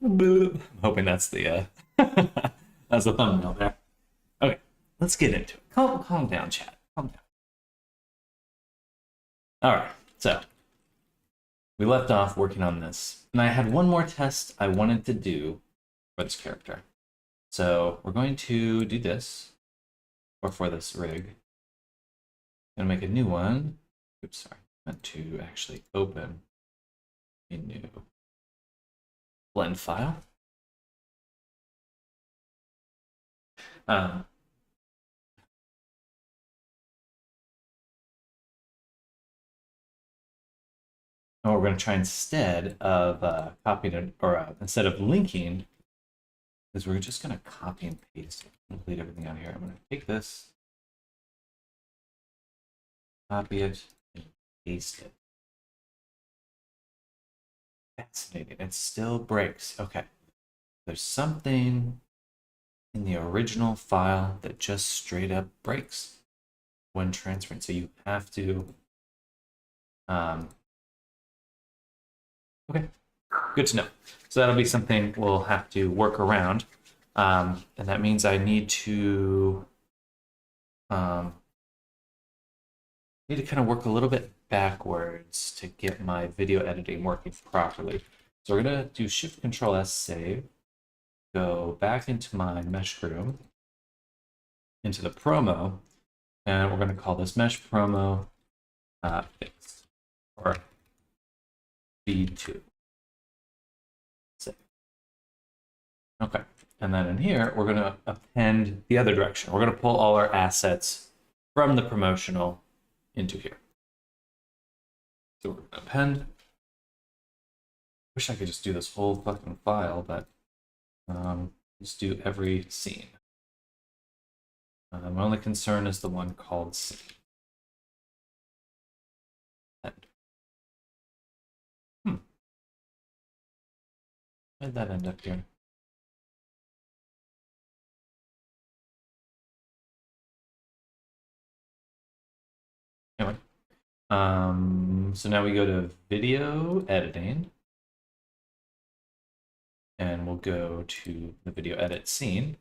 I'm hoping that's the that's the thumbnail there. Okay, let's get into it. Calm down, chat. Calm down. All right, so we left off working on this, and I had one more test I wanted to do for this character. So we're going to do this, or for this rig. I'm gonna make a new one. Oops, sorry. I meant to actually open a new blend file. Um, and what we're going to try instead of copying it, or instead of linking, is we're just going to copy and paste it. Complete everything out here. I'm going to take this, copy it, and paste it. Fascinating. It still breaks. Okay. There's something in the original file that just straight up breaks when transferring. So you have to okay, good to know. So that'll be something we'll have to work around. And that means I need to kind of work a little bit backwards to get my video editing working properly. So we're gonna do Shift Control S save, go back into my mesh room, into the promo, and we're gonna call this mesh promo fixed, or V2. Save. Okay, and then in here, we're gonna append the other direction. We're gonna pull all our assets from the promotional into here. So we're gonna append. Wish I could just do this whole fucking file, but just do every scene. My only concern is the one called scene. End. Why'd that end up here? Anyway, so now we go to video editing, and we'll go to the video edit scene.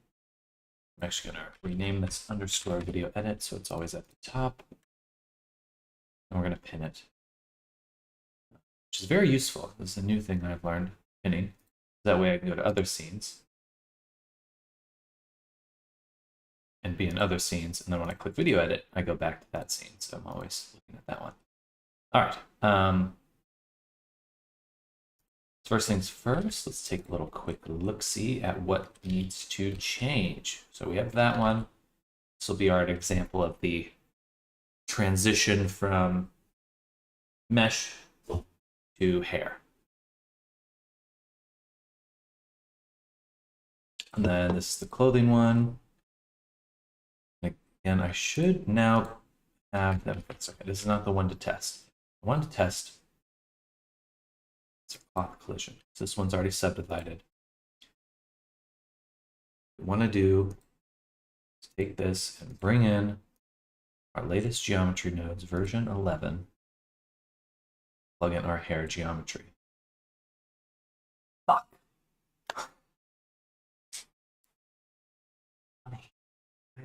I'm actually gonna rename this underscore video edit so it's always at the top, and we're gonna pin it, which is very useful. This is a new thing I've learned, pinning. That way I can go to other scenes and be in other scenes, and then when I click video edit, I go back to that scene. So I'm always looking at that one. All right. First things first, let's take a little quick look-see at what needs to change. So we have that one. This will be our example of the transition from mesh to hair. And then this is the clothing one. Again, I should now have them. Sorry, this is not the one to test. The one to test is a cloth collision. So this one's already subdivided. What we want to do is take this and bring in our latest geometry nodes, version 11. Plug in our hair geometry. Fuck. Why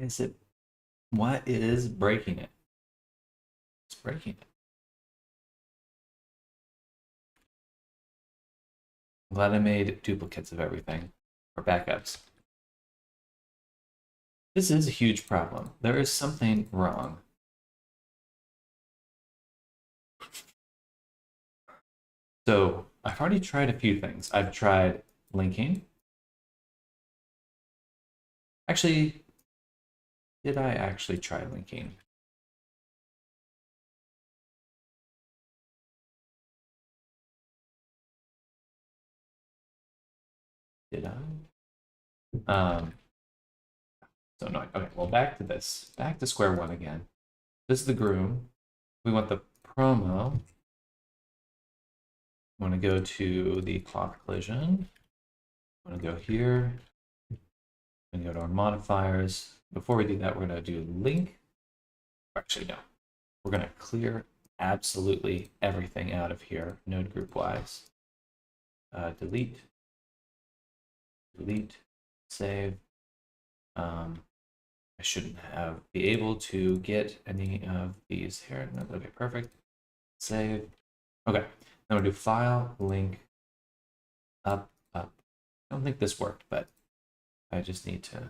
is it? What is breaking it? It's breaking it. I'm glad I made duplicates of everything, or backups. This is a huge problem. There is something wrong. So I've already tried a few things. I've tried linking. Actually, did I actually try linking? Did I? So annoying. Okay, well, back to this. Back to square one again. This is the groom. We want the promo. I want to go to the cloth collision. I want to go here. I'm going to go to our modifiers. Before we do that, we're going to do link. Actually, no. We're going to clear absolutely everything out of here, node group wise. Delete, delete, save. I shouldn't be able to get any of these here. No, okay, perfect. Save. Okay, then we'll do file, link, up, up. I don't think this worked, but I just need to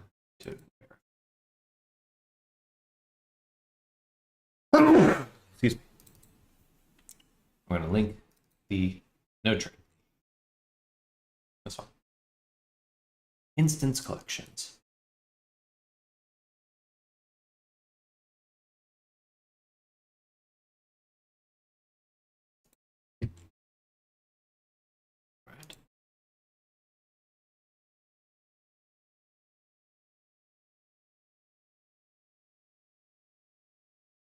excuse me. We're going to link the node tree. That's fine. Instance collections. Right.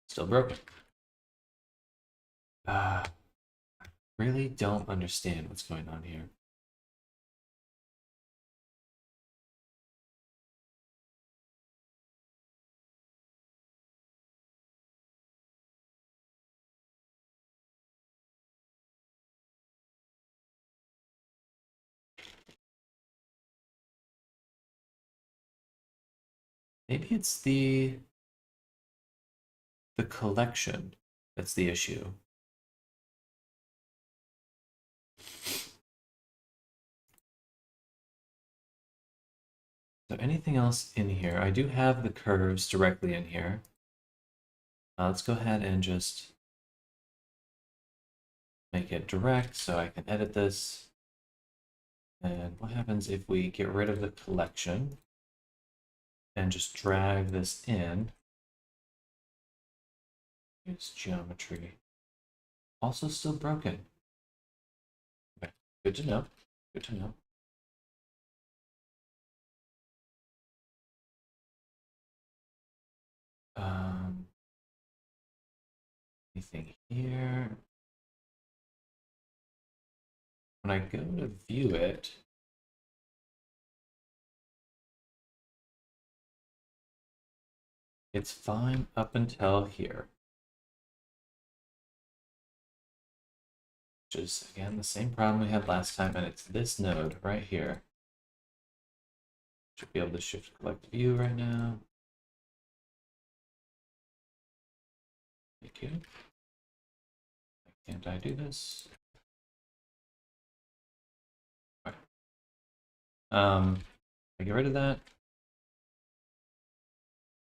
Still broken. I really don't understand what's going on here. Maybe it's the collection that's the issue. So anything else in here? I do have the curves directly in here. Let's go ahead and just make it direct so I can edit this. And what happens if we get rid of the collection and just drag this in? Here's geometry. Also still broken. Okay, good to know. Good to know. Anything here? When I go to view it, it's fine up until here. Which is, again, the same problem we had last time, and it's this node right here. Should be able to shift collect view right now. Thank you. Why can't I do this? All right. I get rid of that.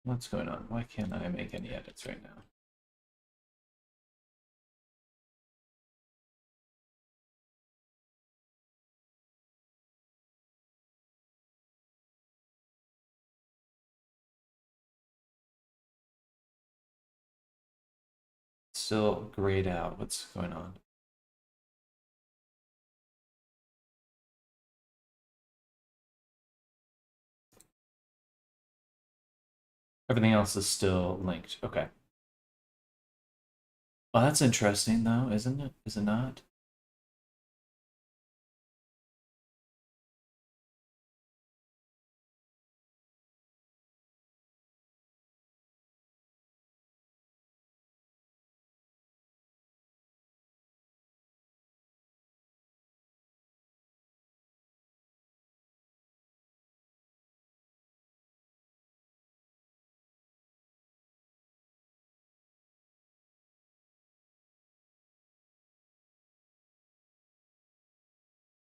What's going on? Why can't I make any edits right now? Still grayed out. What's going on? Everything else is still linked. Okay. Well, that's interesting, though, isn't it? Is it not?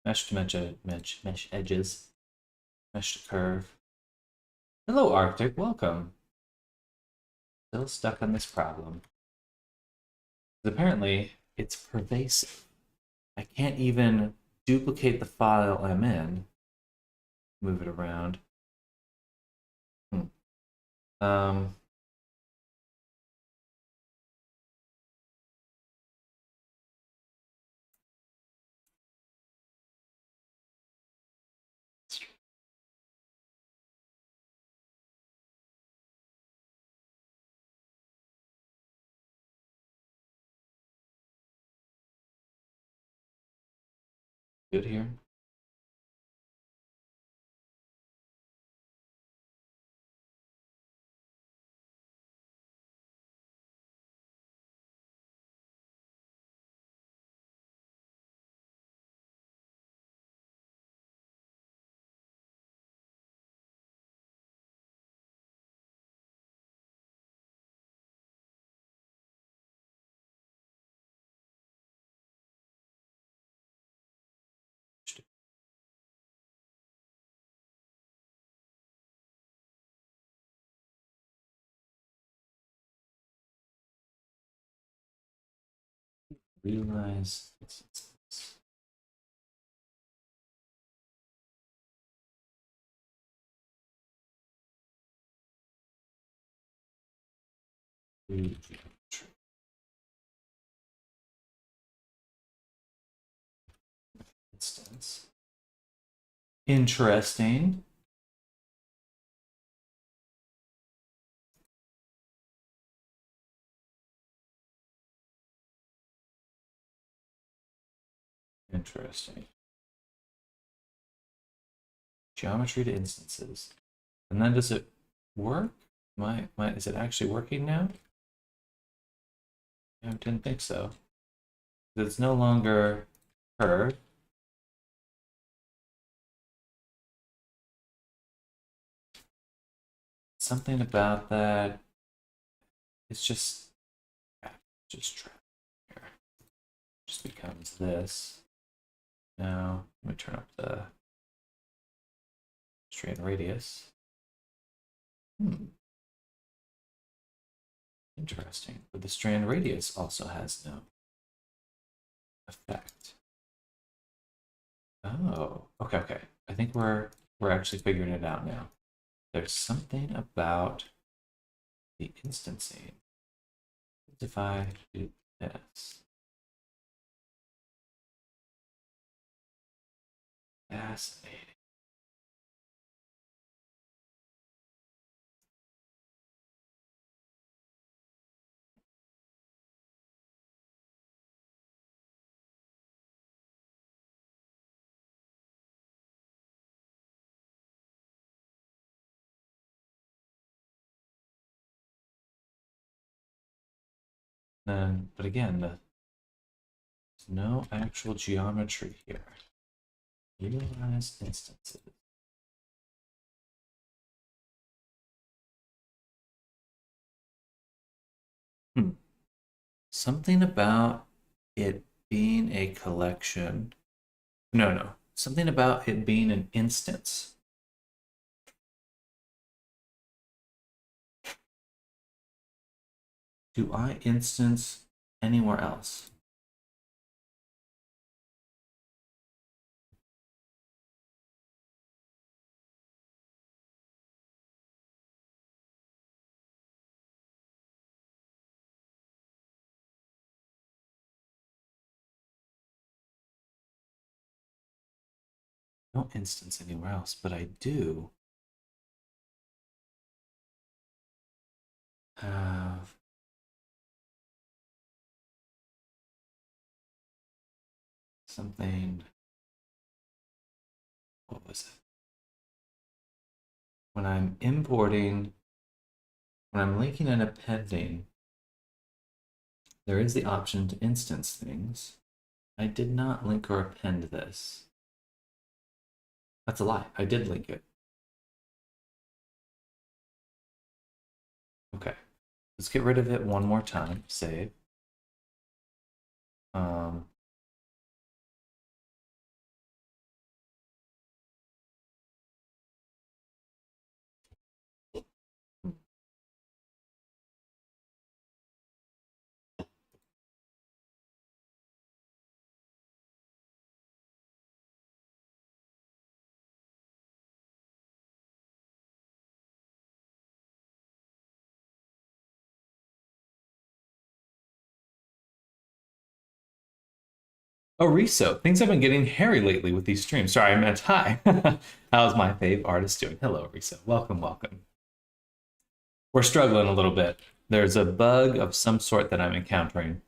Mesh to mesh edges. Mesh to curve. Hello, Arctic. Welcome. Still stuck on this problem. Apparently, it's pervasive. I can't even duplicate the file I'm in. Move it around. Um, good here. Realize instances. Instance. Interesting. Interesting. Geometry to instances. And then does it work? Is it actually working now? I didn't think so. It's no longer curved. Something about that. It's just trapped here. Just becomes this. Now let me turn up the strand radius. Interesting. But the strand radius also has no effect. Oh, okay. I think we're actually figuring it out now. There's something about the instancing. If I do this. Fascinating. But again, there's no actual geometry here. Realize instances. Something about it being a collection. No. Something about it being an instance. Do I instance anywhere else? No instance anywhere else, but I do have something. What was it? When I'm importing, when I'm linking and appending, there is the option to instance things. I did not link or append this. That's a lie. I did link it. Okay. Let's get rid of it one more time. Save. Oh, Riso, things have been getting hairy lately with these streams. Sorry, I meant hi. How's my fave artist doing? Hello, Riso. Welcome. We're struggling a little bit. There's a bug of some sort that I'm encountering.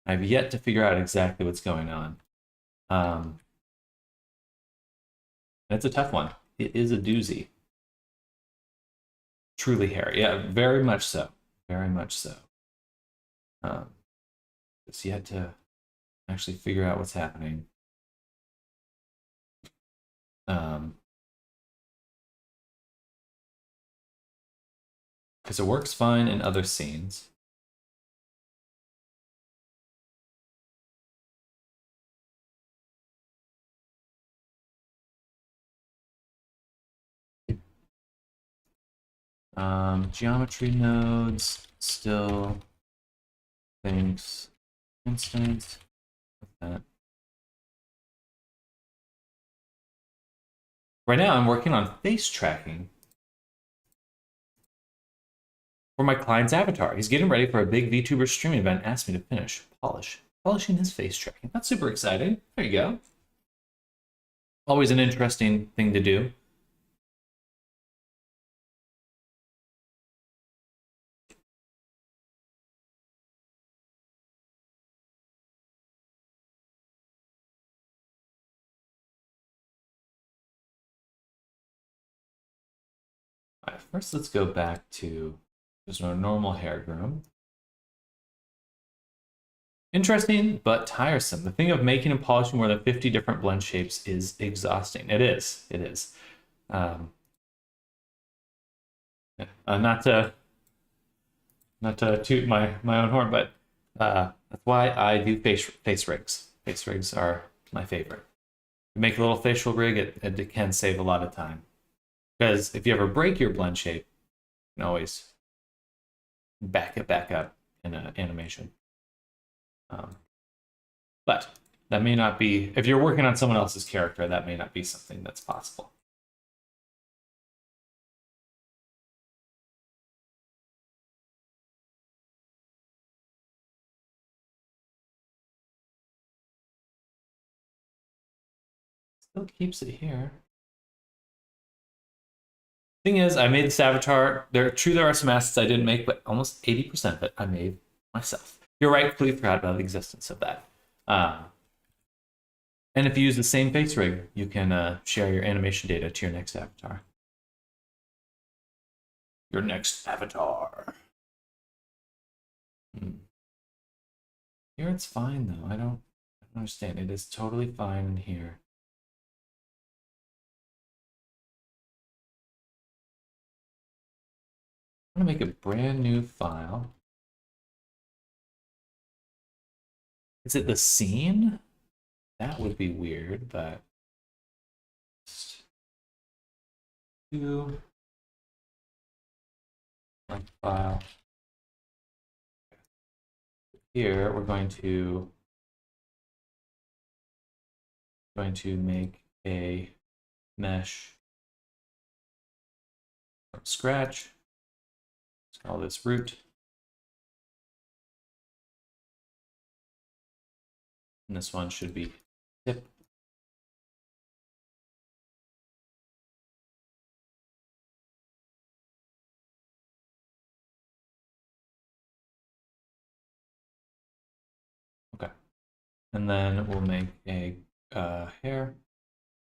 I've yet to figure out exactly what's going on. It's a tough one. It is a doozy. Truly hairy. Yeah, very much so. Very much so. It's yet to actually figure out what's happening. Because it works fine in other scenes. Geometry nodes still thinks instance that. Right now, I'm working on face tracking for my client's avatar. He's getting ready for a big VTuber stream event. Asked me to polishing his face tracking. That's super exciting. There you go. Always an interesting thing to do. All right, first let's go back to just our normal hair groom. Interesting, but tiresome. The thing of making and polishing more than 50 different blend shapes is exhausting. It is. It is. Not to toot my own horn, but that's why I do face rigs. Face rigs are my favorite. You make a little facial rig, it can save a lot of time. Because if you ever break your blend shape, you can always back it back up in an animation. But that may not be, if you're working on someone else's character, that may not be something that's possible. Still keeps it here. Thing is, I made this avatar. There are some assets I didn't make, but almost 80% of it I made myself. You're right, completely forgot about the existence of that. And if you use the same face rig, you can share your animation data to your next avatar. Your next avatar. Here it's fine though. I don't understand. It is totally fine in here. I'm gonna make a brand new file. Is it the scene? That would be weird, but new blank file. Here we're going to make a mesh from scratch. Let's call this root. And this one should be tip. Okay. And then we'll make a hair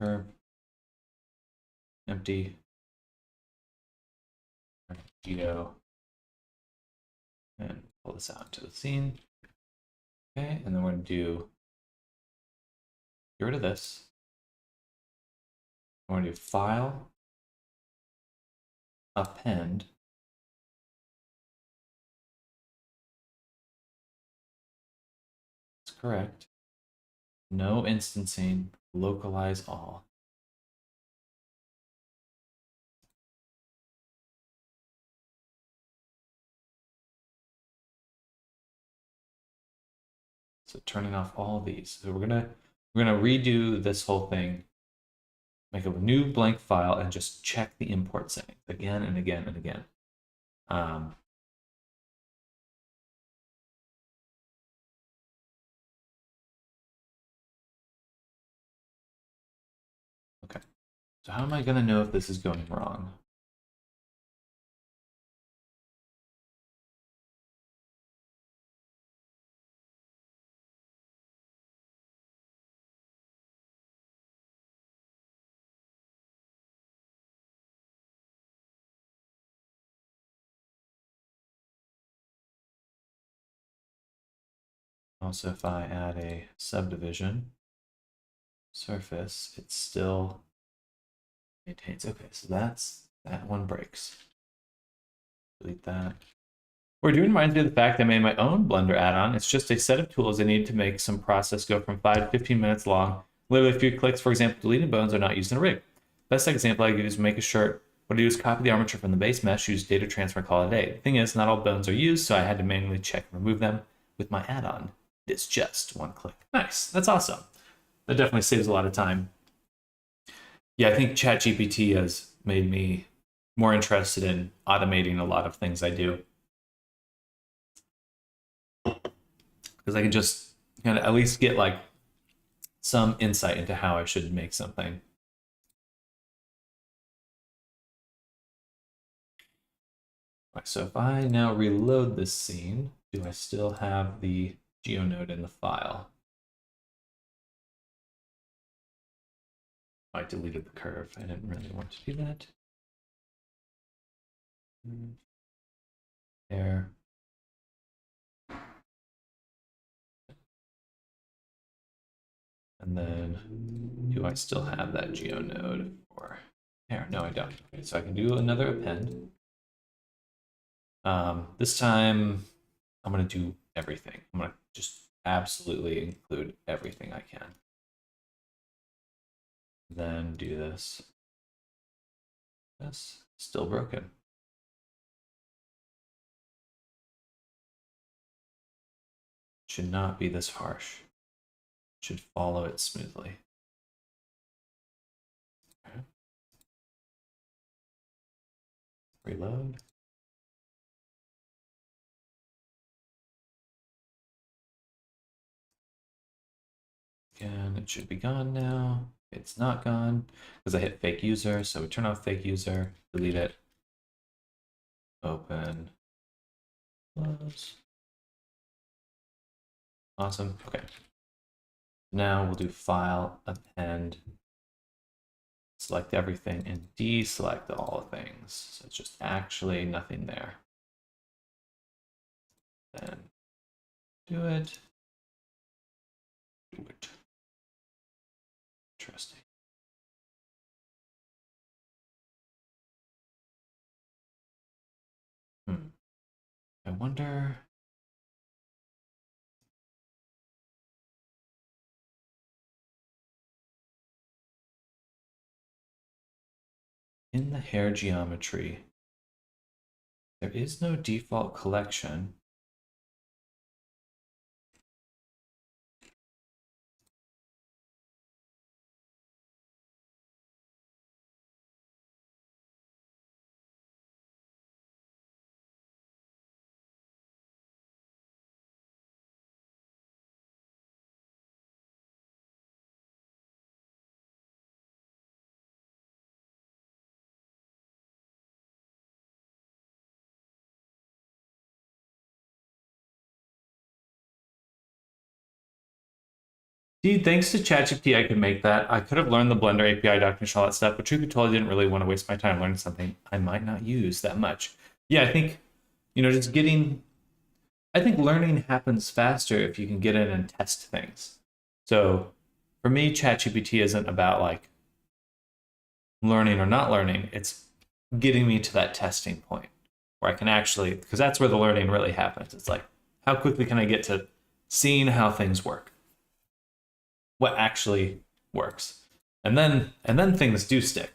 curve empty. Geo. And pull this out into the scene. Okay, and then we're going to get rid of this. We're going to do file, append. That's correct. No instancing, localize all. So turning off all of these. So we're gonna redo this whole thing, make a new blank file, and just check the import settings again and again and again. Okay. So how am I gonna know if this is going wrong? Also, if I add a subdivision surface, it still maintains. Okay, so that one breaks. Delete that. What we're doing reminds me of the fact I made my own Blender add-on. It's just a set of tools I need to make some process go from 5 to 15 minutes long. Literally a few clicks. For example, deleting bones are not used in a rig. Best example I give is make a shirt. What I do is copy the armature from the base mesh, use data transfer, and call it a day. The thing is, not all bones are used, so I had to manually check and remove them with my add-on. It's just one click. Nice. That's awesome. That definitely saves a lot of time. Yeah, I think ChatGPT has made me more interested in automating a lot of things I do. Because I can just kind of at least get like some insight into how I should make something. Right, so if I now reload this scene, do I still have the GeoNode in the file? I deleted the curve. I didn't really want to do that. There. And then, do I still have that GeoNode for there? No, I don't. Okay, so I can do another append. This time, I'm going to do everything. I'm going to just absolutely include everything I can. Then do this. That's still broken. Should not be this harsh. Should follow it smoothly. Okay. Reload. Again, it should be gone now. It's not gone because I hit fake user. So we turn off fake user, delete it, open, close. Awesome. Okay. Now we'll do file, append, select everything, and deselect all things. So it's just actually nothing there. Then do it. Do it. Interesting. I wonder. In the hair geometry, there is no default collection. Dude, thanks to ChatGPT, I could make that. I could have learned the Blender API documentation, all that stuff, but truth be told, I didn't really want to waste my time learning something I might not use that much. Yeah, I think, just getting, I think learning happens faster if you can get in and test things. So for me, ChatGPT isn't about like learning or not learning. It's getting me to that testing point where I can actually, because that's where the learning really happens. It's like, how quickly can I get to seeing how things work? What actually works, and then things do stick.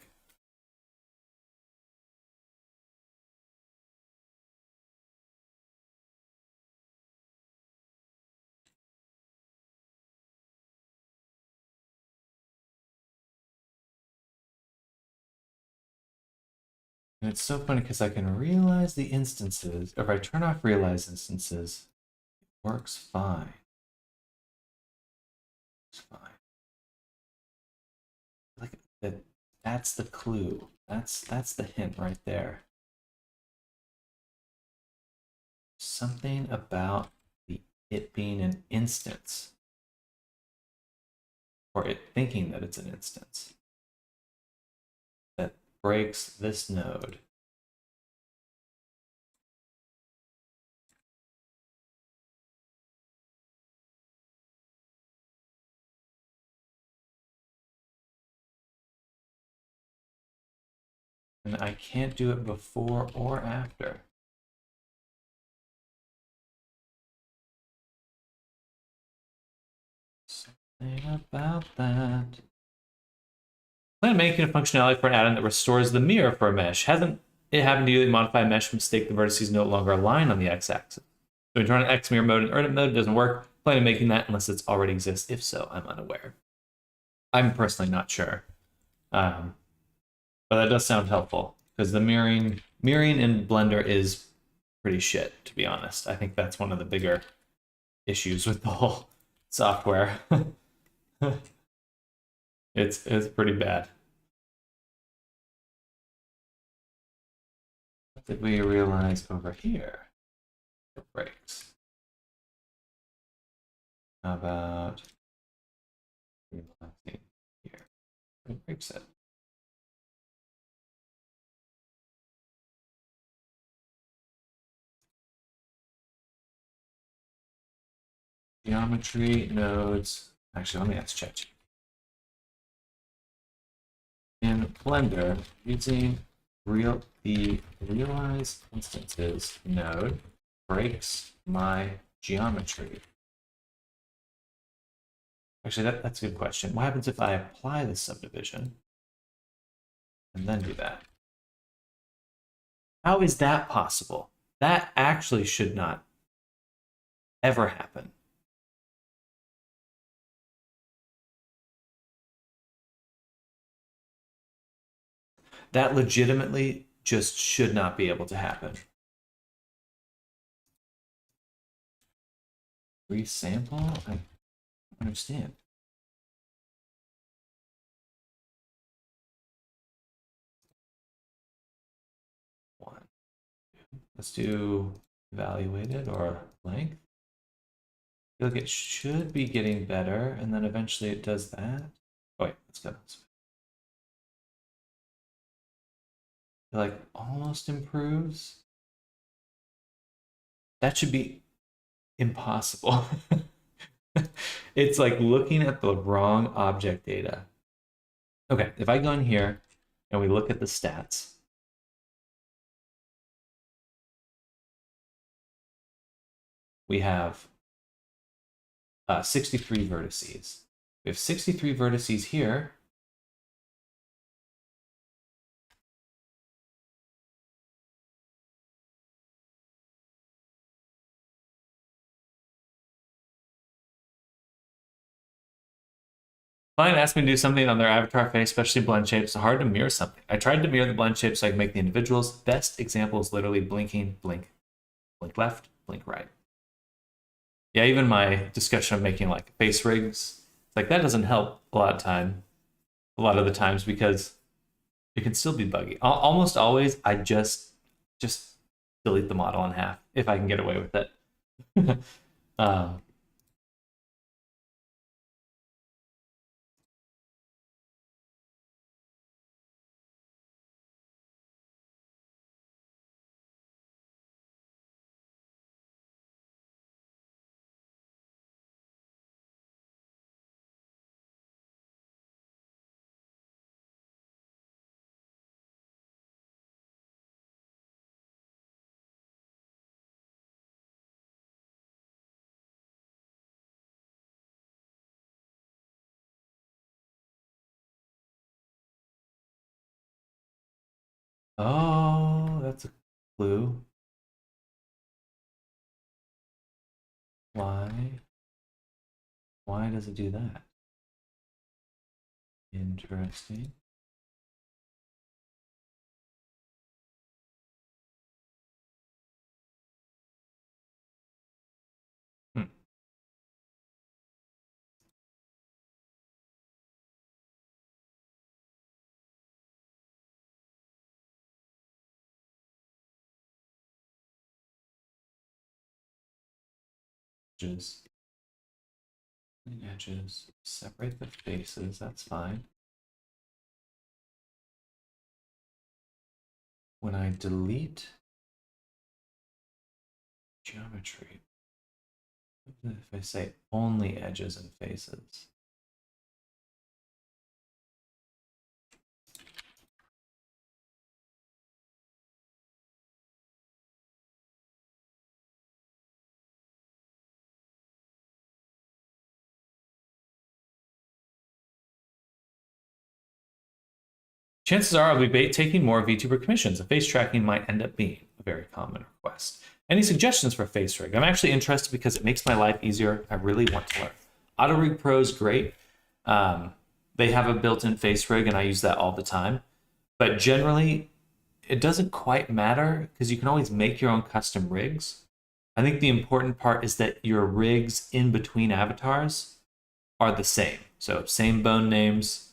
And it's so funny because I can realize the instances. If I turn off realize instances, it works fine. It's fine. Look at that. That's the clue. That's the hint right there. Something about it being an instance, or it thinking that it's an instance, that breaks this node. And I can't do it before or after. Something about that. Plan making a functionality for an add-on that restores the mirror for a mesh. Hasn't it happened to you that modify a mesh mistake the vertices no longer align on the x-axis? So when you turn on X mirror mode and edit mode, it doesn't work. plan on making that unless it's already exists. If so, I'm unaware. I'm personally not sure. But that does sound helpful because the mirroring in Blender is pretty shit, to be honest. I think that's one of the bigger issues with the whole software. It's pretty bad. What did we realize over here? It breaks. How about realizing here? It breaks it. Geometry nodes. Actually, let me ask ChatGPT. In Blender, using the realize instances node breaks my geometry. Actually, that's a good question. What happens if I apply the subdivision and then do that? How is that possible? That actually should not ever happen. That legitimately just should not be able to happen. Resample? I don't understand. One. Let's do evaluated or length. I feel like it should be getting better, and then eventually it does that. Oh, wait, let's go. It like almost improves. That should be impossible. It's like looking at the wrong object data. Okay, if I go in here and we look at the stats, we have 63 vertices. We have 63 vertices here. Client asked me to do something on their avatar face, especially blend shapes. It's hard to mirror something. I tried to mirror the blend shapes so I could make the individuals. Best example is literally blinking, blink, blink left, blink right. Yeah, even my discussion of making like face rigs, like that doesn't help a lot of the times because it can still be buggy. Almost always, I just delete the model in half if I can get away with it. um, oh, that's a clue. Why? Why does it do that? Interesting. Hmm. Edges. Edges. Separate the faces. That's fine. When I delete geometry, if I say only edges and faces, chances are I'll be taking more VTuber commissions. The face tracking might end up being a very common request. Any suggestions for FaceRig? I'm actually interested because it makes my life easier. I really want to learn. AutoRig Pro is great. They have a built-in FaceRig, and I use that all the time. But generally, it doesn't quite matter because you can always make your own custom rigs. I think the important part is that your rigs in between avatars are the same. So same bone names,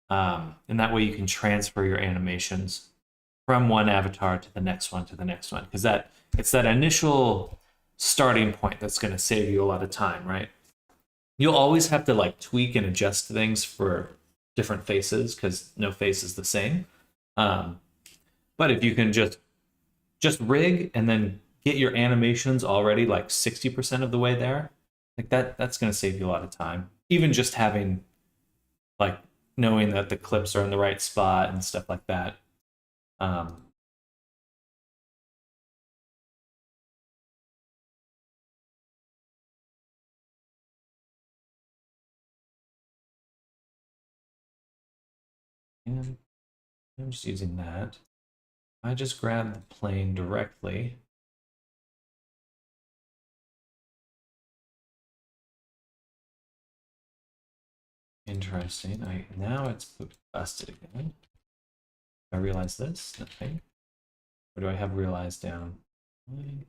and that way you can transfer your animations from one avatar to the next one to the next one, because it's that initial starting point that's going to save you a lot of time, right? You'll always have to like tweak and adjust things for different faces because no face is the same. But if you can just rig and then get your animations already like 60% of the way there, like that's going to save you a lot of time. Even just having like knowing that the clips are in the right spot and stuff like that. And I'm just using that. I just grab the plane directly. Interesting. Now it's busted again. I realize this, nothing. Or do I have realized down? Did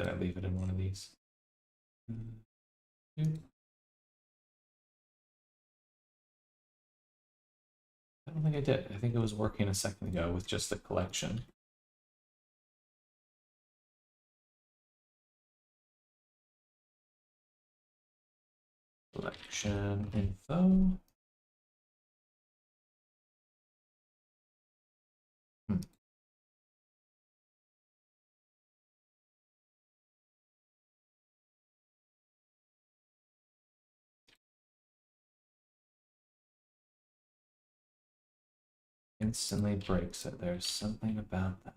I leave it in one of these? I don't think I did. I think it was working a second ago with just the collection. Collection info. Instantly breaks it. There's something about that.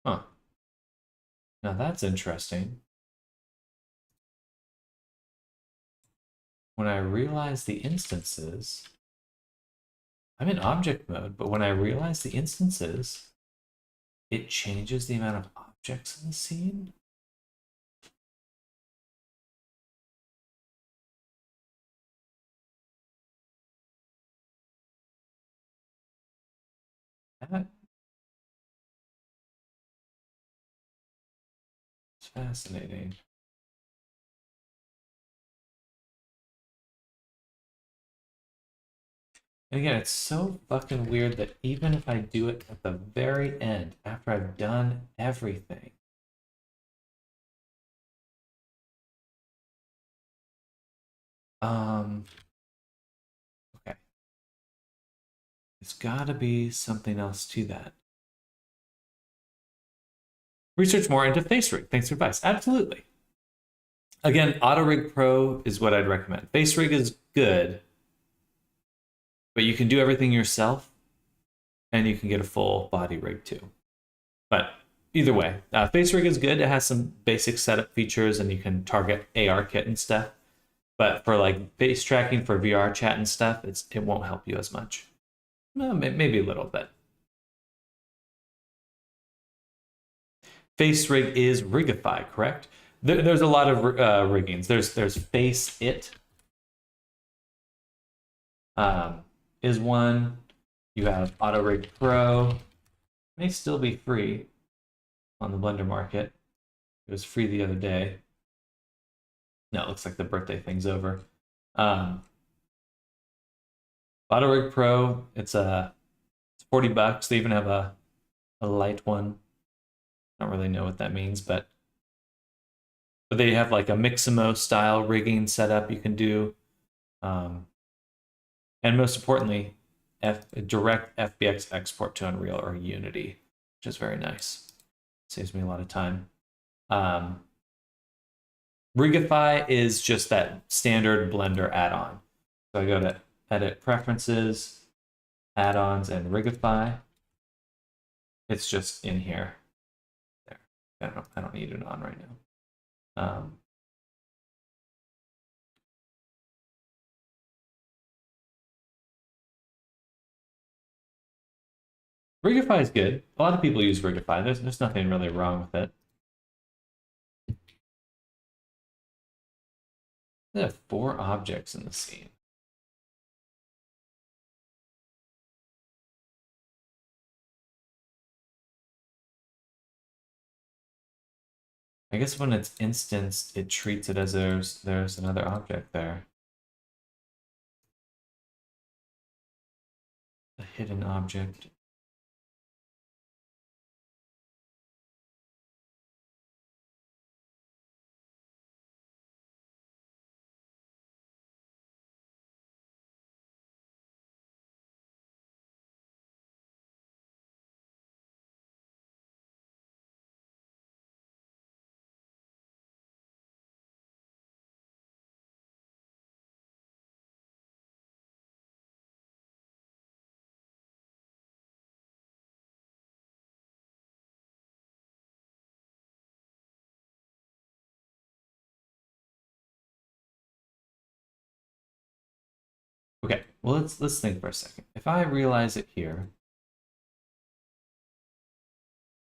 Huh. Now that's interesting. When I realize the instances, I'm in object mode, but when I realize the instances, it changes the amount of objects in the scene. That's fascinating. And again, it's so fucking weird that even if I do it at the very end, after I've done everything, okay. There's gotta be something else to that. Research more into FaceRig. Thanks for advice. Absolutely. Again, AutoRig Pro is what I'd recommend. FaceRig is good, but you can do everything yourself, and you can get a full body rig too. But either way, FaceRig is good. It has some basic setup features, and you can target ARKit and stuff. But for like face tracking for VR chat and stuff, it won't help you as much. Well, maybe a little bit. FaceRig is Rigify, correct? There's a lot of riggings. There's FaceIt is one. You have AutoRig Pro. May still be free on the Blender market. It was free the other day. No, it looks like the birthday thing's over. AutoRig Pro, it's 40 bucks. They even have a light one. I don't really know what that means, but they have like a Mixamo style rigging setup you can do. And most importantly, direct FBX export to Unreal or Unity, which is very nice. Saves me a lot of time. Rigify is just that standard Blender add-on. So I go to Edit Preferences, Add-ons, and Rigify. It's just in here. There. I don't need it on right now. Rigify is good. A lot of people use Rigify. There's nothing really wrong with it. There are 4 objects in the scene. I guess when it's instanced, it treats it as there's another object there. A hidden object. Okay, well let's think for a second. If I realize it here,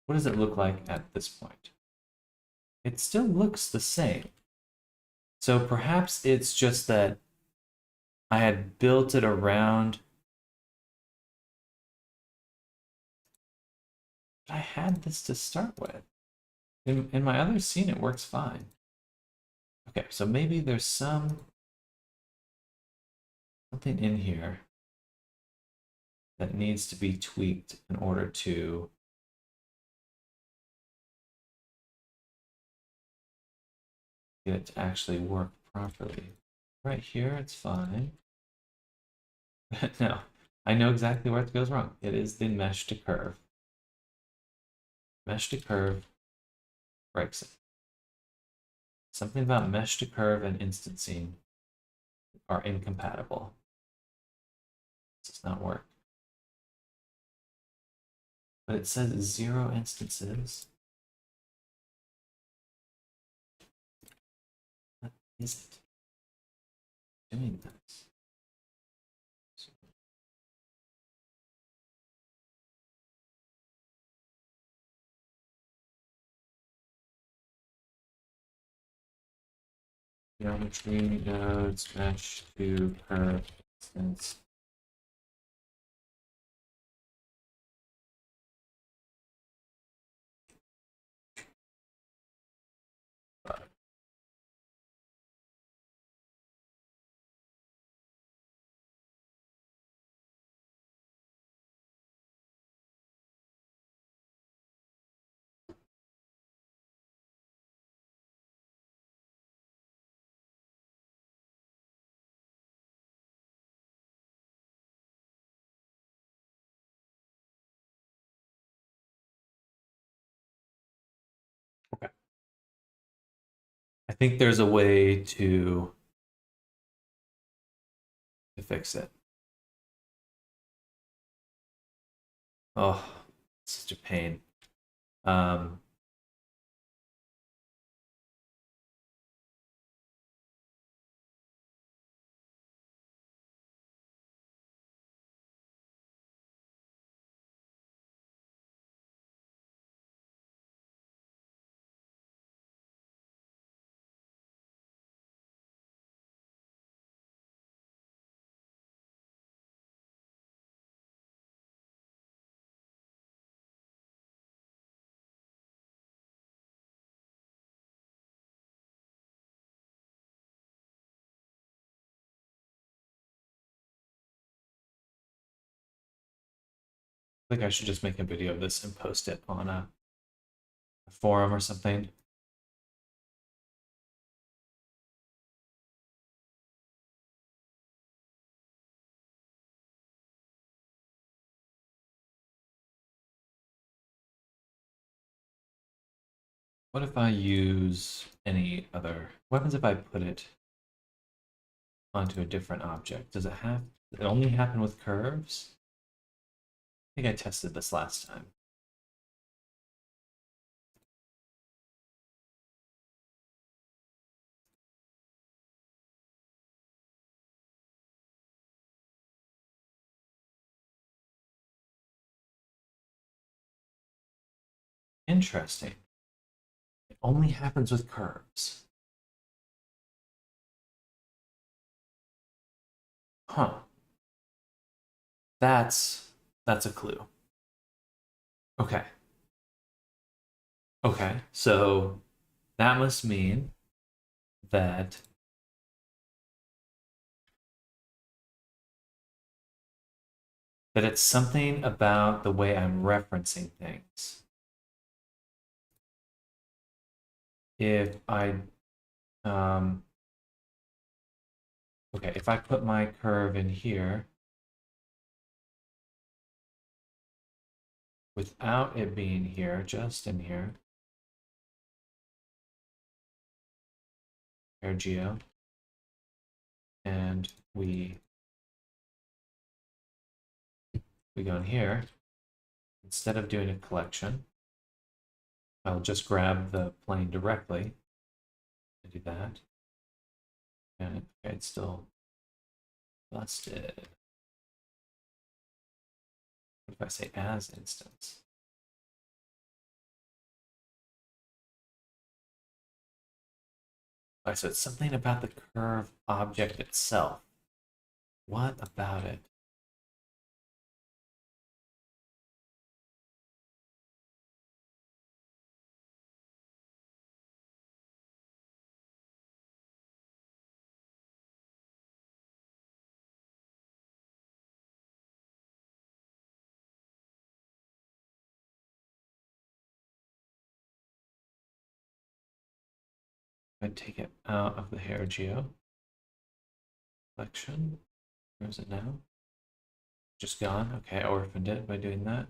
what does it look like at this point? It still looks the same. So perhaps it's just that I had built it around. But I had this to start with. In my other scene, it works fine. Okay, so maybe there's something in here that needs to be tweaked in order to get it to actually work properly. Right here, it's fine. No, I know exactly where it goes wrong. It is the mesh to curve. Mesh to curve breaks it. Something about mesh to curve and instancing are incompatible. This does not work. But it says 0 instances. What is it doing this? Geometry nodes mesh to curve instance. Okay. I think there's a way to fix it. Oh, it's such a pain. Um, I think I should just make a video of this and post it on a forum or something. What if I use any other? What happens if I put it onto a different object? Does it only happen with curves? I think I tested this last time. Interesting. It only happens with curves. Huh. That's a clue. Okay. Okay. So that must mean that it's something about the way I'm referencing things. If I okay, if I put my curve in here without it being here, just in here, AirGeo, and we go in here, instead of doing a collection, I'll just grab the plane directly and do that. And okay, it's still busted. What if I say as instance? Okay, so it's something about the curve object itself. What about it? I take it out of the AirGeo collection. Where is it now? Just gone. Okay, I orphaned it by doing that.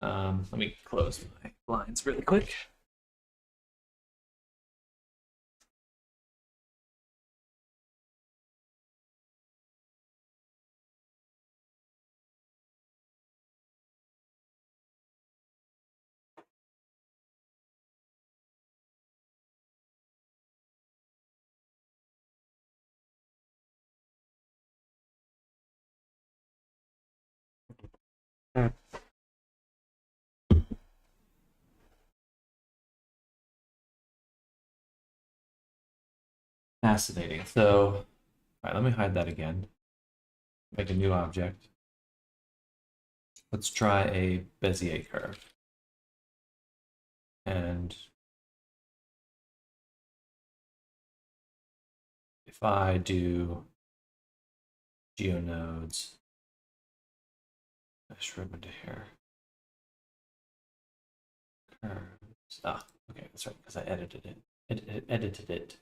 Let me close my blinds really quick. Fascinating. So, all right, let me hide that again. Make a new object. Let's try a Bezier curve. And if I do geonodes, mesh ribbon to here. Curves. Ah, okay, that's right, because I edited it. Edited it.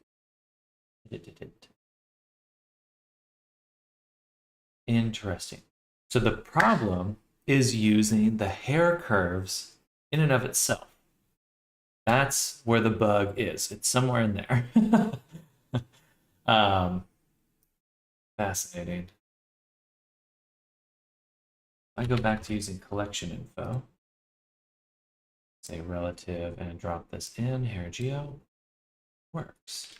Interesting. So the problem is using the hair curves in and of itself. That's where the bug is. It's somewhere in there. Fascinating. I go back to using collection info. Say relative and drop this in, AirGeo. Works.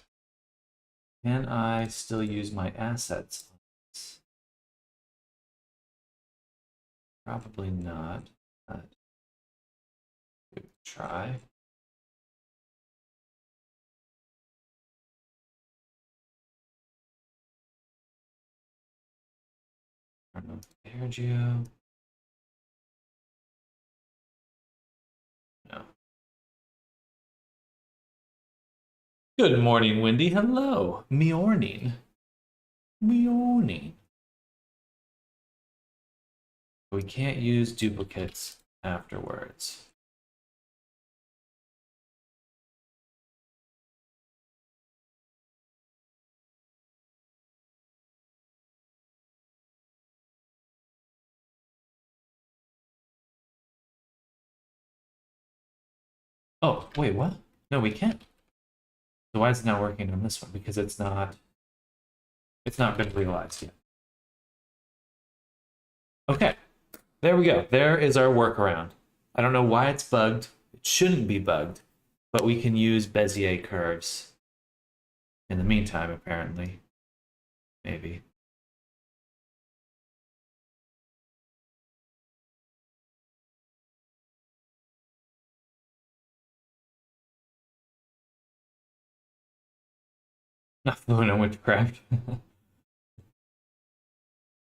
Can I still use my assets? Probably not, but try. AirGeo. No. Good morning, Wendy. Hello. Morning. Morning. We can't use duplicates afterwards. Oh, wait, what? No, we can't. So why is it not working on this one? Because it's not been realized yet. Okay, there we go. There is our workaround. I don't know why it's bugged. It shouldn't be bugged, but we can use Bezier curves in the meantime, apparently. Maybe. Not fluent in witchcraft.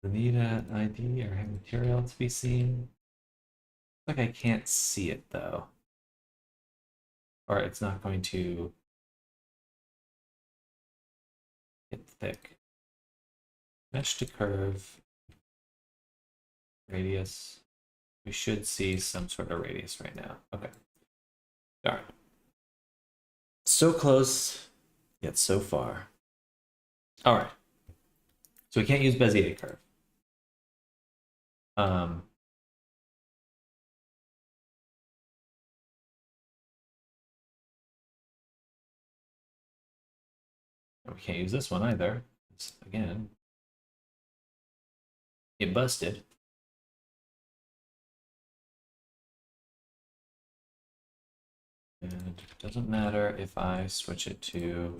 Need an ID or have material to be seen. Like I can't see it though. Or it's not going to get thick. Mesh to curve. Radius. We should see some sort of radius right now. Okay. Darn. So close, yet so far. All right. So we can't use Bezier curve. We can't use this one either. Again, it busted. And it doesn't matter if I switch it to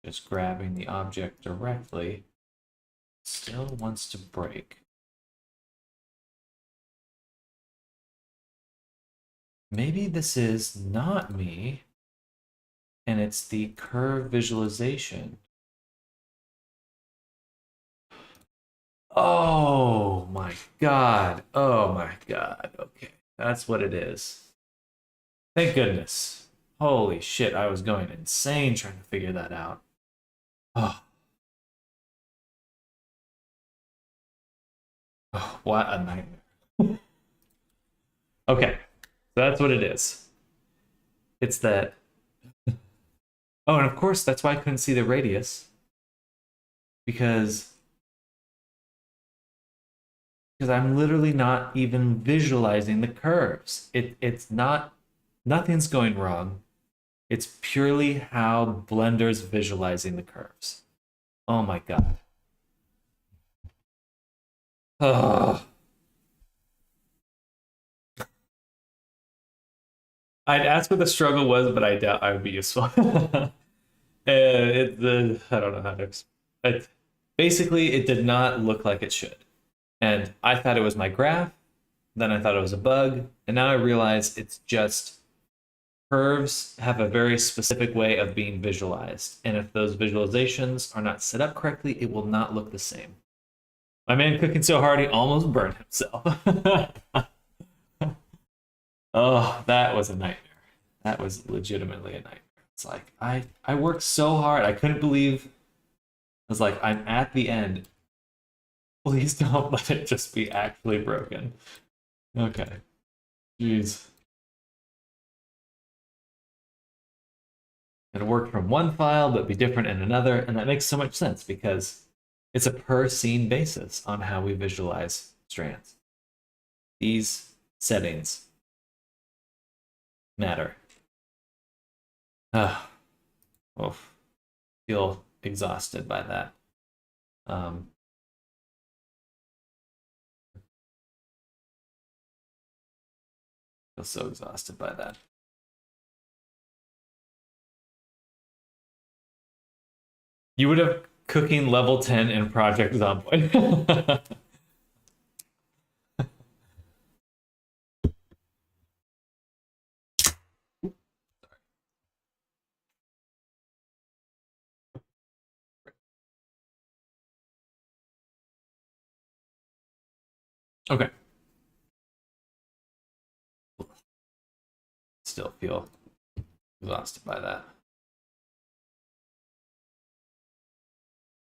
just grabbing the object directly, it still wants to break. Maybe this is not me, and it's the curve visualization. Oh my god. Oh my god. Okay. That's what it is. Thank goodness. Holy shit, I was going insane trying to figure that out. Oh. Oh, what a nightmare. Okay. So that's what it is. It's that. Oh, and of course, that's why I couldn't see the radius. Because I'm literally not even visualizing the curves. It's not, nothing's going wrong. It's purely how Blender's visualizing the curves. Oh my god. Oh. I'd ask what the struggle was, but I doubt I would be useful. I don't know how to explain. Basically, it did not look like it should. And I thought it was my graph, then I thought it was a bug, and now I realize it's just curves have a very specific way of being visualized. And if those visualizations are not set up correctly, it will not look the same. My man cooking so hard he almost burned himself. Oh, that was a nightmare. That was legitimately a nightmare. It's like I worked so hard. I couldn't believe I was like, I'm at the end. Please don't let it just be actually broken. Okay. Jeez. It worked from one file, but be different in another, and that makes so much sense because it's a per scene basis on how we visualize strands. These settings matter. Oof. Feel exhausted by that. Feel so exhausted by that. You would have cooking level 10 in Project Zomboid. Okay. Still feel exhausted by that.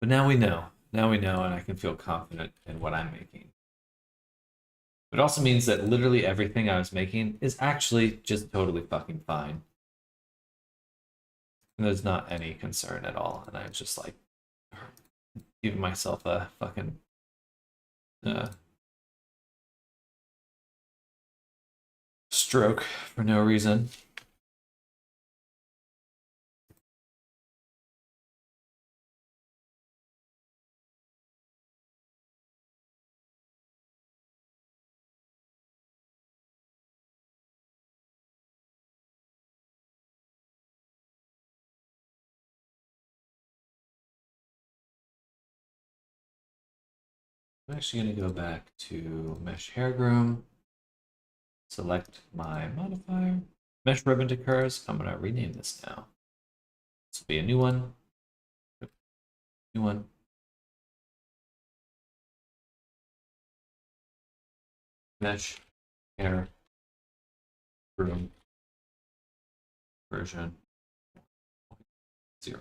But now we know. Now we know, and I can feel confident in what I'm making. It also means that literally everything I was making is actually just totally fucking fine. And there's not any concern at all. And I was just like giving myself a fucking stroke for no reason. I'm actually going to go back to Mesh Hair Groom, select my modifier, Mesh Ribbon to Curves. I'm going to rename this now. This will be a new one. New one. Mesh hair room version 0.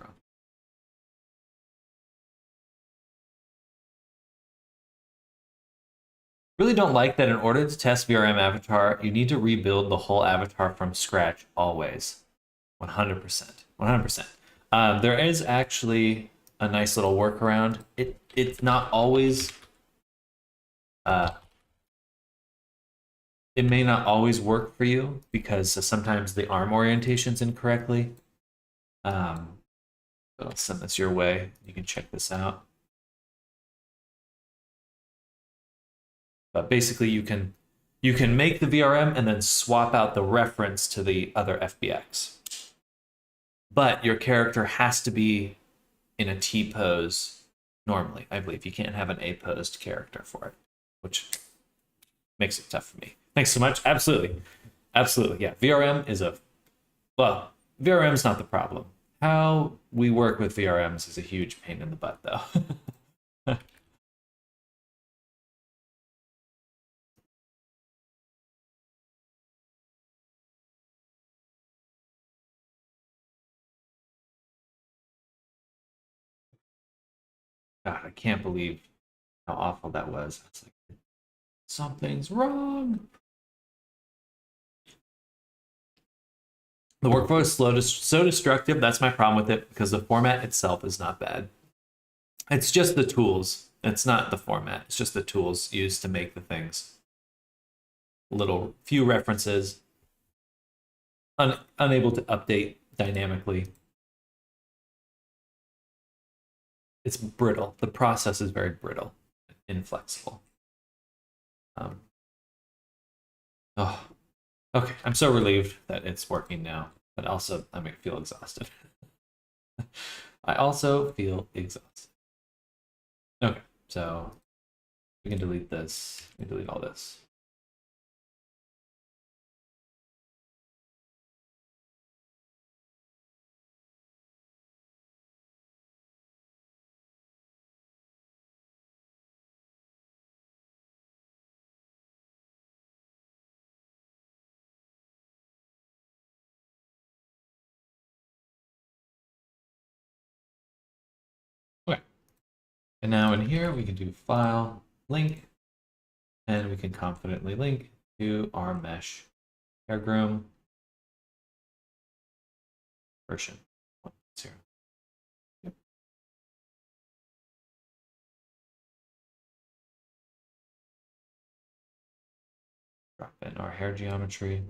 Really don't like that in order to test VRM avatar, you need to rebuild the whole avatar from scratch always. 100%. 100%. There is actually a nice little workaround. It's not always uh, it may not always work for you because sometimes the arm orientation's incorrectly. But I'll send this your way. You can check this out. But basically, you can make the VRM and then swap out the reference to the other FBX. But your character has to be in a T pose normally. I believe you can't have an A posed character for it, which makes it tough for me. Thanks so much. Absolutely. Absolutely. Yeah. VRM is well, VRM is not the problem. How we work with VRMs is a huge pain in the butt, though. God, I can't believe how awful that was. It's like, something's wrong. The workflow is so destructive. That's my problem with it because the format itself is not bad. It's just the tools. It's not the format. It's just the tools used to make the things. Little few references. Unable to update dynamically. It's brittle. The process is very brittle, inflexible. Oh, okay. I'm so relieved that it's working now, but also I feel exhausted. I also feel exhausted. Okay, so we can delete this. We can delete all this. Okay. And now in here, we can do file, link, and we can confidently link to our mesh hairgroom version 1.0. Yep. Drop in our hair geometry.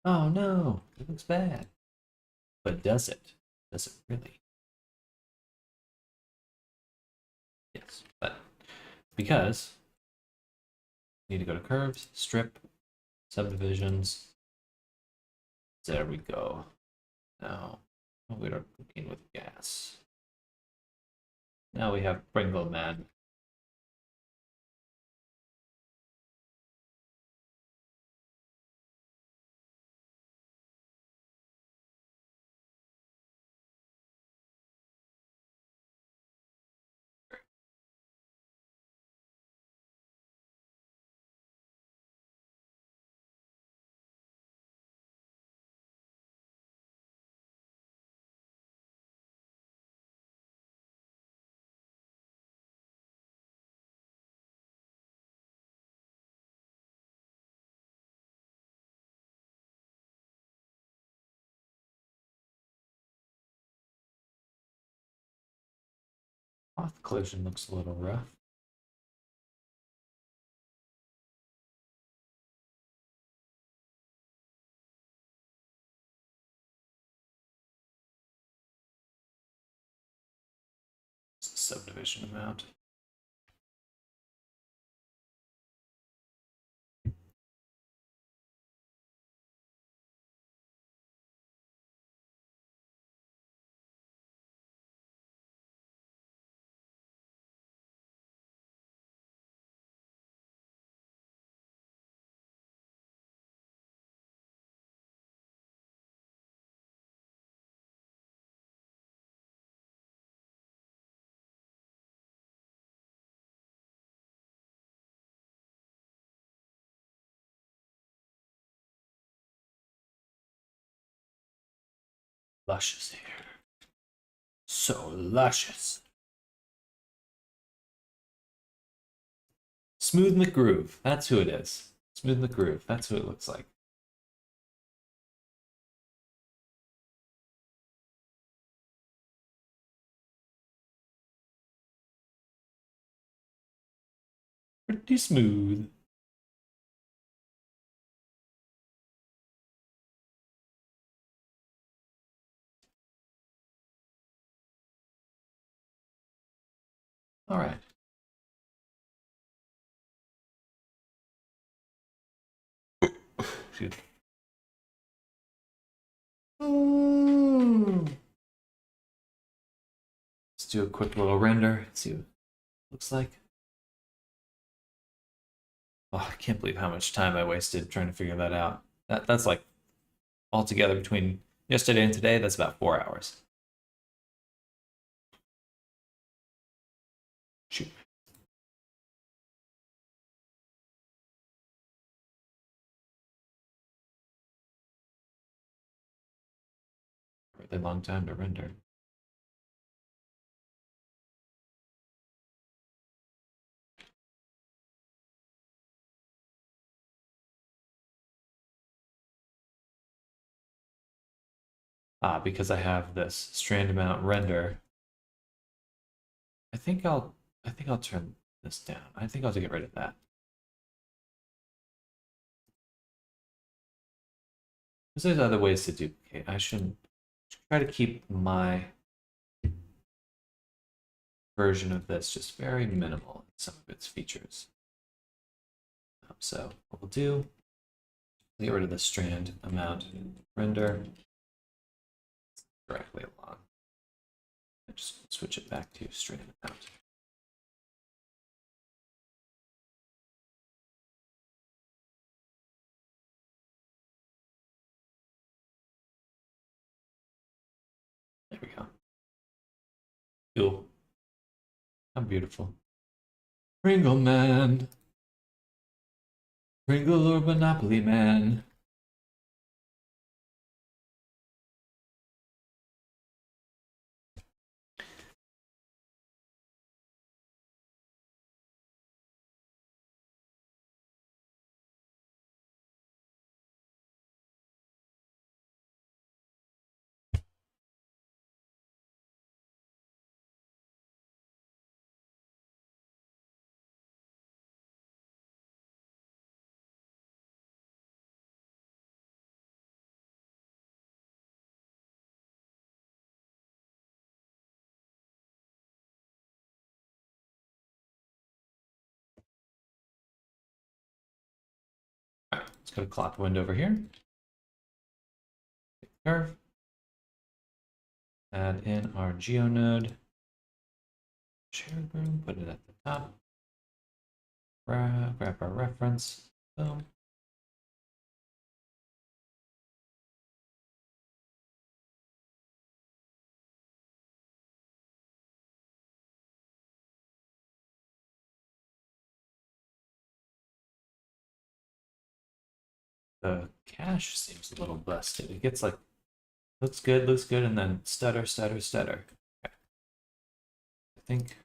Oh no, it looks bad. But does it? Does it really? Yes, but because we need to go to curves, strip, subdivisions. There we go. Now we're cooking with gas. Now we have Pringle Man. Cloth collision looks a little rough. Subdivision amount. luscious here. So luscious. Smooth McGroove. That's who it is. Smooth McGroove. That's who it looks like. Pretty smooth. All right. Excuse me. Let's do a quick little render. See what it looks like. Oh, I can't believe how much time I wasted trying to figure that out. That's like altogether between yesterday and today, that's about 4 hours. Shoot. Really long time to render. Because I have this strand amount render. I think I'll turn this down. I think I'll get rid of that. Because there's other ways to duplicate. I should try to keep my version of this just very minimal in some of its features. So what we'll do, get rid of the strand amount render directly along. And just switch it back to strand amount. There we go. Cool. How beautiful. Pringle Man. Pringle or Monopoly Man. Alright, let's go to clock window over here. Curve. Add in our GeoNode. Shared room, put it at the top. Grab our reference. Boom. The cache seems a little busted. It gets like, looks good, and then stutter, stutter, stutter. Okay. I think.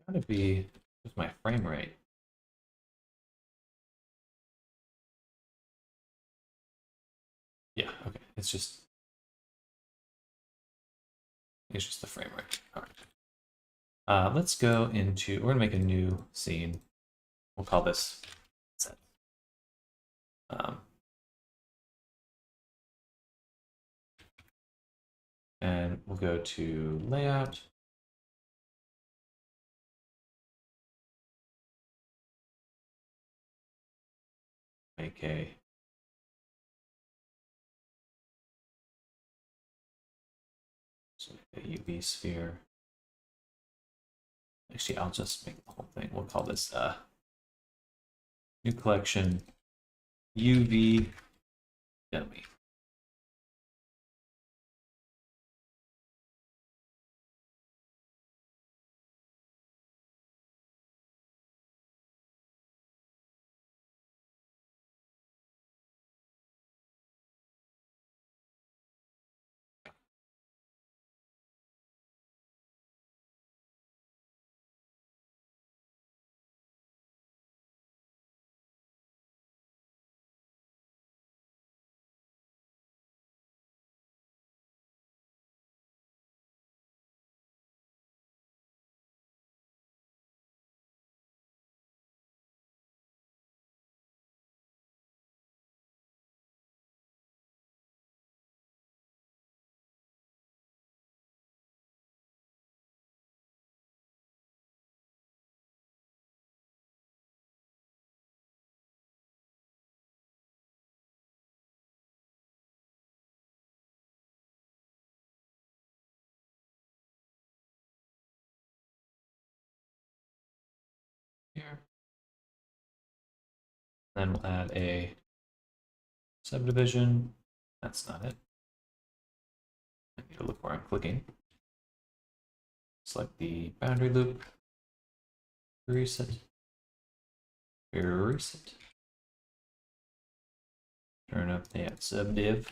Gotta be with my frame rate. Yeah, okay. It's just the frame rate. All right. Let's go into, we're gonna make a new scene. We'll call this set. And we'll go to layout. Make a UV sphere. Actually, I'll just make the whole thing. We'll call this New collection, UV dummy. Here. Then we'll add a subdivision. That's not it. I need to look where I'm clicking. Select the boundary loop. Reset. Reset. Turn up the subdiv.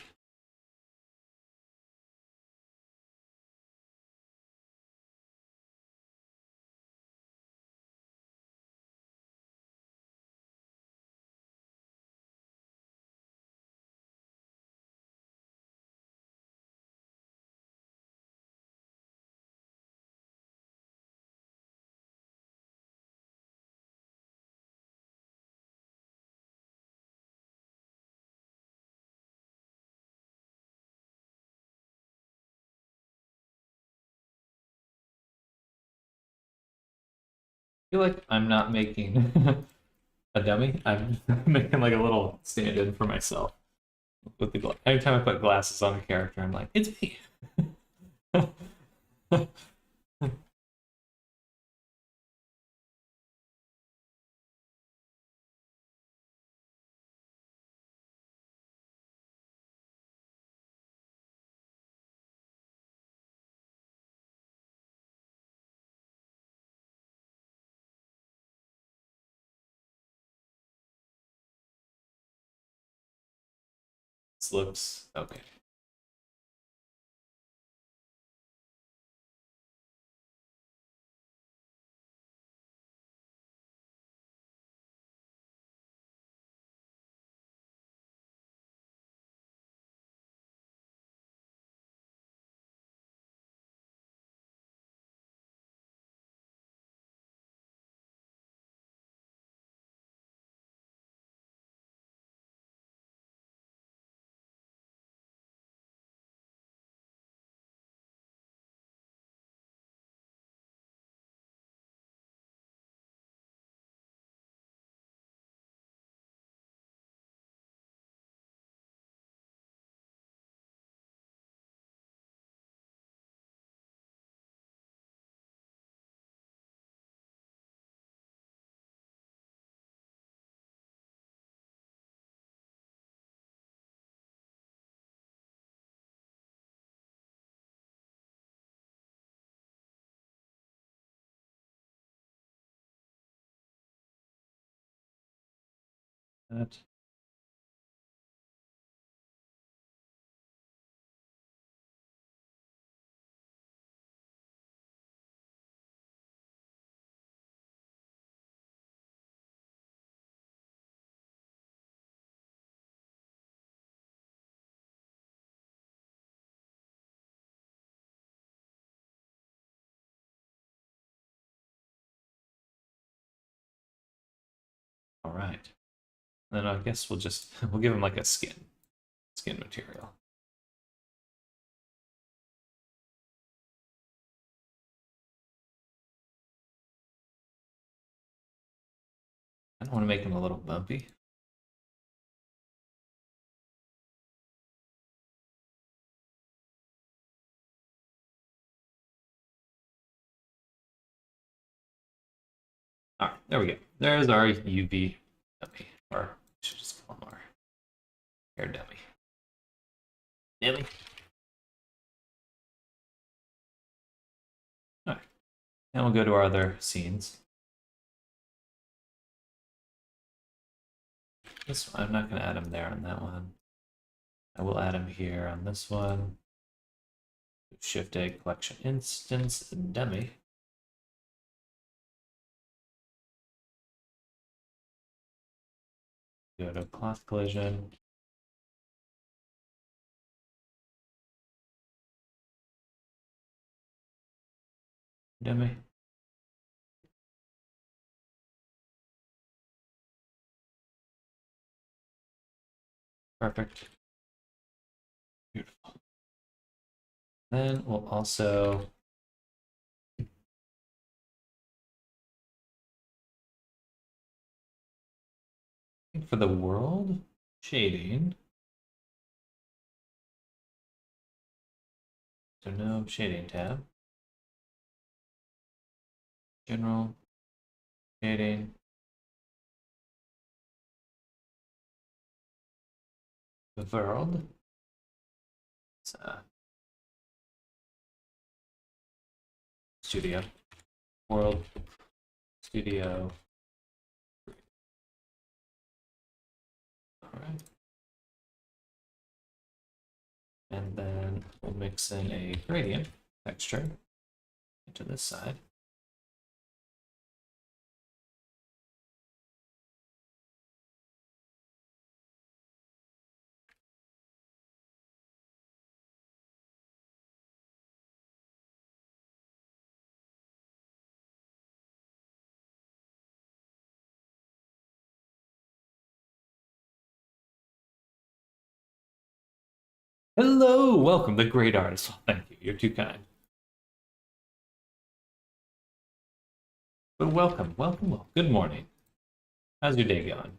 I feel like I'm not making a dummy. I'm making like a little stand-in for myself with the anytime I put glasses on a character, I'm like, it's me. This looks okay. That. All right. Then I guess we'll just we'll give him like a skin material. I don't want to make him a little bumpy. All right, there we go. There's our UV dummy. Or I should just call him our hair dummy. Dummy. Alright. Then we'll go to our other scenes. This one, I'm not going to add him there on that one. I will add him here on this one. Shift A collection instance dummy. Go to cloth collision. Dummy. Perfect. Beautiful. Then we'll also for the world shading. So no shading tab. General shading. The world. It's, studio. World. Studio. Alright. And then we'll mix in a gradient texture into this side. Hello, welcome, the great artist. Oh, thank you, you're too kind. But welcome, welcome, welcome. Good morning. How's your day going?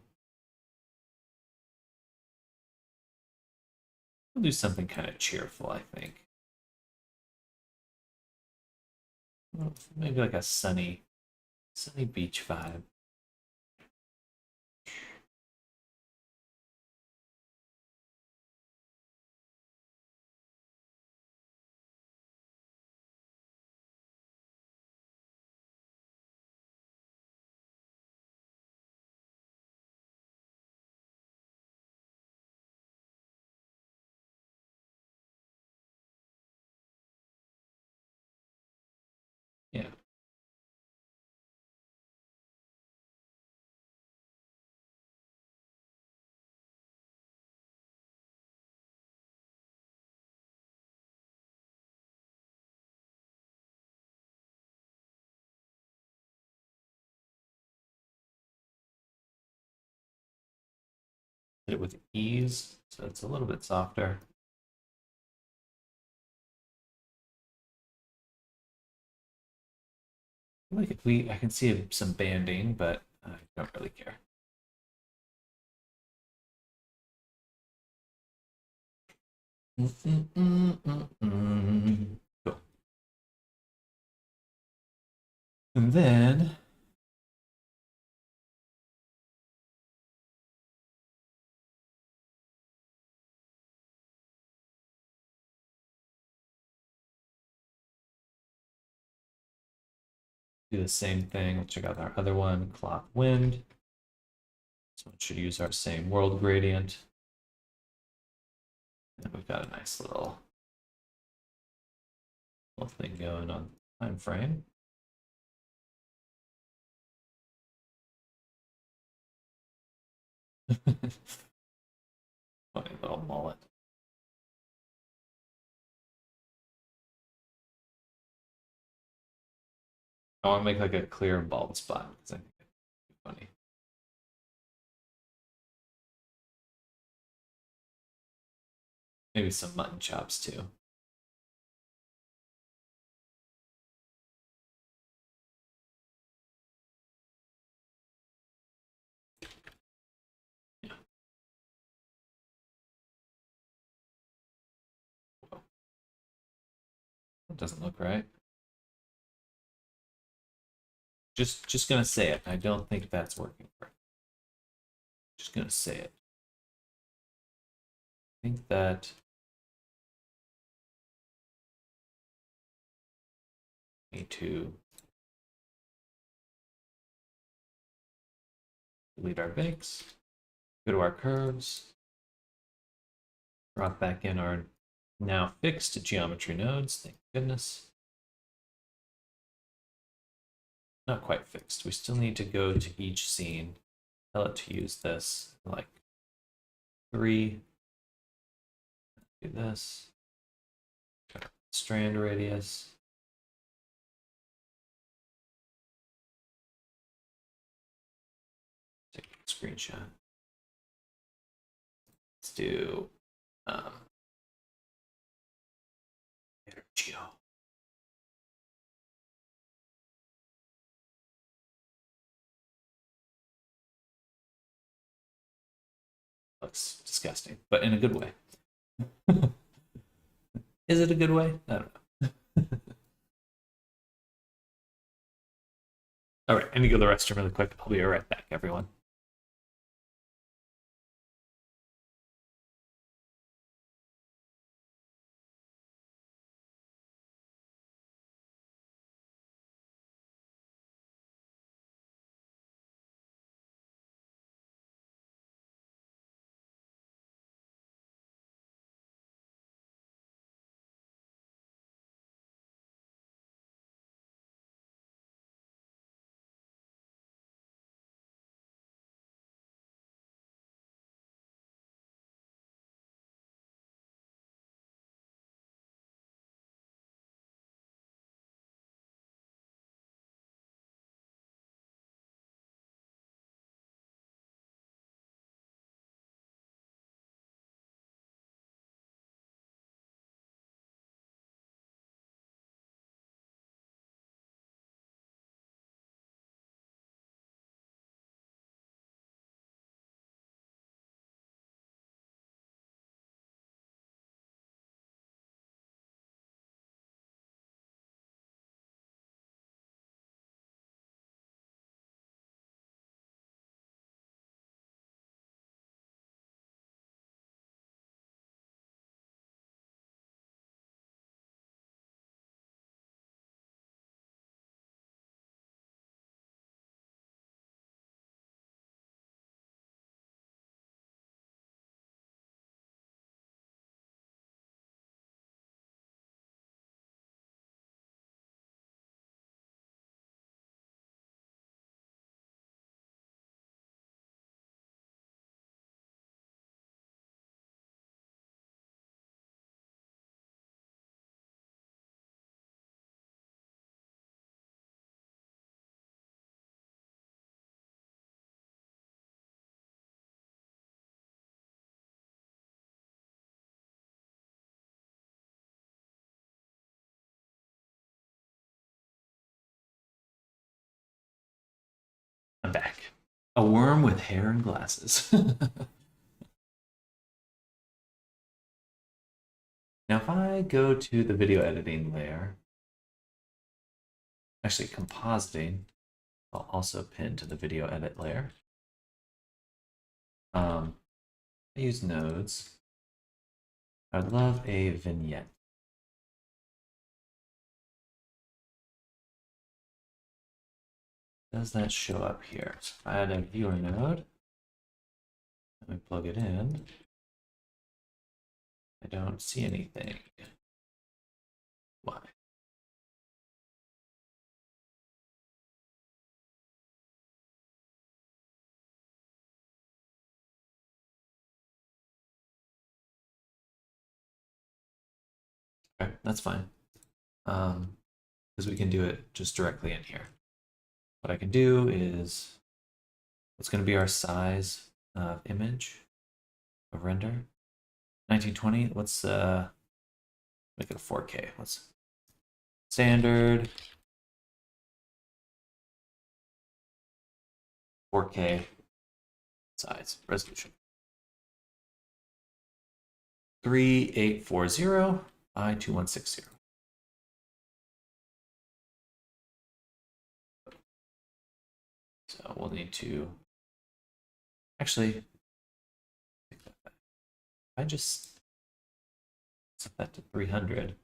We'll do something kind of cheerful, I think. Maybe like a sunny beach vibe. Yeah. Did it with ease, so it's a little bit softer. Like if I can see some banding, but I don't really care. Cool. And then do the same thing. We'll check out our other one, cloth wind. This one should use our same world gradient. And we've got a nice little thing going on time frame. Funny little mullet. I want to make like a clear bald spot because I think it'd be funny. Maybe some mutton chops too. Yeah. Whoa. That doesn't look right. Just gonna say it. I don't think that's working. Just gonna say it. I think that need to delete our bakes, go to our curves, drop back in our now fixed geometry nodes, thank goodness. Not quite fixed. We still need to go to each scene, tell it to use this, like 3. Do this. Strand radius. Take a screenshot. Let's do Geo. Looks disgusting, but in a good way. Is it a good way? I don't know. All right, I need to go to the restroom really quick. I'll be right back, everyone. I'm back. A worm with hair and glasses. Now, if I go to the video editing layer, actually compositing, I'll also pin to the video edit layer. I use nodes. I would love a vignette. Does that show up here? So if I add a viewer node, let me plug it in. I don't see anything. Why? Okay, that's fine. Because we can do it just directly in here. What I can do is, what's going to be our size of image of render? 1920. Let's make it a 4K. Let's standard 4K size resolution. 3840 by 2160. So we'll need to Actually, take that back. I just set that to 300.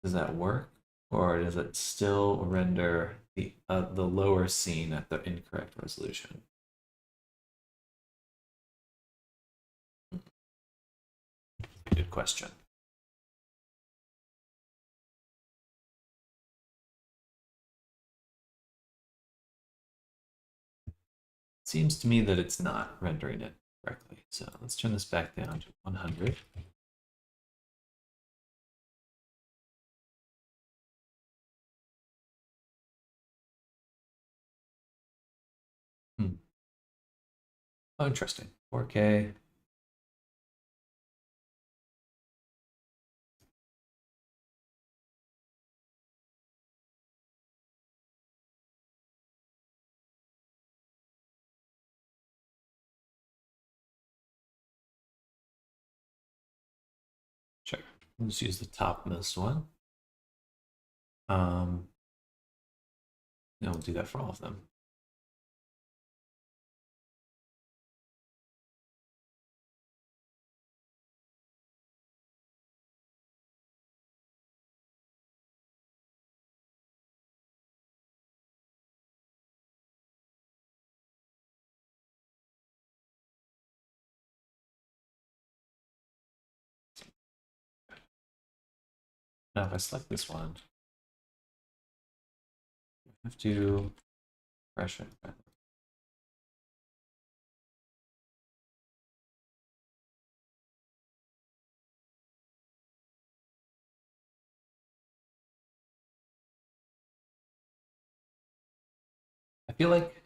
Does that work? Or does it still render the lower scene at the incorrect resolution? Good question. Seems to me that it's not rendering it correctly. So let's turn this back down to 100. Oh, interesting. 4K. Sure. Let's use the topmost one. And we'll do that for all of them. Now if I select this one, I have to refresh it. I feel like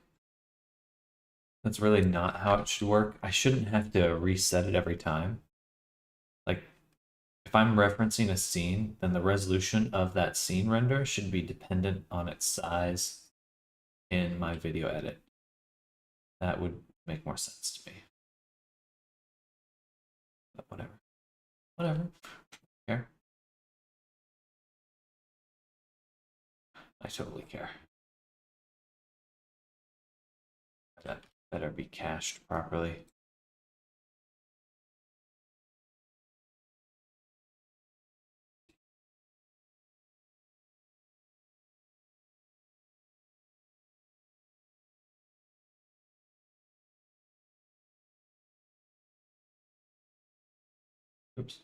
that's really not how it should work. I shouldn't have to reset it every time. Like, if I'm referencing a scene, then the resolution of that scene render should be dependent on its size in my video edit. That would make more sense to me. But whatever. Whatever. Care. I totally care. That better be cached properly. Oops.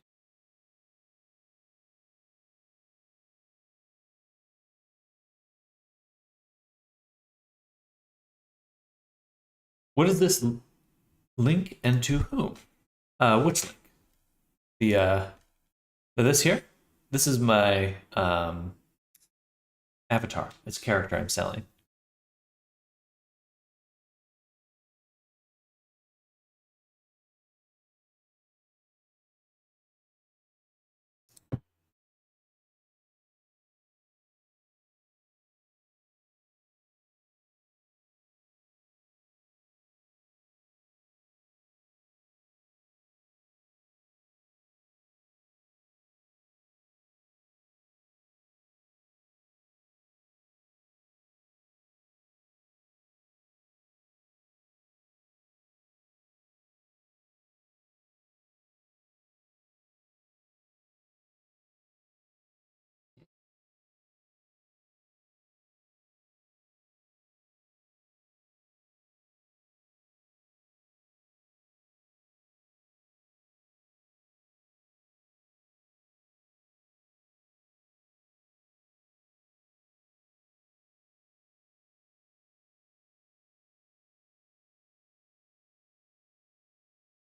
What is this link and to whom? Which link? The this here? This is my avatar. It's a character I'm selling.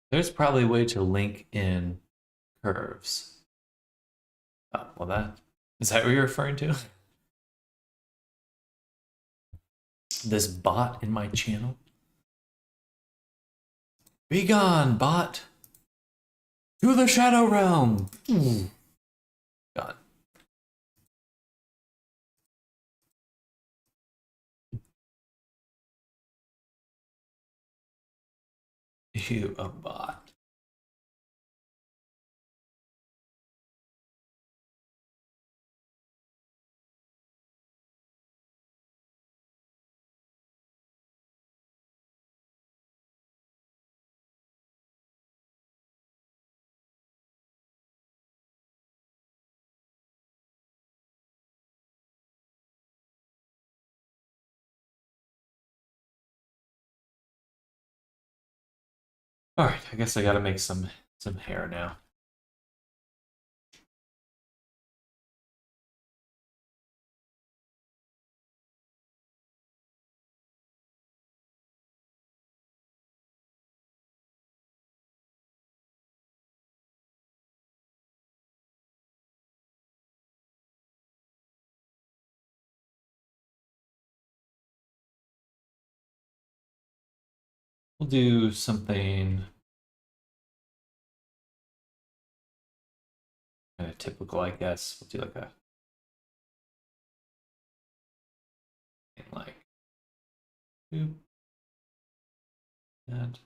There's probably a way to link in curves. Oh, well, that is that what you're referring to? This bot in my channel? Be gone, bot! To the Shadow Realm! God. You a bot. All right, I guess I gotta make some hair now. We'll do something kind of typical, I guess. We'll do like a like boop, and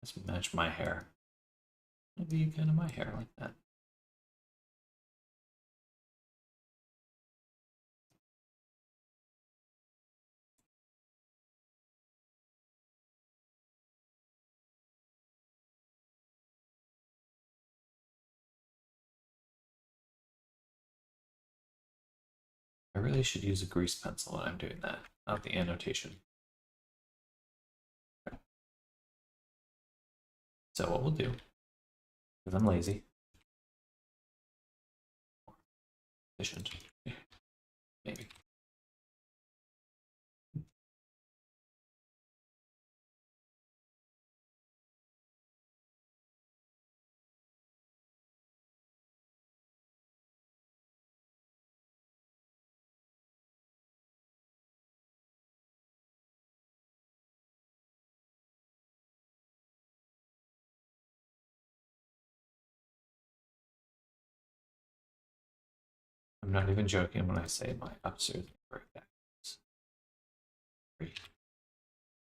let's match my hair. Maybe kind of my hair like that. I really should use a grease pencil when I'm doing that, not the annotation. So what we'll do, because I'm lazy, efficient, maybe. I'm not even joking when I say my upstairs very back.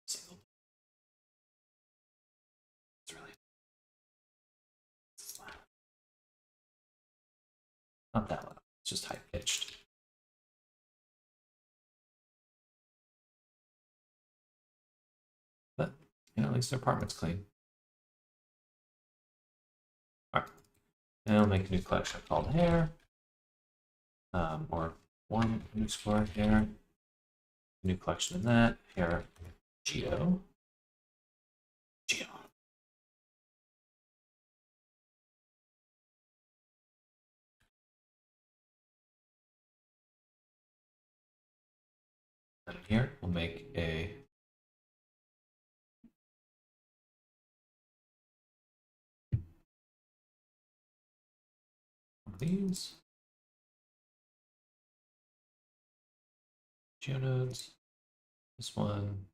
Single. It's really it's loud. Not that loud. It's just high pitched. But at least the apartment's clean. All right, and I'll make a new collection called hair, or one underscore hair. New collection in that hair. Geo. And here we'll make a one of these geonodes. This one,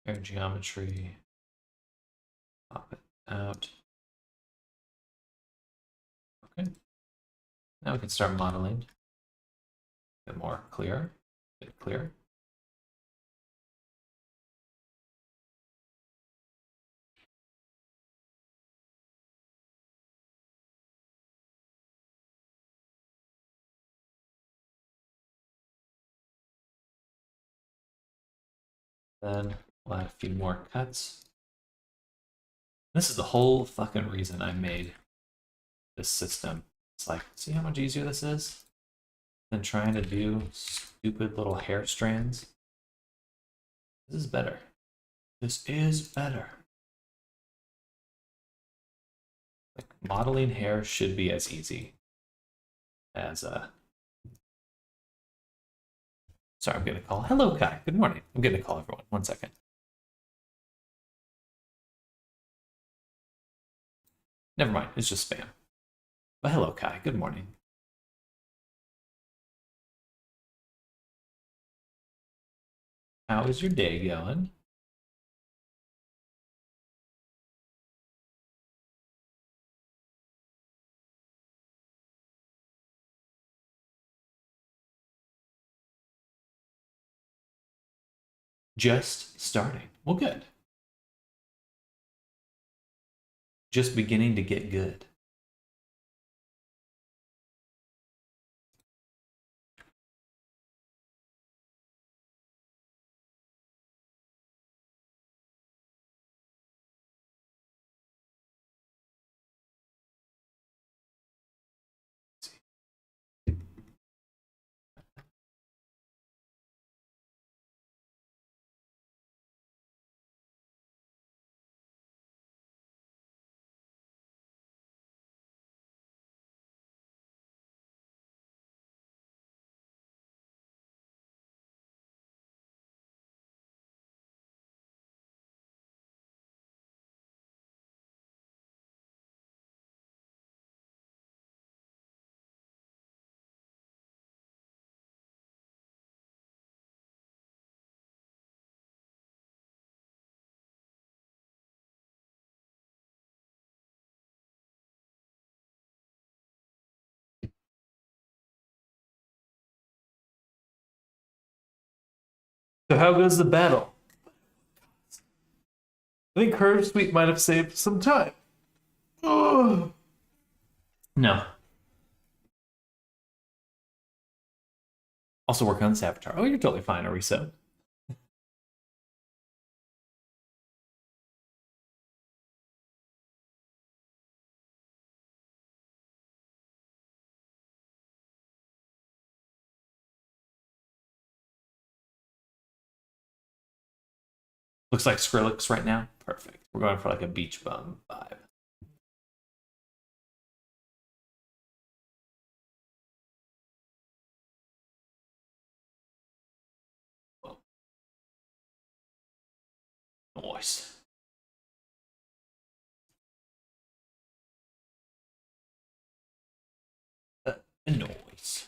hair geometry. Pop it out. Okay. Now we can start modeling. A bit more clear. A bit clear. Then we'll add a few more cuts. This is the whole fucking reason I made this system. It's like, see how much easier this is than trying to do stupid little hair strands? This is better. This is better. Like, modeling hair should be as easy as sorry, I'm getting a call. Hello, Kai. Good morning. I'm getting a call, everyone. 1 second. Never mind. It's just spam. But hello, Kai. Good morning. How is your day going? Just starting. Well, good. Just beginning to get good. So how goes the battle? I think Curve Sweep might have saved some time. Ugh. No. Also work on Saboteur. Oh, you're totally fine, a reset. Looks like Skrillex right now. Perfect. We're going for like a beach bum vibe. Nice. Nice.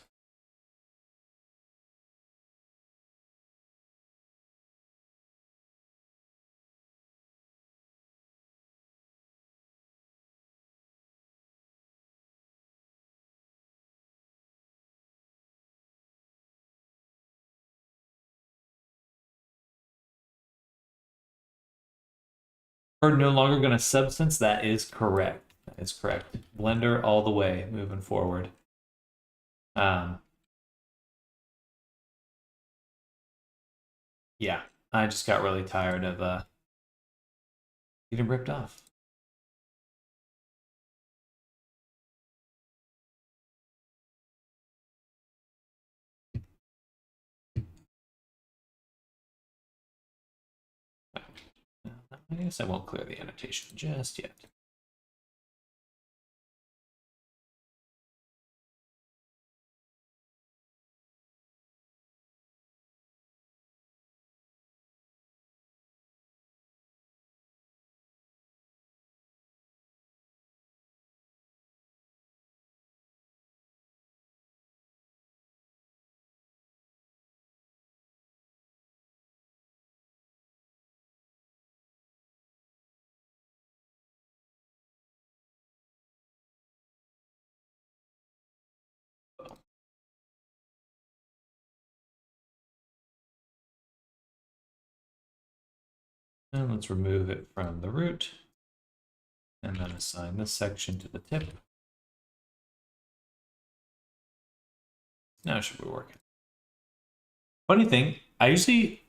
We're no longer going to substance. That is correct. That is correct. Blender all the way moving forward. Yeah, I just got really tired of getting ripped off. I guess I won't clear the annotation just yet. And let's remove it from the root. And then assign this section to the tip. Now it should be working. Funny thing, I usually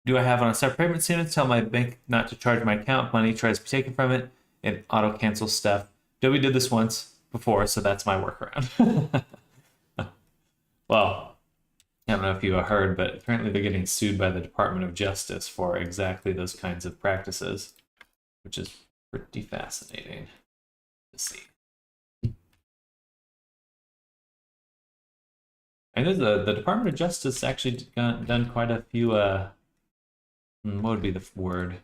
do I have on a separate payment statement tell my bank not to charge my account. Money tries to be taken from it. It auto cancels stuff. Adobe did this once before, so that's my workaround. Well, I don't know if you heard, but apparently they're getting sued by the Department of Justice for exactly those kinds of practices, which is pretty fascinating to see. I know the Department of Justice actually done quite a few, what would be the word?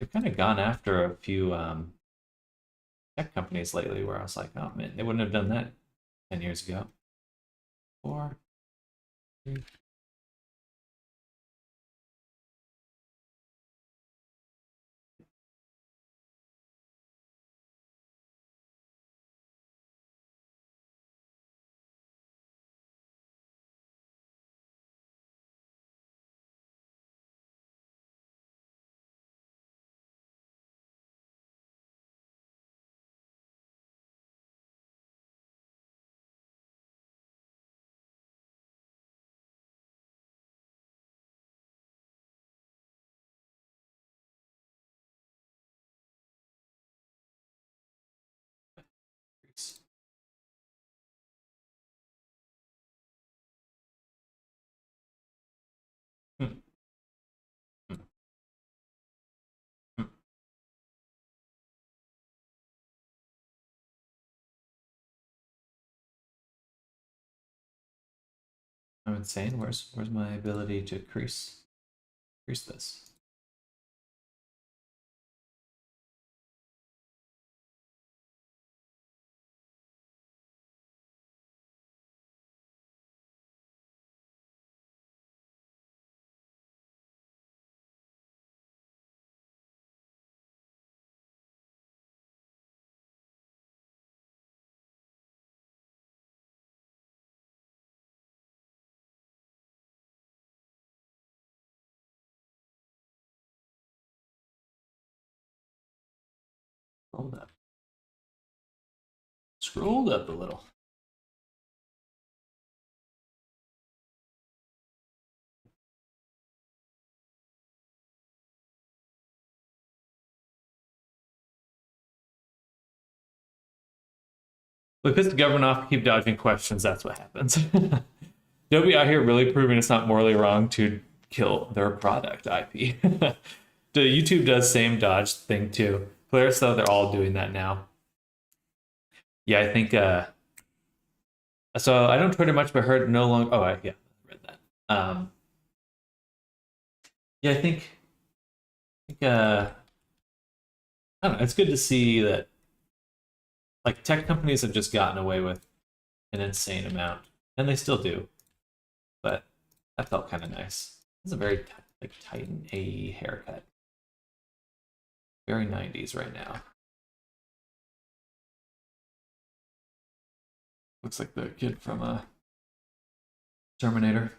They've kind of gone after a few tech companies lately where I was like, oh man, they wouldn't have done that 10 years ago. 4, 3. Hmm. Hmm. Hmm. I'm insane. Where's my ability to crease this? Scrolled up. Scrolled up a little. We piss the government off, keep dodging questions, that's what happens. Adobe out here really proving it's not morally wrong to kill their product IP. The YouTube does same dodge thing too. Polaris though, they're all doing that now. Yeah, I think so I don't Twitter much, but heard no longer. Oh, yeah, I read that. Yeah, I think I don't know. It's good to see that like tech companies have just gotten away with an insane amount, and they still do. But that felt kind of nice. It's a very like Titan AE haircut. Very 90s right now. Looks like the kid from Terminator.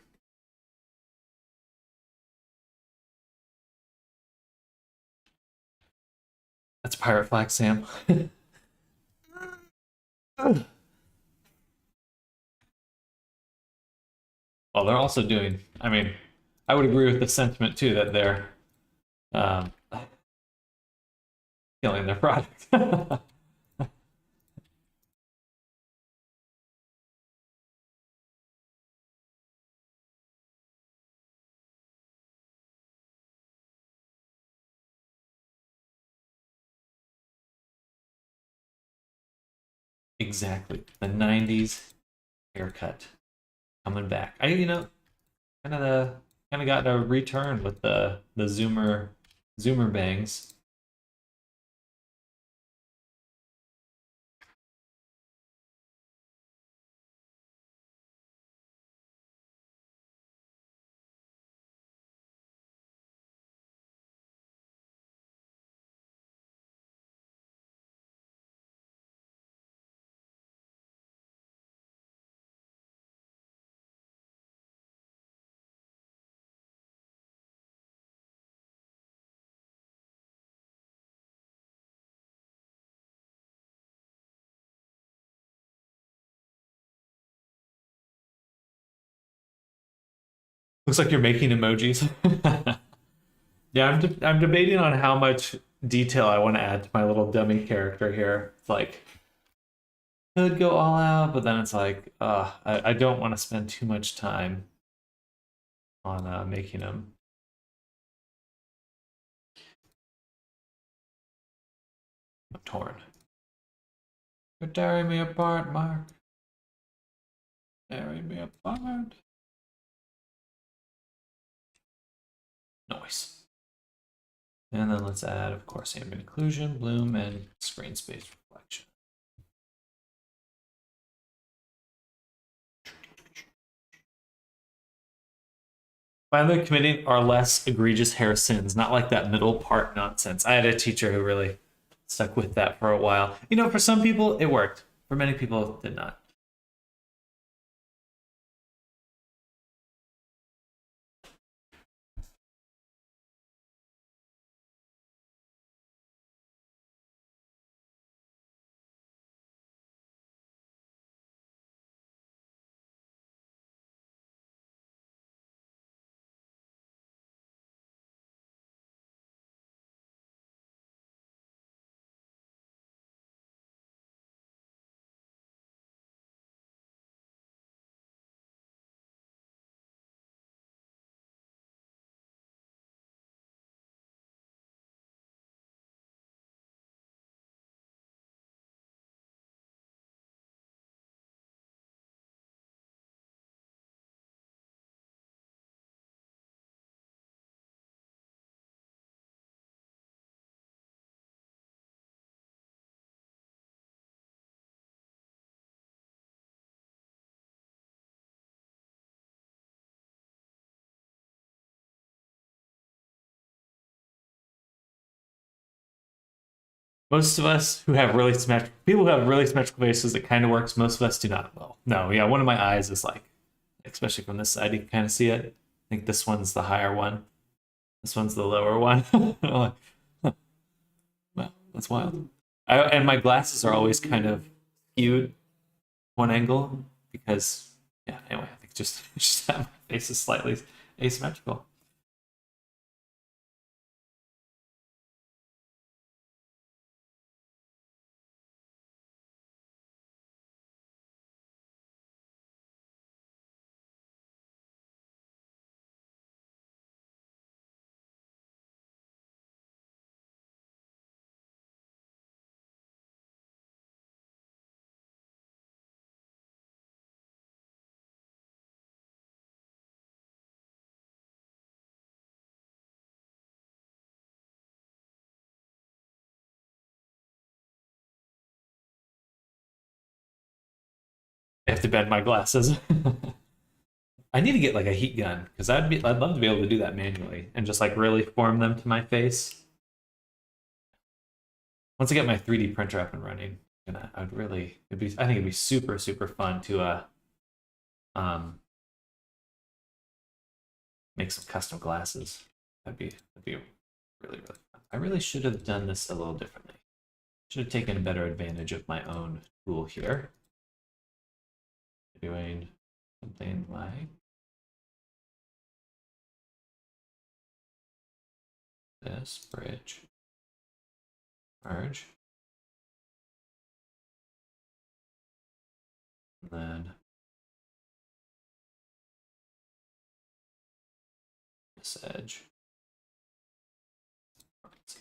That's pirate flag, Sam. Well, they're also doing. I mean, I would agree with the sentiment too that they're killing their product. Exactly, the '90s haircut coming back. Kind of got a return with the zoomer bangs. Looks like you're making emojis. Yeah, I'm debating on how much detail I want to add to my little dummy character here. It's like could go all out, but then it's like, I don't want to spend too much time on making them. I'm torn. You're tearing me apart, Mark. Tearing me apart. Noise. And then let's add, of course, ambient occlusion, bloom, and screen space reflection. Finally committing our less egregious hair sins, not like that middle part nonsense. I had a teacher who really stuck with that for a while. For some people it worked. For many people it did not. Most of us who have really symmetrical people who have really symmetrical faces, it kind of works. Most of us do not. Well, no, yeah, one of my eyes is like, especially from this side, you can kind of see it. I think this one's the higher one. This one's the lower one. Like, huh. Wow, that's wild. And my glasses are always kind of skewed one angle because, yeah, anyway, I think just that my face is slightly asymmetrical. I have to bend my glasses. I need to get like a heat gun because I'd love to be able to do that manually and just like really form them to my face. Once I get my 3D printer up and running, I think it'd be super super fun to um make some custom glasses. That'd be really really fun. I really should have done this a little differently. Should have taken better advantage of my own tool here. Doing something like this bridge, merge, and then this edge. Let's see.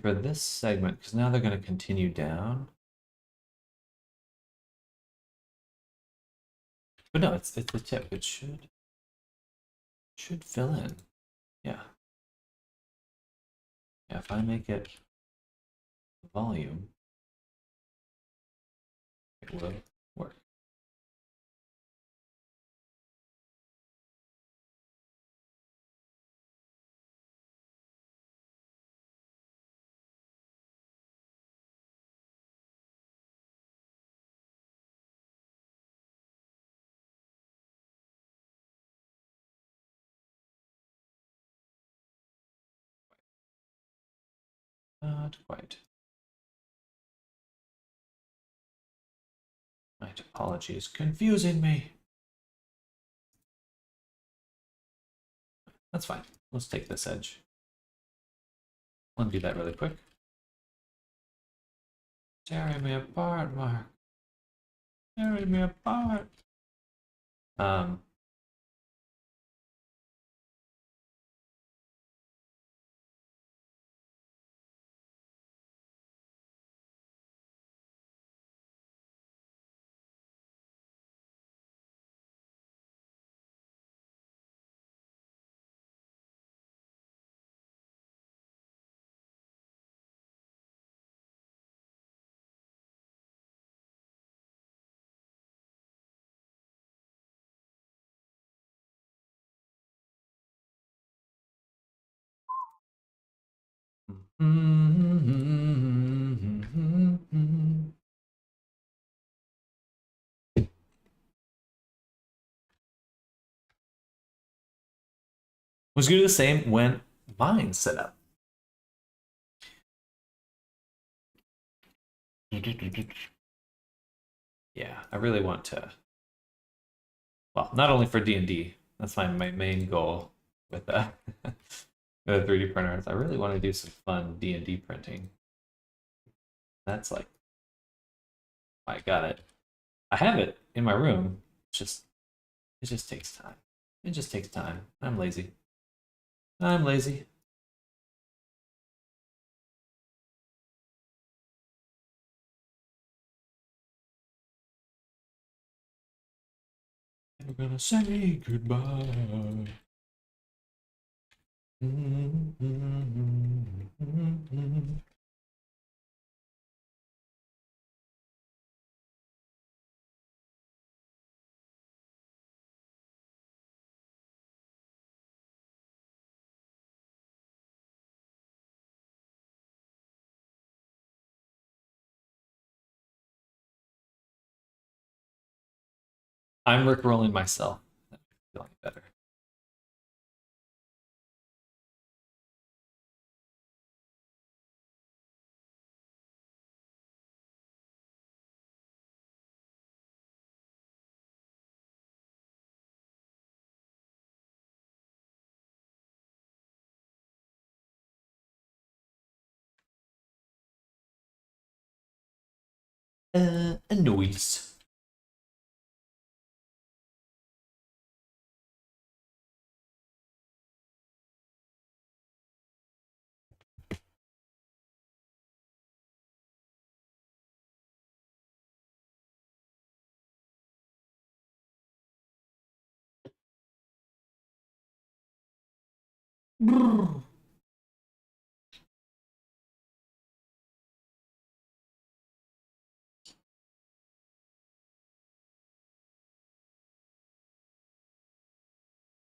For this segment, because now they're going to continue down. But no, it's the tip. It should fill in. Yeah. Yeah, if I make it volume, it will work. Not quite. My topology is confusing me. That's fine. Let's take this edge. Let me do that really quick. Tearing me apart, Mark. Tearing me apart. Um, was going to do the same when mine's set up. Yeah, I really want to. Well, not only for D&D, that's my main goal with the with the 3D printers. I really want to do some fun D&D printing. That's like I got it. I have it in my room. It just takes time. It just takes time. I'm lazy. I'm lazy. We're gonna say goodbye. I'm rickrolling myself. I'm feeling better. A noise.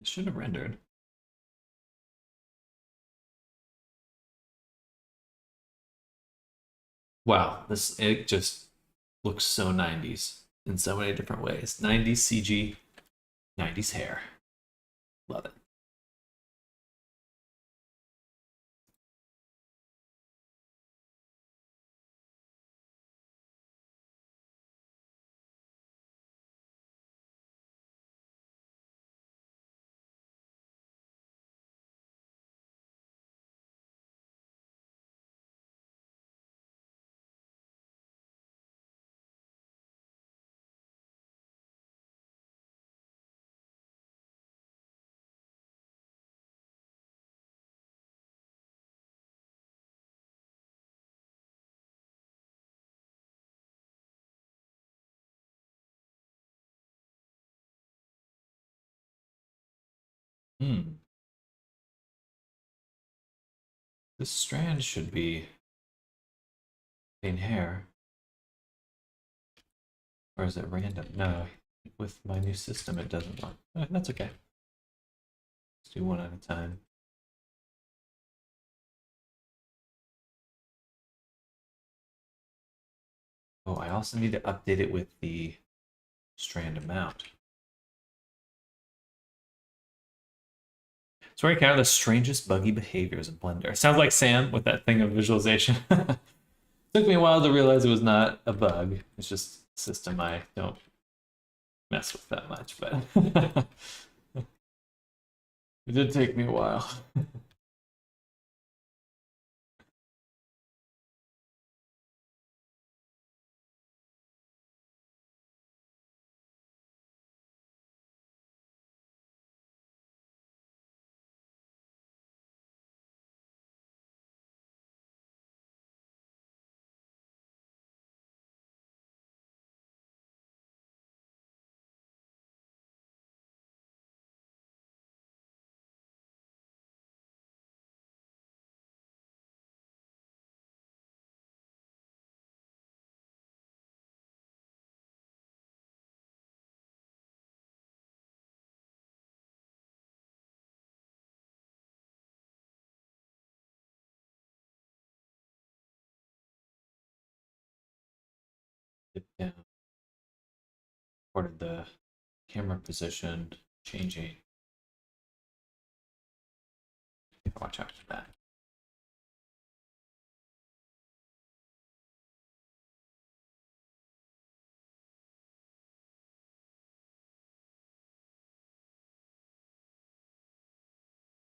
It should have rendered. Wow, it just looks so 90s in so many different ways. 90s CG, 90s hair. Love it. Hmm. This strand should be in hair. Or is it random? No, with my new system it doesn't work. That's okay. Let's do one at a time. Oh, I also need to update it with the strand amount. So right now, the strangest buggy behaviors in Blender. Sounds like Sam with that thing of visualization. Took me a while to realize it was not a bug. It's just a system I don't mess with that much, but it did take me a while. Dip down. Recorded the camera position changing. Watch out for that.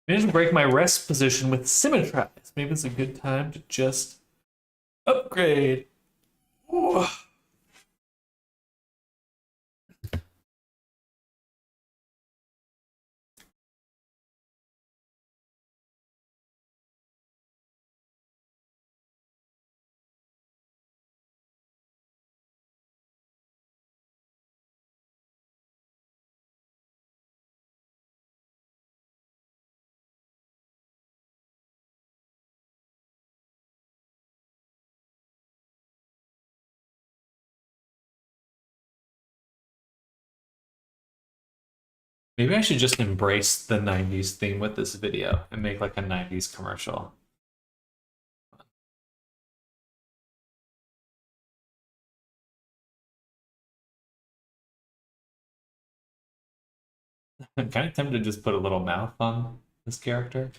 I didn't break my rest position with Symmetrize. Maybe it's a good time to just upgrade. Ooh. Maybe I should just embrace the 90s theme with this video and make like a 90s commercial. I'm kind of tempted to just put a little mouth on this character.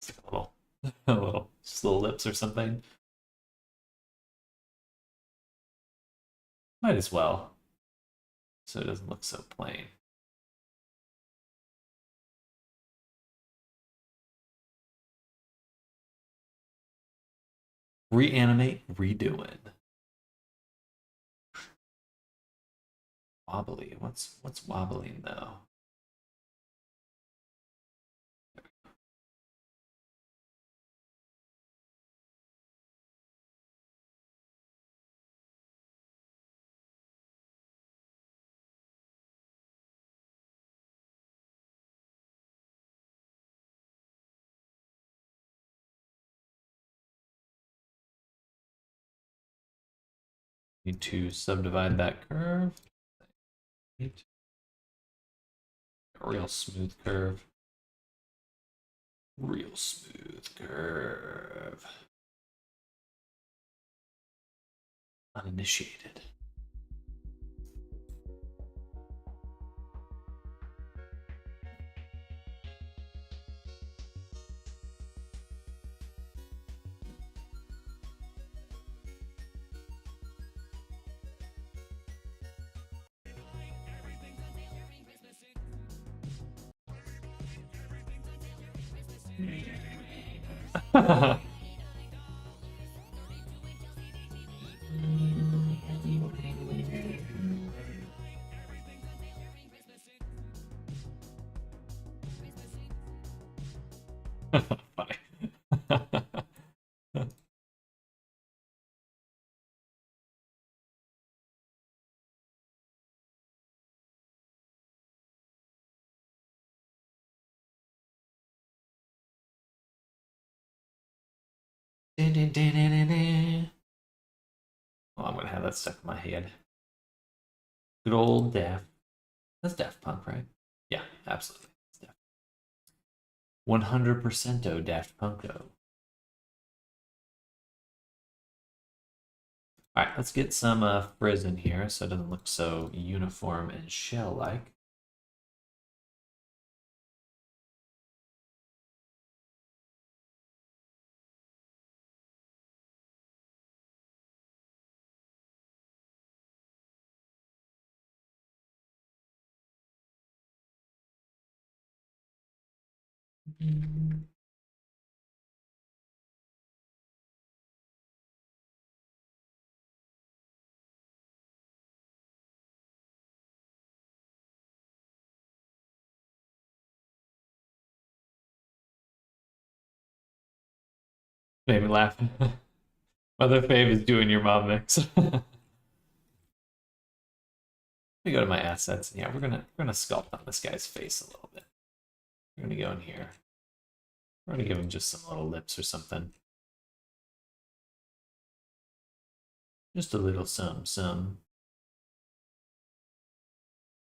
It's like just little lips or something. Might as well, so it doesn't look so plain. Reanimate, redoing. Wobbly. What's wobbling though? Need to subdivide that curve. A real smooth curve. Real smooth curve. Uninitiated. Funny. Oh, I'm gonna have that stuck in my head. Good old Daft. That's Daft Punk, right? Yeah, absolutely. 100% Daft Punko. All right, let's get some frizz in here so it doesn't look so uniform and shell-like. Made me laugh. Mother Fave is doing your mom mix. Let me go to my assets. Yeah, we're gonna sculpt on this guy's face a little bit. We're gonna go in here. We're gonna give him just some little lips or something. Just a little some.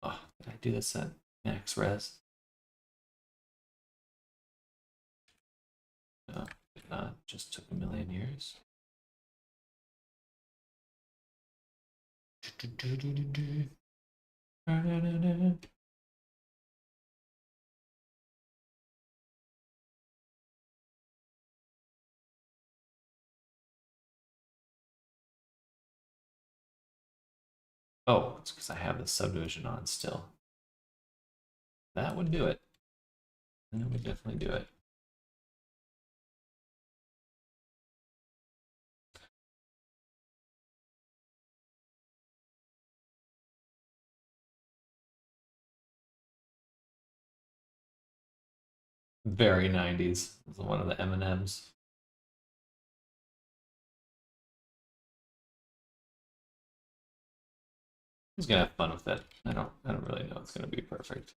Oh, did I do this at max res? No, did not. Just took a million years. Oh, it's because I have the subdivision on still. That would do it. That would definitely do it. Very 90s. It was one of the M&Ms. He's gonna have fun with it. I don't really know it's gonna be perfect.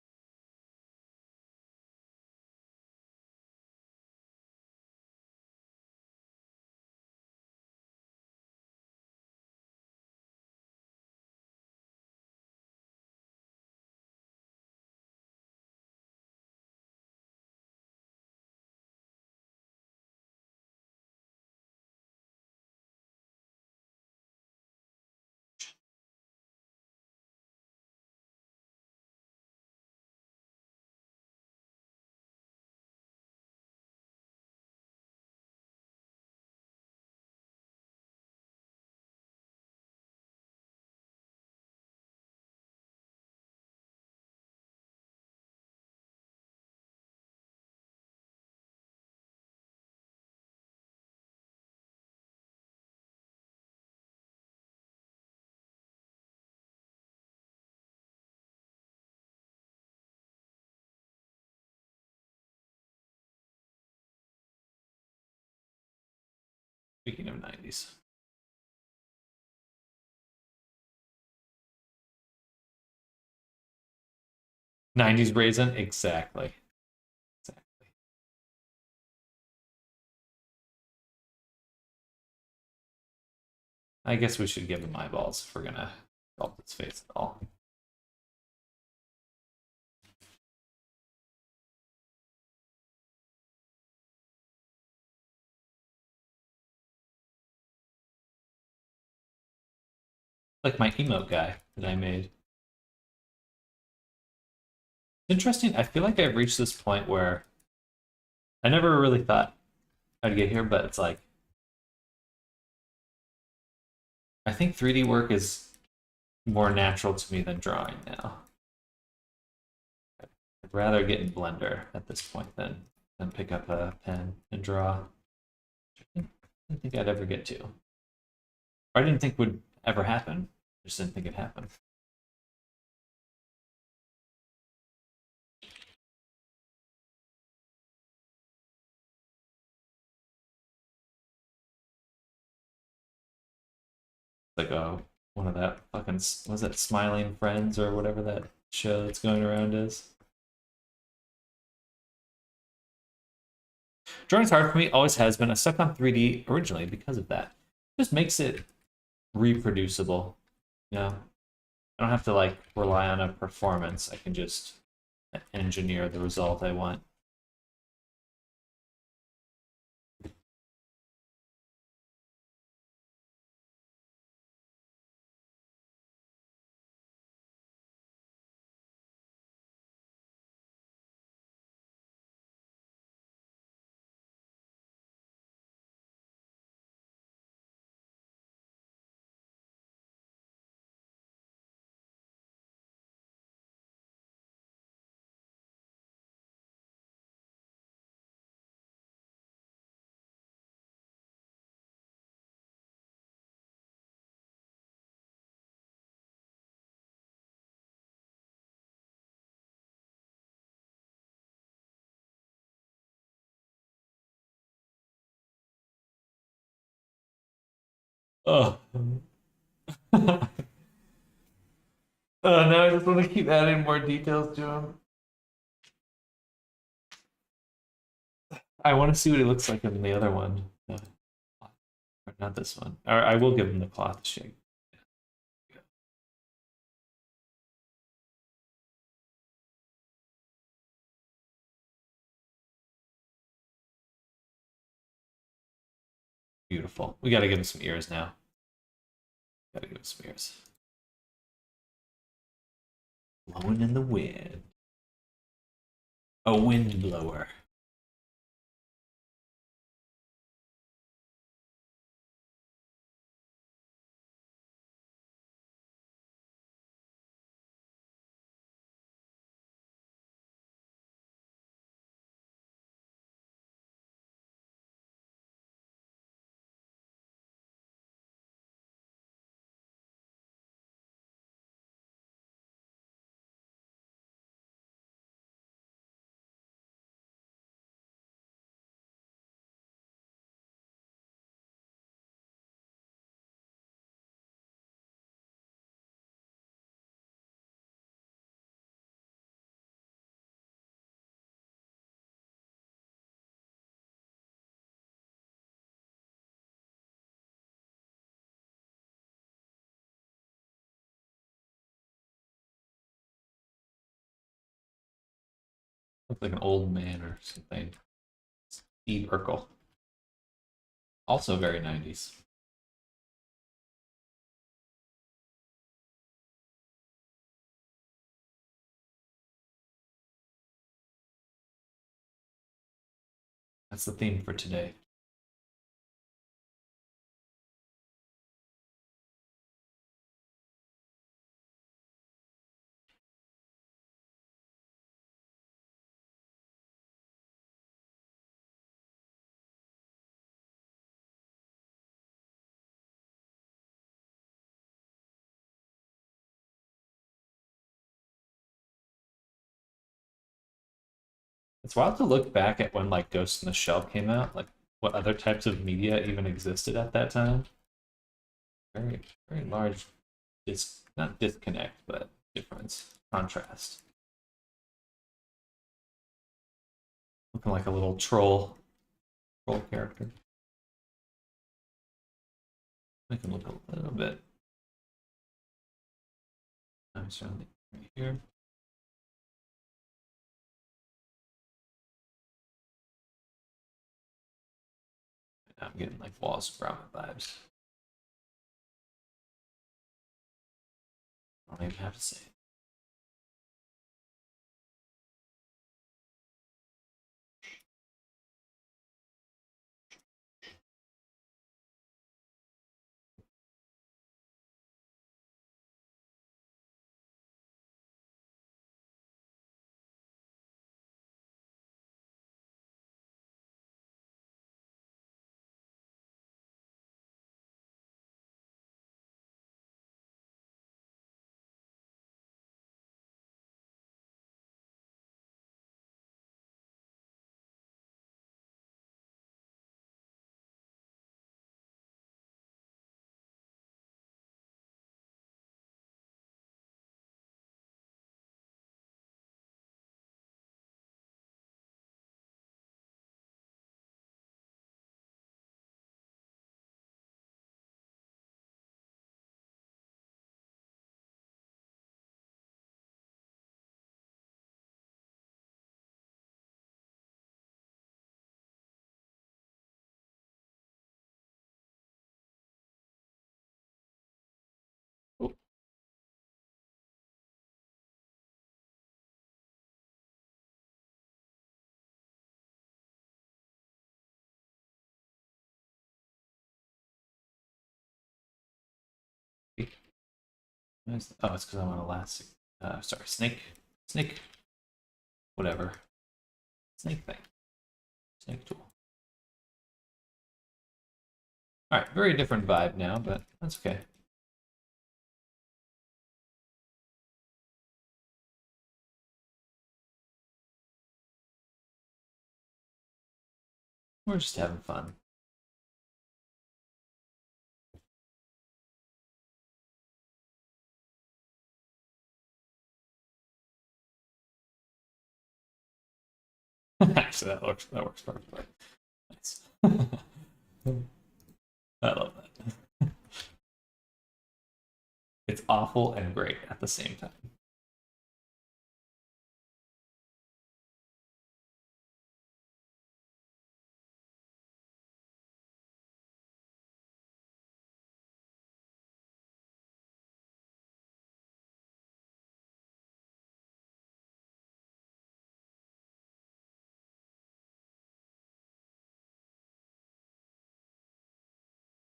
Speaking of 90s. '90s Raisin, exactly. Exactly. I guess we should give him eyeballs if we're gonna sculpt his face at all. Like my emote guy that I made. Interesting. I feel like I've reached this point where I never really thought I'd get here, but it's like I think 3D work is more natural to me than drawing now. I'd rather get in Blender at this point than pick up a pen and draw. I didn't think I'd ever get to. Or I didn't think would ever happen. I just didn't think it'd happen. Like one of that fucking was it Smiling Friends or whatever that show that's going around is. Drawing's hard for me, always has been. I stuck on 3D originally because of that. It just makes it reproducible. You know, I don't have to like rely on a performance. I can just engineer the result I want. Oh. Now I just want to keep adding more details to him. I want to see what he looks like in the other one. Not this one. Or I will give him the cloth shape. Beautiful. We got to give him some ears now. Got to give him some ears. Blowing in the wind. A wind blower. Looks like an old man or something. Steve Urkel. Also very 90s. That's the theme for today. It's wild to look back at when like Ghost in the Shell came out. Like what other types of media even existed at that time. Very, very large not disconnect, but difference, contrast. Looking like a little troll character. Make him look a little bit nicer right here. I'm getting like Wallace Gromit vibes. I don't even have to say it. Oh. Oh, it's because I'm on elastic. Sorry, snake, whatever, snake thing, snake tool. All right, very different vibe now, but that's okay. We're just having fun. Actually, that works perfectly. Nice. I love that. It's awful and great at the same time.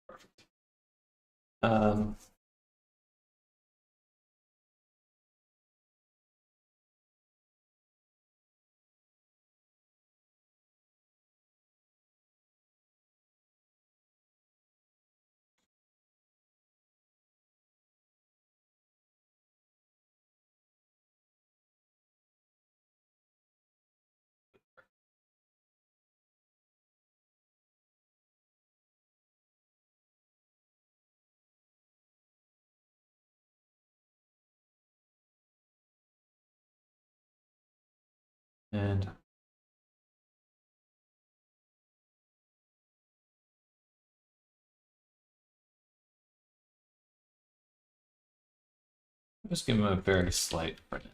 Perfect. And just give him a very slight print.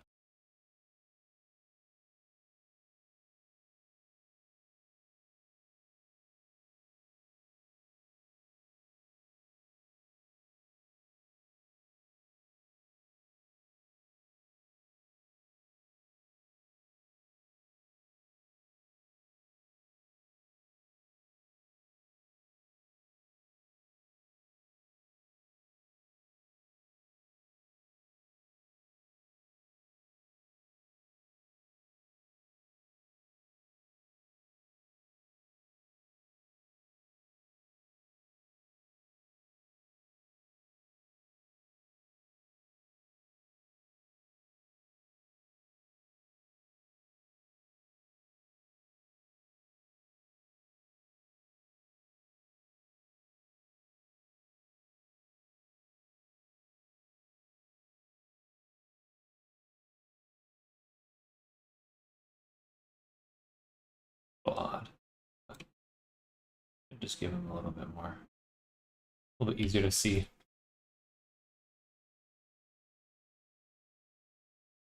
odd. Just give him a little bit more. A little bit easier to see.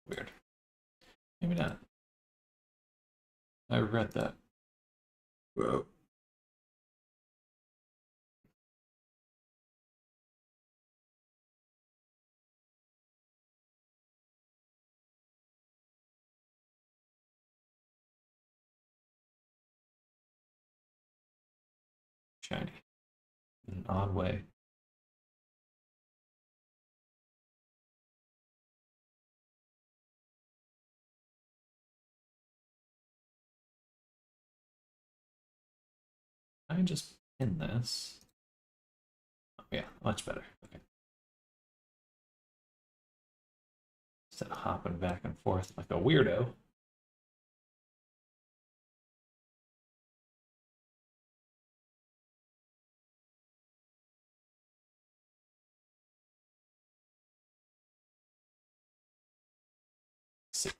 Weird. Maybe not. I regret that. Whoa. Shiny. In an odd way. I can just pin this. Oh, yeah, much better. Okay. Instead of hopping back and forth like a weirdo. See.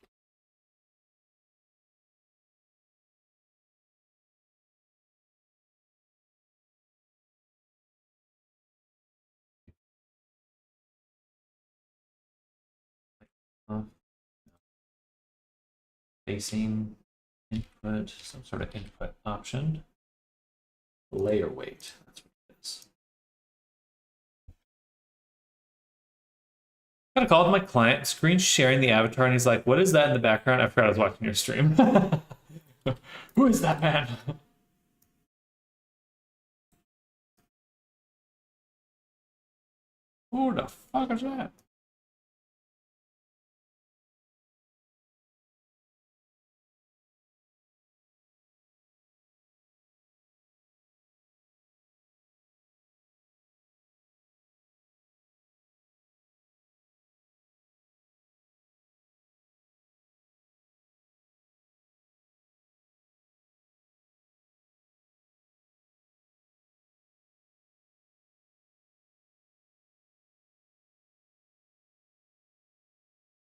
Facing input, some sort of input option. Layer weight, that's what it is. I got a call with my client, screen sharing the avatar, and he's like, "What is that in the background?" I forgot I was watching your stream. Who is that man? Who the fuck is that?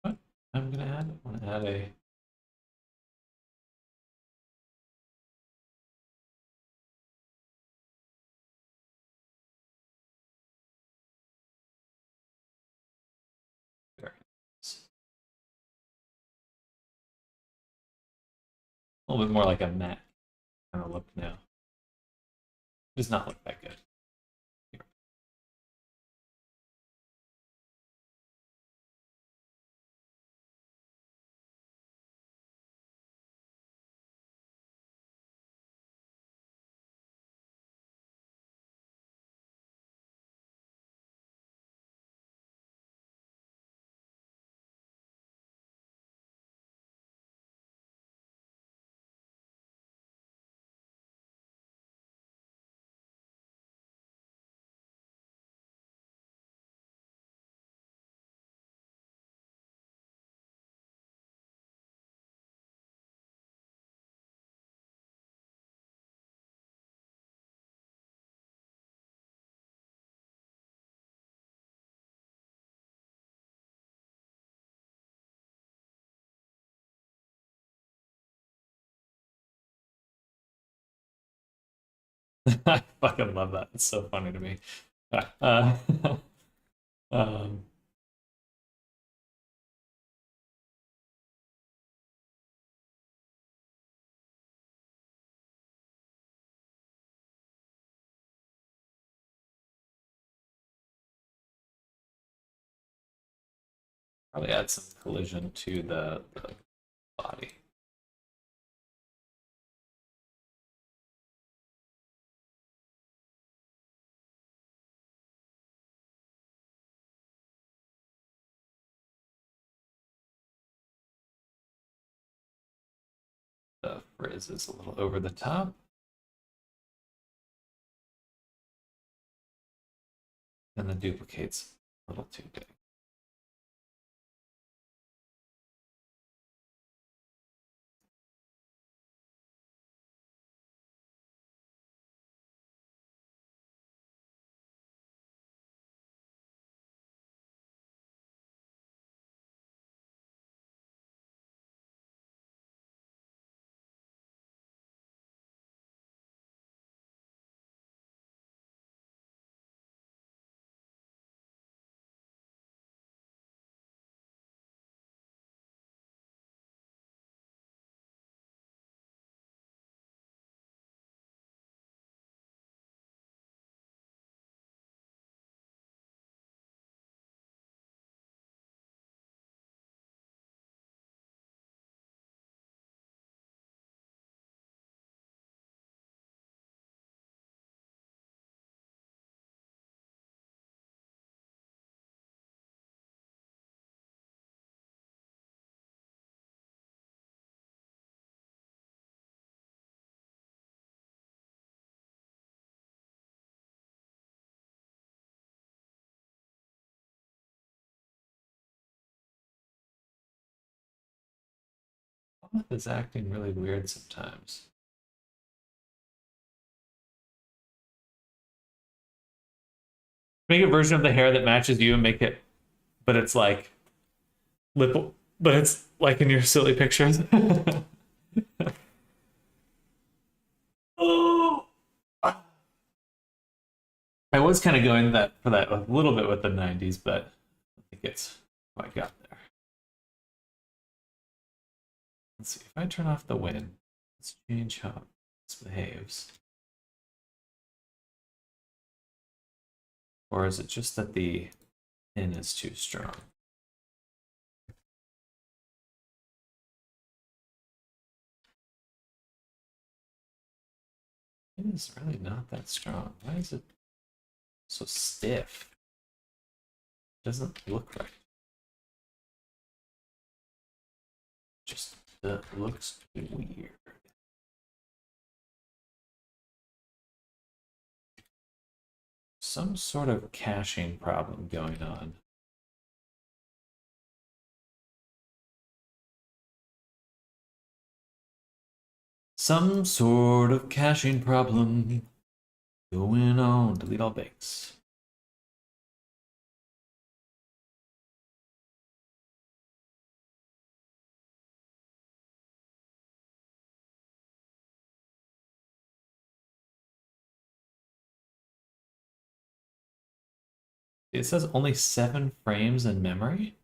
What? I'm gonna add. I want to add a. A little bit more like a matte kind of look now. Does not look that good. Here. I fucking love that. It's so funny to me. Uh, um, probably add some collision to the body. The frizz is a little over the top. And the duplicate's a little too big. Mouth is acting really weird sometimes. Make a version of the hair that matches you and make it, but it's like lip, but it's like in your silly pictures. Oh, I was kind of going for that a little bit with the 90s, but I think it's quite got there. Let's see if I turn off the wind. Let's change how this behaves. Or is it just that the in is too strong? It is really not that strong. Why is it so stiff? Doesn't look right. Just looks weird. Some sort of caching problem going on. Some sort of caching problem going on. Delete all bakes. It says only 7 frames in memory.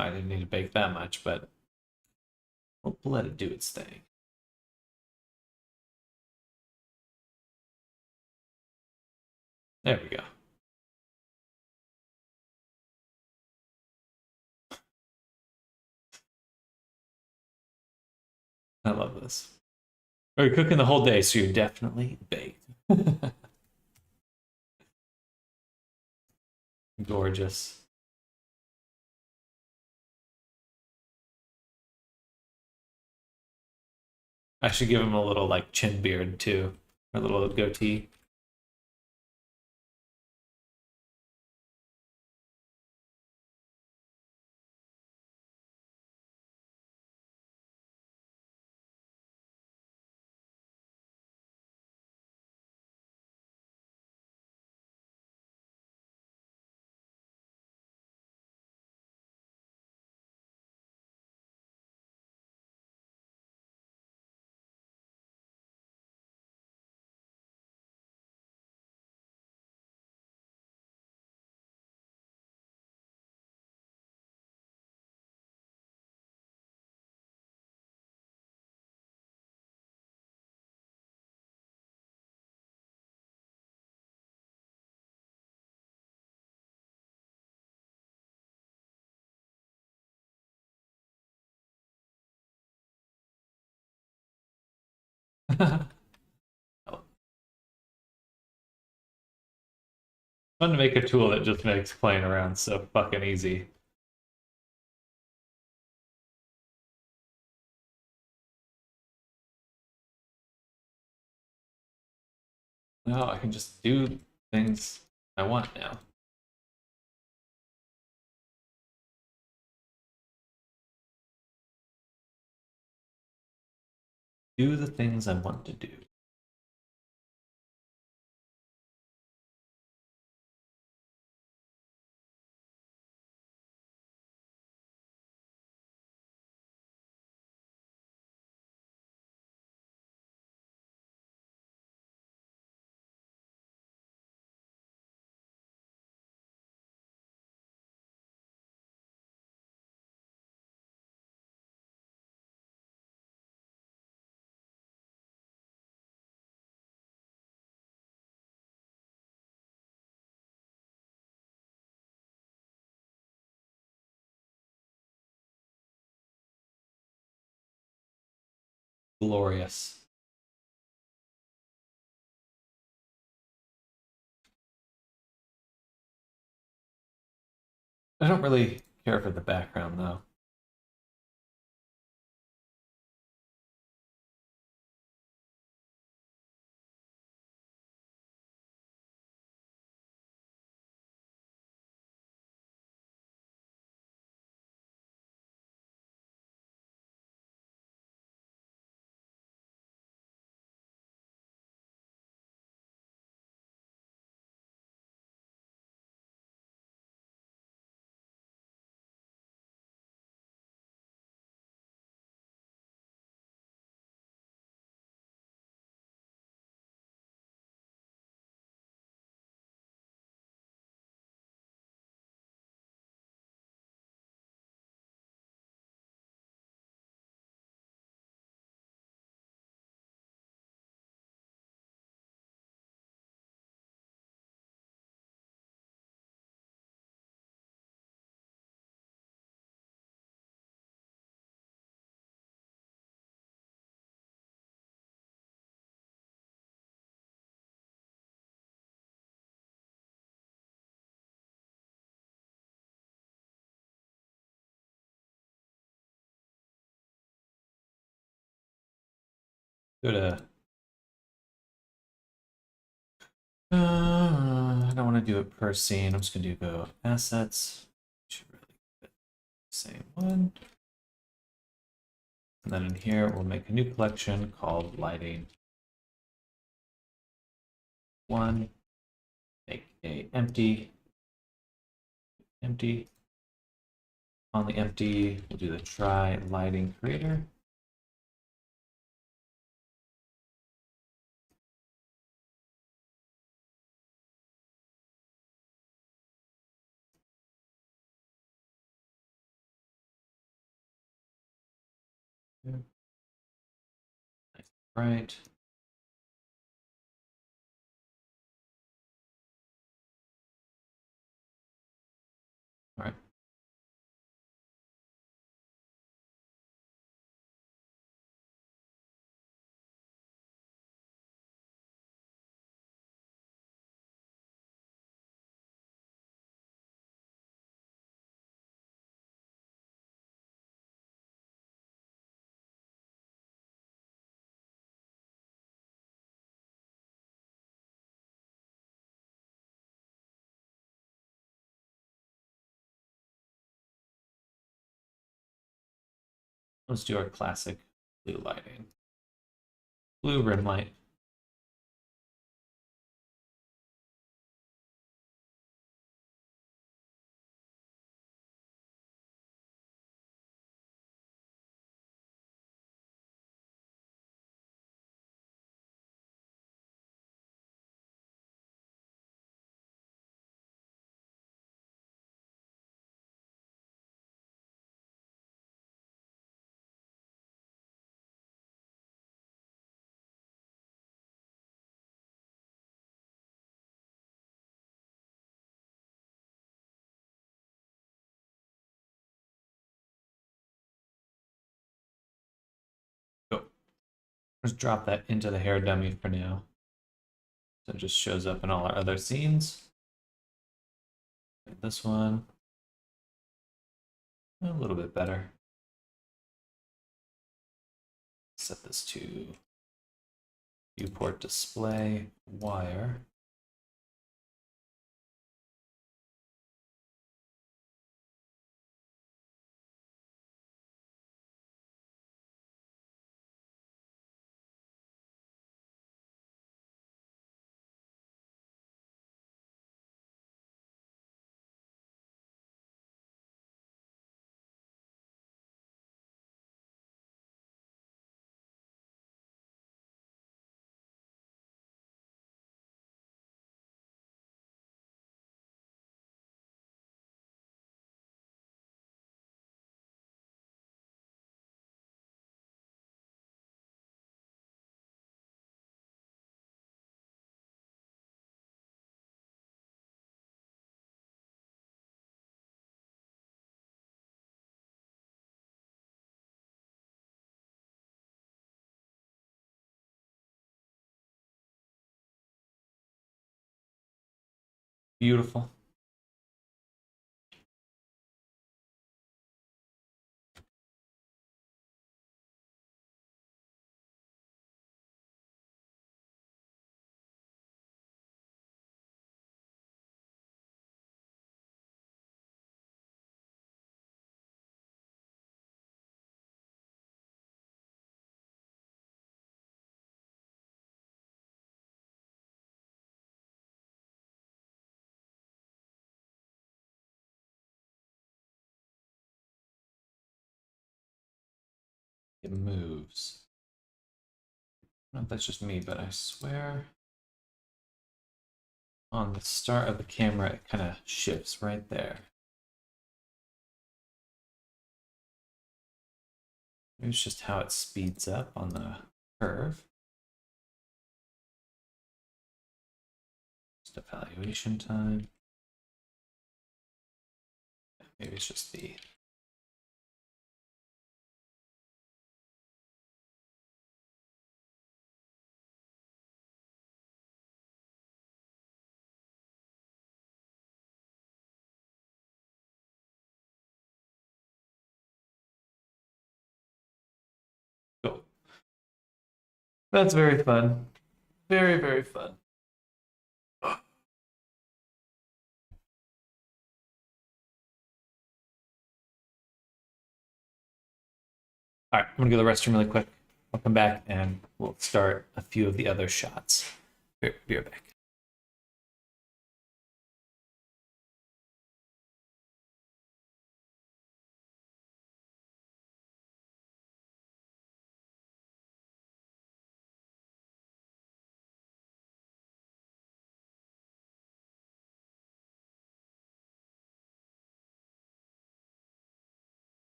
I didn't need to bake that much, but we'll let it do its thing. There we go. I love this. You're cooking the whole day, so you're definitely baked. Gorgeous. I should give him a little like chin beard too, or a little goatee. Fun to make a tool that just makes playing around so fucking easy. No, I can just do things I want now. Do the things I want to do. Glorious. I don't really care for the background though. Go to. I don't want to do it per scene. I'm just gonna do go assets. Should really fit the same one. And then in here, we'll make a new collection called lighting one. Make a empty. Empty. On the empty, we'll do the try lighting creator. Nice, right. All right. Let's do our classic blue lighting. Blue rim light. Go. Let's drop that into the hair dummy for now. So it just shows up in all our other scenes. This one, a little bit better. Set this to viewport display wire. Beautiful. it moves. I don't know if that's just me, but I swear on the start of the camera, it kind of shifts right there. Maybe it's just how it speeds up on the curve. Just evaluation time. Maybe it's just the cool. That's very fun. Very, very fun. All right, I'm gonna go to the restroom really quick. I'll come back and we'll start a few of the other shots. Be right back.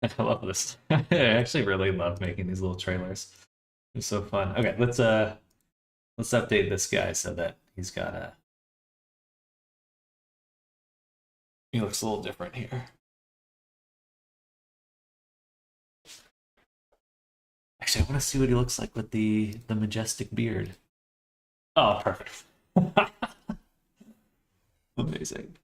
I love this. I actually really love making these little trailers. They're so fun. Okay, let's update this guy so that he's got a he looks a little different here. Actually, I want to see what he looks like with the majestic beard. Oh, perfect. Amazing.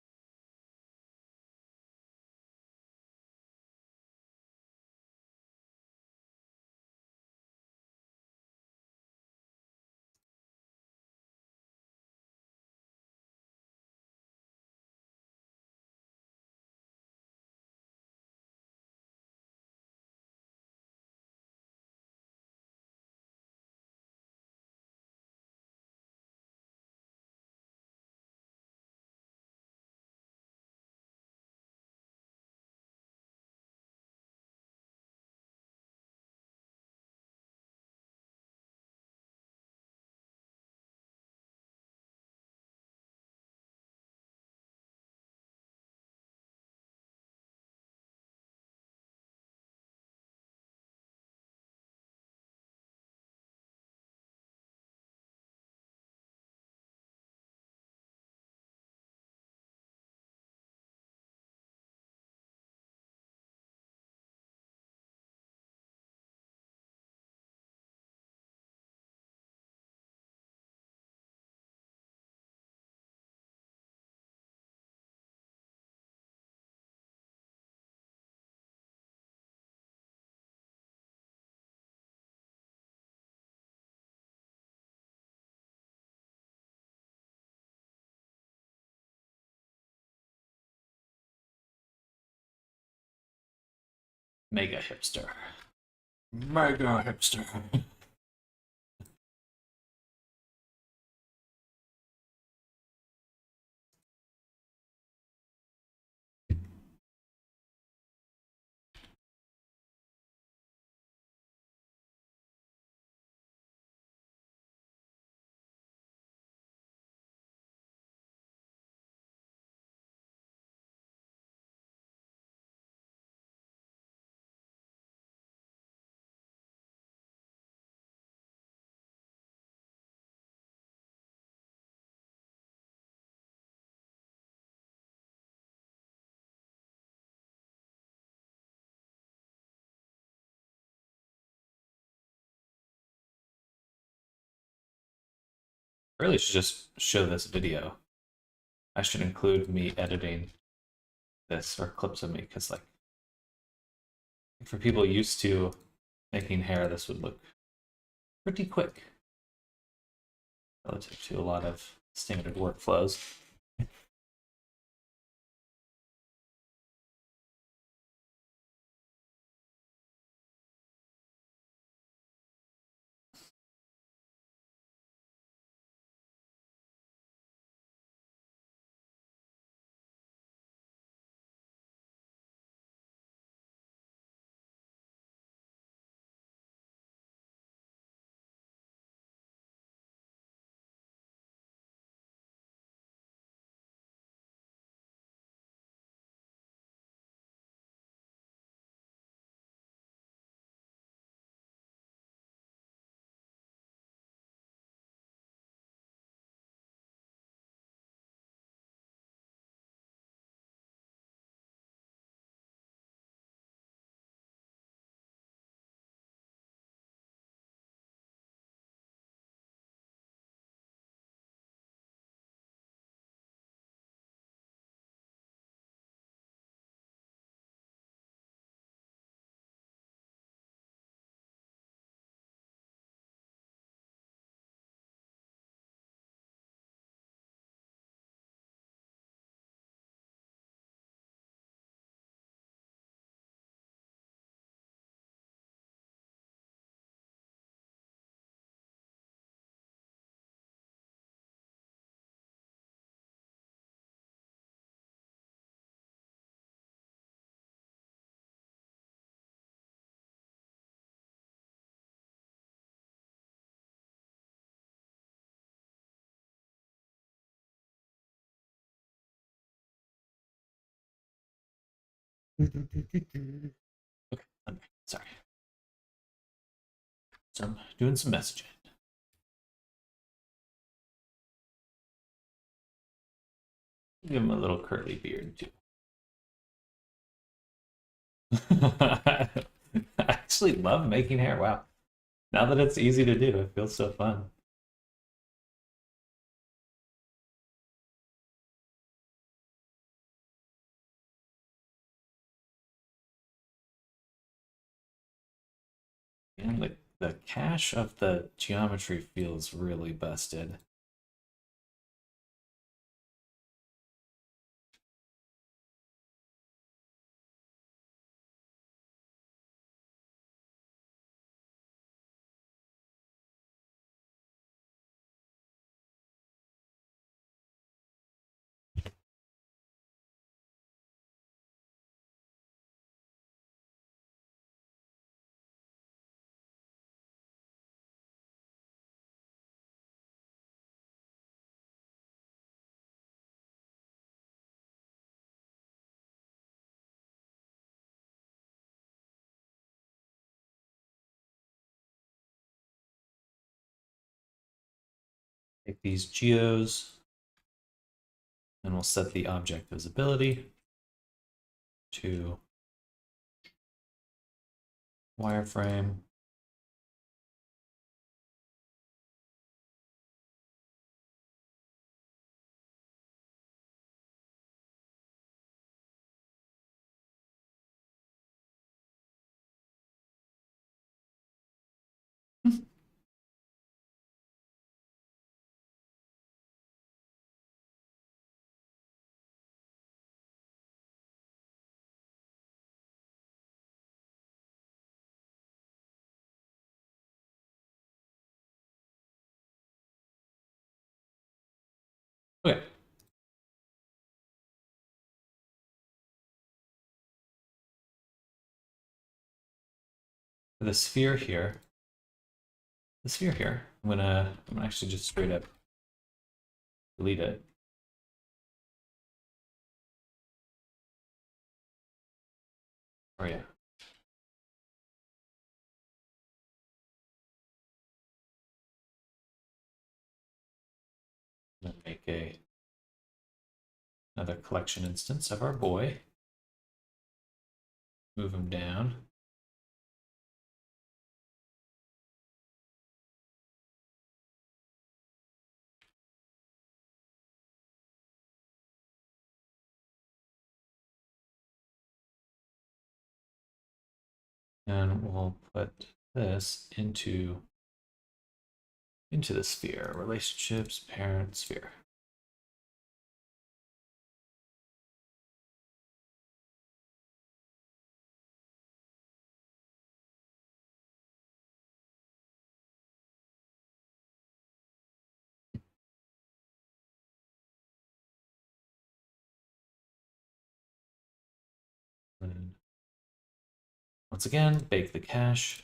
Mega hipster. Mega hipster. Really should just show this video. I should include me editing this or clips of me because, like, for people used to making hair, this would look pretty quick relative to a lot of standard workflows. Sorry. So I'm doing some messaging. Give him a little curly beard too. I actually love making hair. Wow. Now that it's easy to do, it feels so fun. And the cache of the geometry feels really busted. Take these geos, and we'll set the object visibility to wireframe. Okay. For the sphere here, I'm gonna actually just straight up delete it. Oh yeah. I'm gonna make another collection instance of our boy. Move him down. And we'll put this into the sphere. Relationships, parent, sphere. And once again, bake the cache.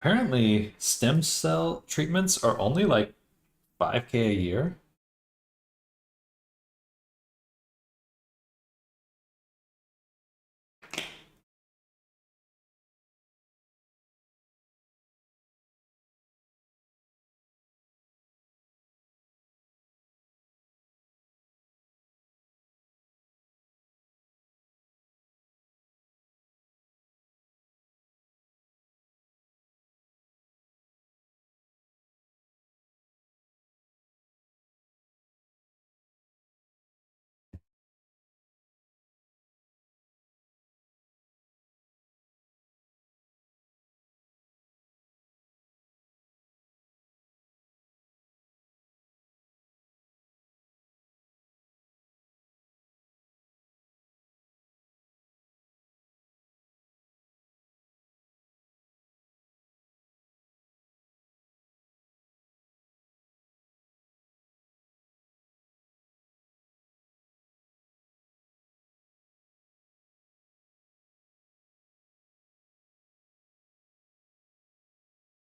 Apparently, stem cell treatments are only like 5K a year.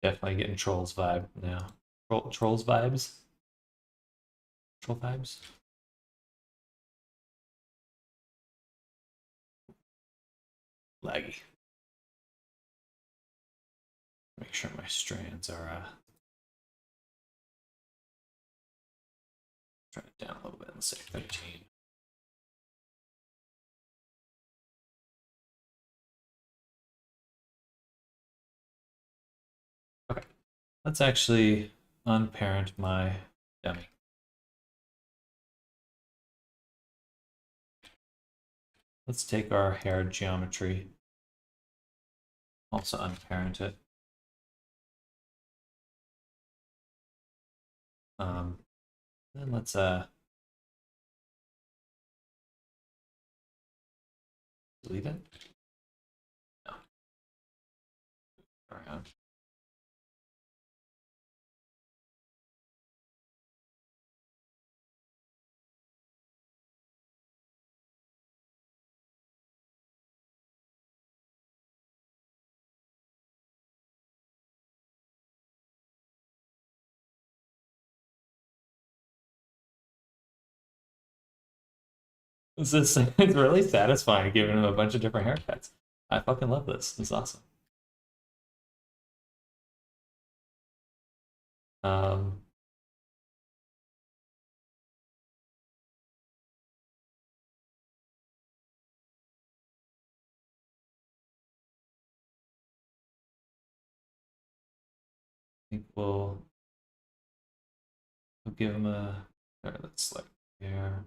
Definitely getting trolls vibe now. Trolls vibes. Troll vibes. laggy. Make sure my strands are turn it down a little bit. Let's say 13. Okay, let's actually unparent my dummy. Let's take our hair geometry, also unparent it. Then let's delete it. No. Around. This is it's really satisfying giving him a bunch of different haircuts. I fucking love this. It's awesome. Um, I think we'll give him a. All right, let's select hair.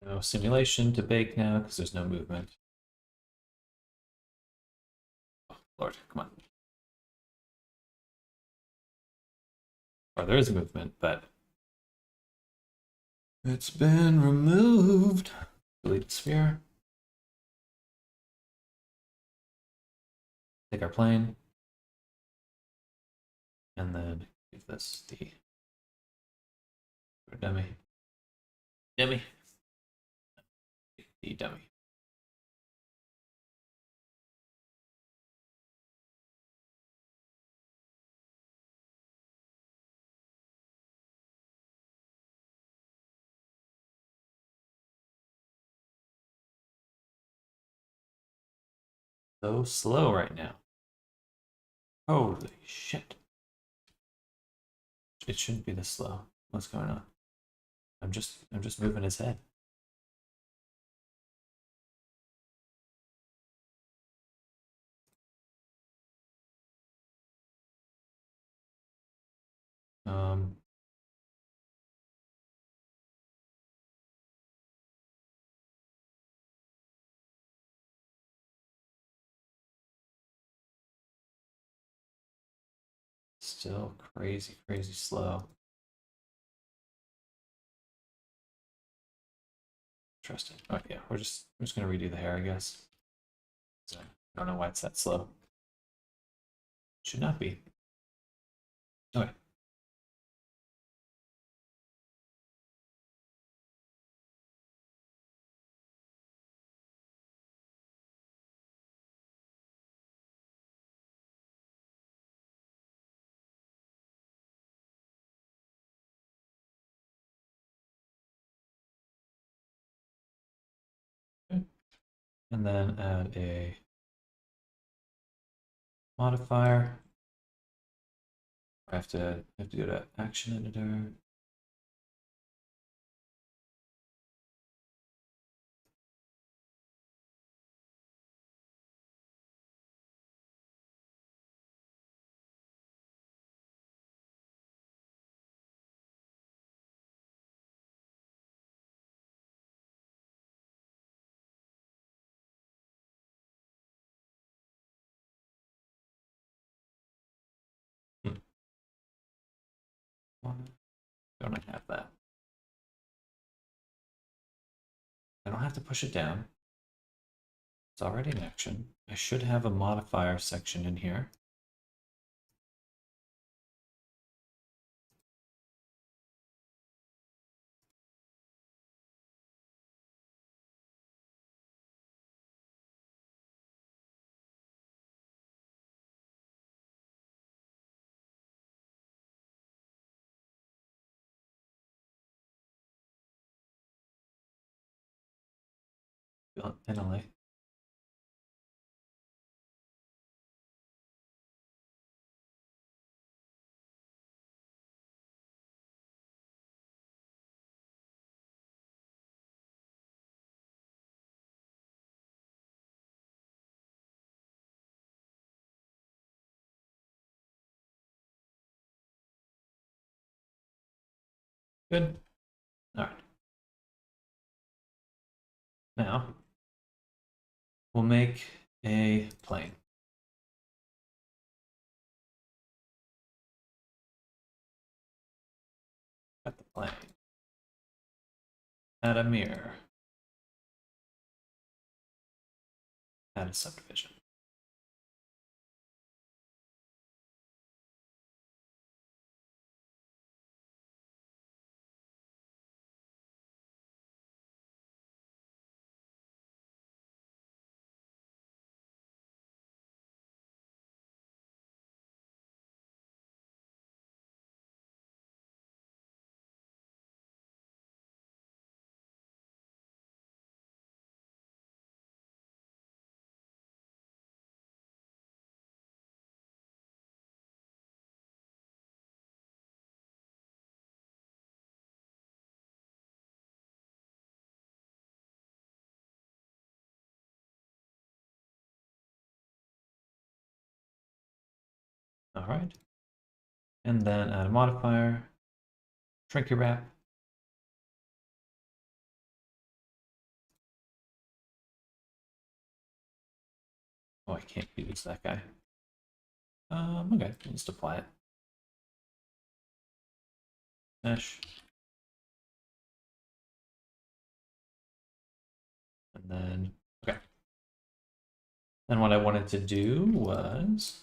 No simulation to bake now because there's no movement. Oh, Lord, come on. Or there is movement, but it's been removed. Delete sphere. Take our plane. And then give this the dummy. Dummy. The dummy. So slow right now. Holy shit. It shouldn't be this slow. What's going on? I'm just moving his head. Um Still crazy, crazy slow. Interesting. Oh yeah, we're just gonna redo the hair, I guess. So, I don't know why it's that slow. Should not be. Okay. And then add a modifier. I have to go to action editor. Don't I have that? I don't have to push it down. It's already in action. I should have a modifier section in here. NLA. Good. All right. Now we'll make a plane. Got the plane. Add a mirror. Add a subdivision. All right. And then add a modifier. Shrink your wrap. Oh, I can't use that guy. Okay, we'll just apply it. Mesh. And then, okay. Then what I wanted to do was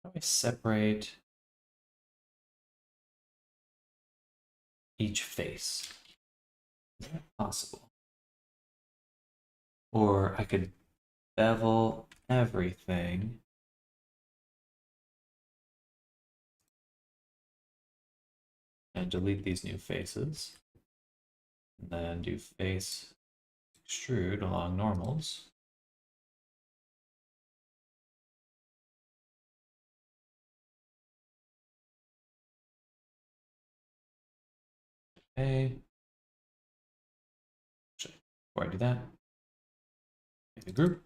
how do I separate each face? Is that possible? Or I could bevel everything. And delete these new faces. And then do face extrude along normals. Okay. Before I do that, make a group.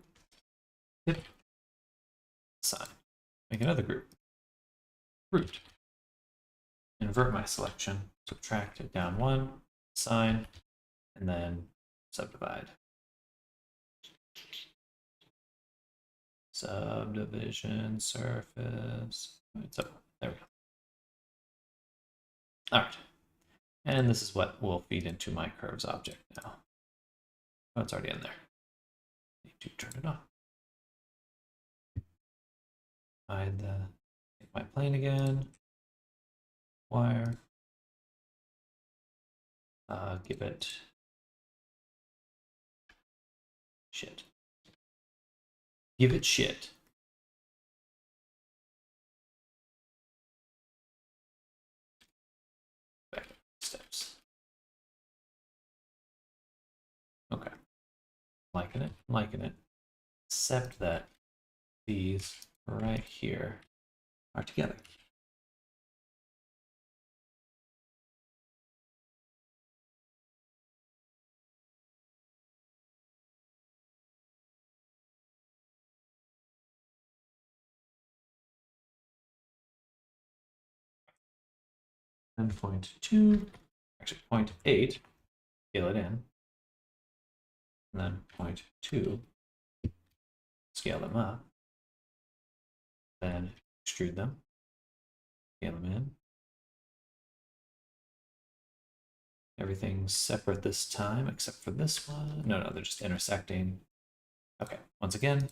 Hit. Assign. Make another group. Root. Invert my selection. Subtract it down one. Assign. And then subdivide. Subdivision surface. So there we go. All right. And this is what will feed into my curves object now. Oh, it's already in there. Need to turn it on. Hide the my plane again. Wire. Give it shit. Give it shit. Back steps. Okay. Liking it, liking it. Except that these right here are together. then 0.2, actually 0.8, scale it in, and then 0.2, scale them up, then extrude them, scale them in. Everything's separate this time except for this one. No, they're just intersecting. Okay, once again,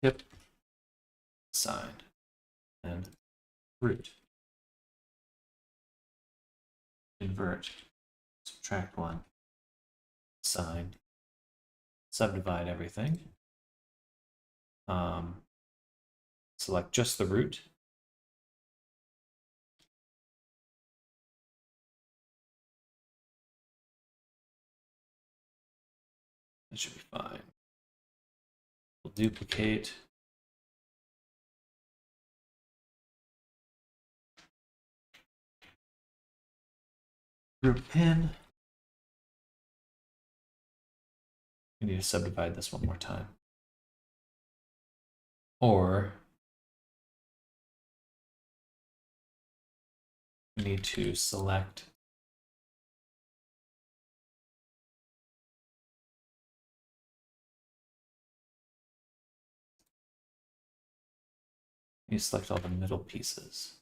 tip, sine, and root. Invert, subtract 1, sine, subdivide everything. Select just the root. That should be fine. We'll duplicate. Group pin. We need to subdivide this one more time. Or we need to select select all the middle pieces.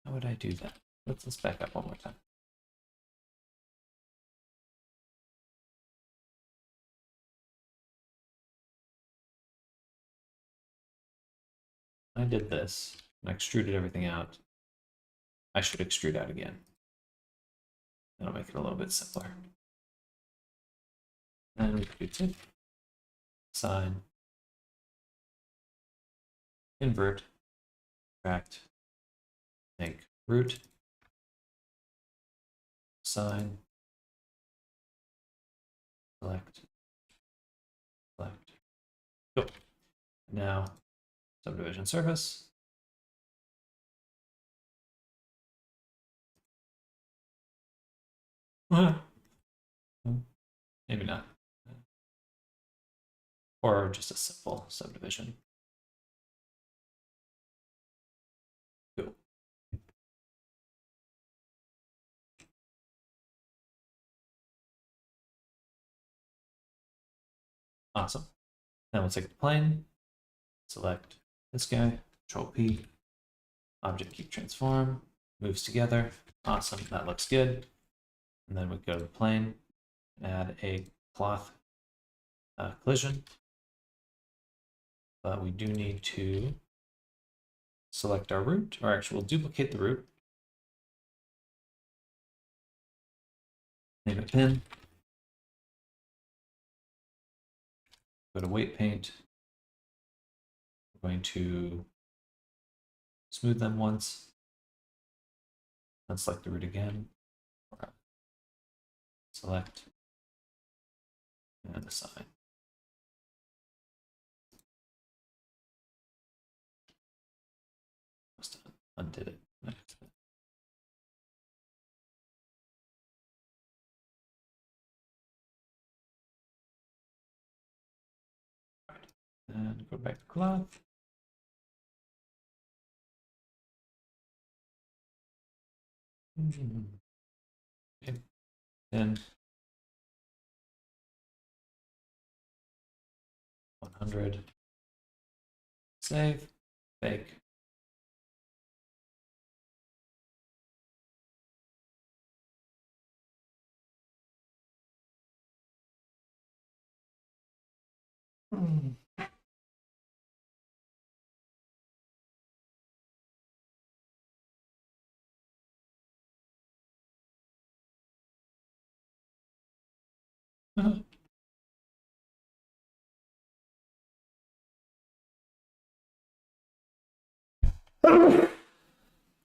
How would I do that? Let's back up one more time. I did this and I extruded everything out. I should extrude out again. That'll make it a little bit simpler. And we could do tip, sine, invert, subtract, make root, sine, select. Cool. Now, subdivision surface. Maybe not. Or just a simple subdivision. Cool. Awesome. Then we'll take the plane, select this guy, Control P, object keep transform, moves together. Awesome, that looks good. And then we go to the plane, add a cloth collision. But we do need to select our root, or actually we'll duplicate the root. Name it pin. Go to weight paint. We're going to smooth them once. Then select the root again. Select and assign. Must have undid it. Right. And go back to cloth. Okay. Then 100. Save. Bake.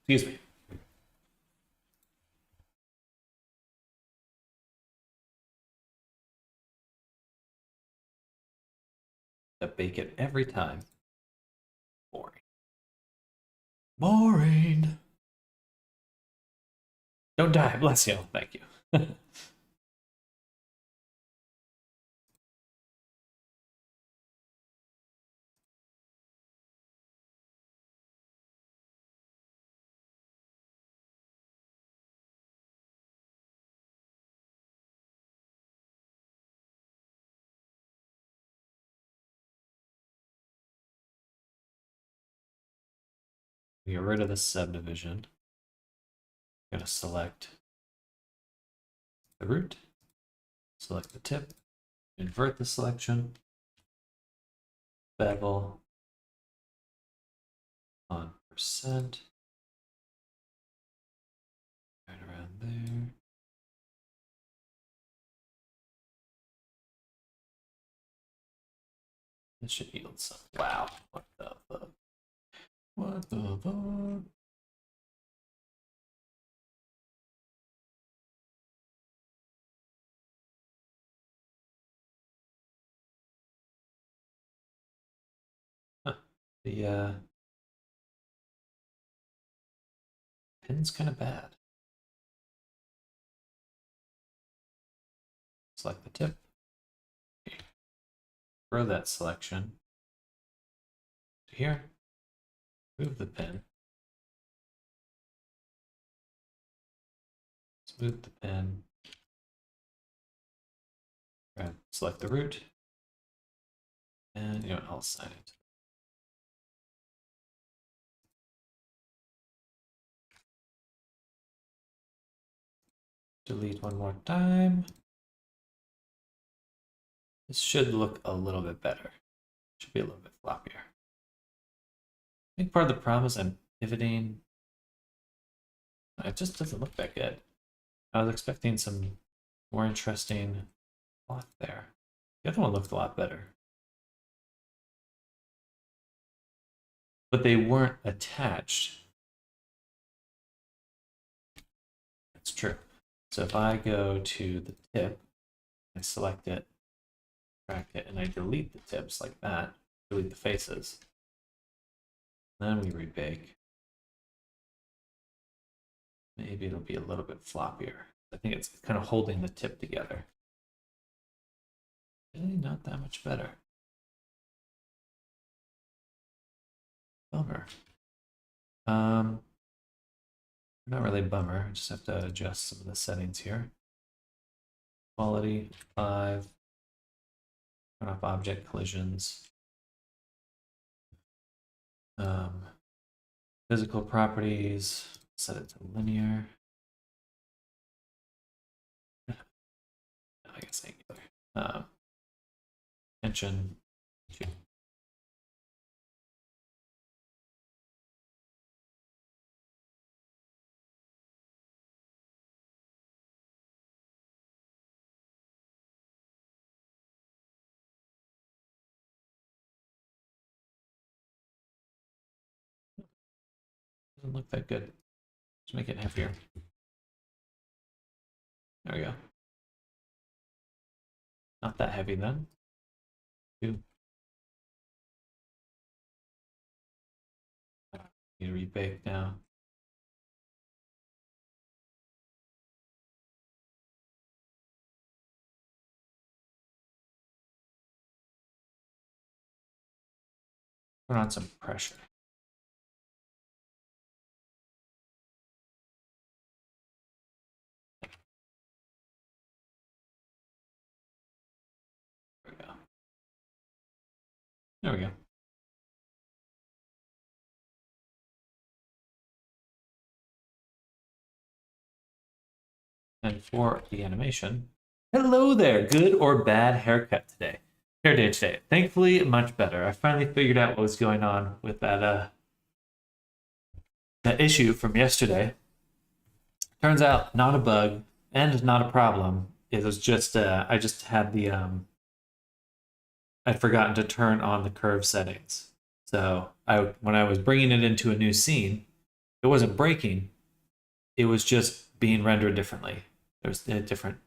Excuse me. To bake it every time. Boring. Boring. Don't die. Bless you. Thank you. get rid of the subdivision. Gotta select the root, select the tip, invert the selection, bevel on percent, right around there. This should yield some. Wow, what the fuck? What the fuck? Huh. The pin's kind of bad. Select the tip. Grow that selection to here. Move the pin. Smooth the pin. Grab, select the root. And you know what, I'll assign it. Delete one more time. This should look a little bit better. Should be a little bit floppier. I think part of the problem is I'm pivoting. It just doesn't look that good. I was expecting some more interesting plot there. The other one looked a lot better. But they weren't attached. That's true. So if I go to the tip, I select it, track it, and I delete the tips like that, delete the faces. Then we rebake. Maybe it'll be a little bit floppier. I think it's kind of holding the tip together. Really not that much better. Bummer. Not really bummer. I just have to adjust some of the settings here. Quality 5. Turn off object collisions. Physical properties. Set it to linear. I guess angular. Tension 2. Doesn't look that good. Let's make it heavier. There we go. Not that heavy then. 2. Need to rebake now. Put on some pressure. There we go. There we go. And for the animation, hello there, good or bad haircut today? Hair day today. Thankfully, much better. I finally figured out what was going on with that that issue from yesterday. Turns out, not a bug and not a problem. It was just I just had the I'd forgotten to turn on the curve settings. So when I was bringing it into a new scene, it wasn't breaking. It was just being rendered differently. There's a different,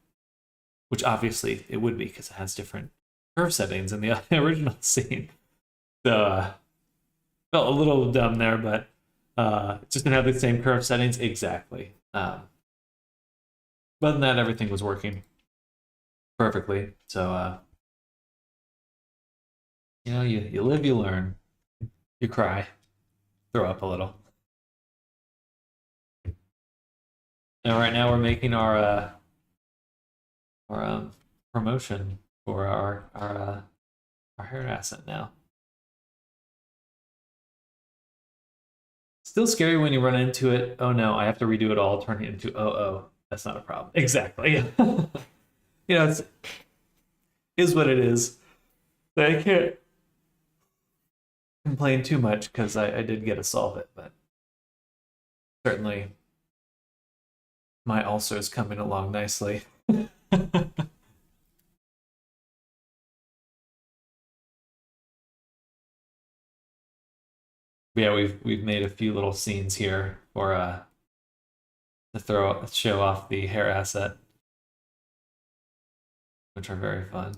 which obviously it would be because it has different curve settings in the original scene. So felt a little dumb there, but it just didn't have the same curve settings exactly. Other than that, everything was working perfectly. So you know, you live, you learn, you cry, throw up a little. And right now we're making our promotion for our hair asset now. Still scary when you run into it. Oh no, I have to redo it all, turn it into oh. That's not a problem. Exactly. It's is what it is. But I can't complain too much because I did get to solve it, but certainly my ulcer is coming along nicely. Yeah, we've made a few little scenes here for to show off the hair asset, which are very fun.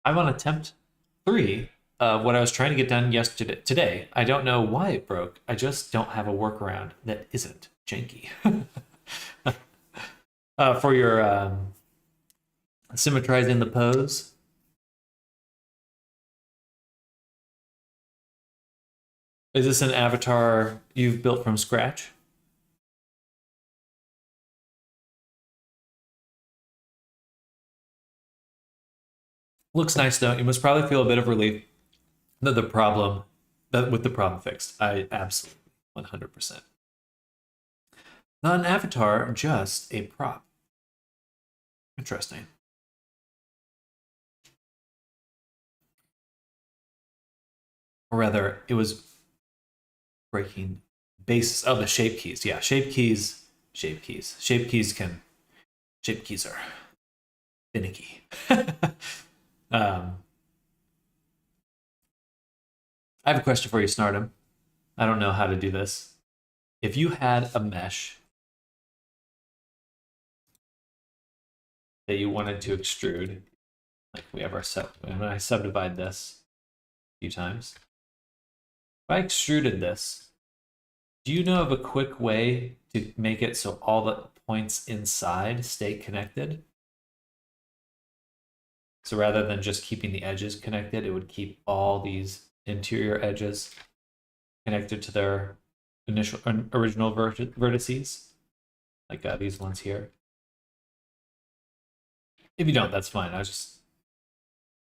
I'm on attempt 3 of what I was trying to get done today. I don't know why it broke. I just don't have a workaround that isn't janky. For your symmetrizing the pose. Is this an avatar you've built from scratch? Looks nice though. You must probably feel a bit of relief that with the problem fixed. I absolutely 100%. Not an avatar, just a prop. Interesting. Or rather, it was breaking bases. Oh, the shape keys. Yeah, shape keys are finicky. I have a question for you, Snartum. I don't know how to do this. If you had a mesh that you wanted to extrude, like we have when I subdivide this a few times, if I extruded this, do you know of a quick way to make it so all the points inside stay connected? So rather than just keeping the edges connected, it would keep all these interior edges connected to their original vertices, like these ones here. If you don't, that's fine. I was just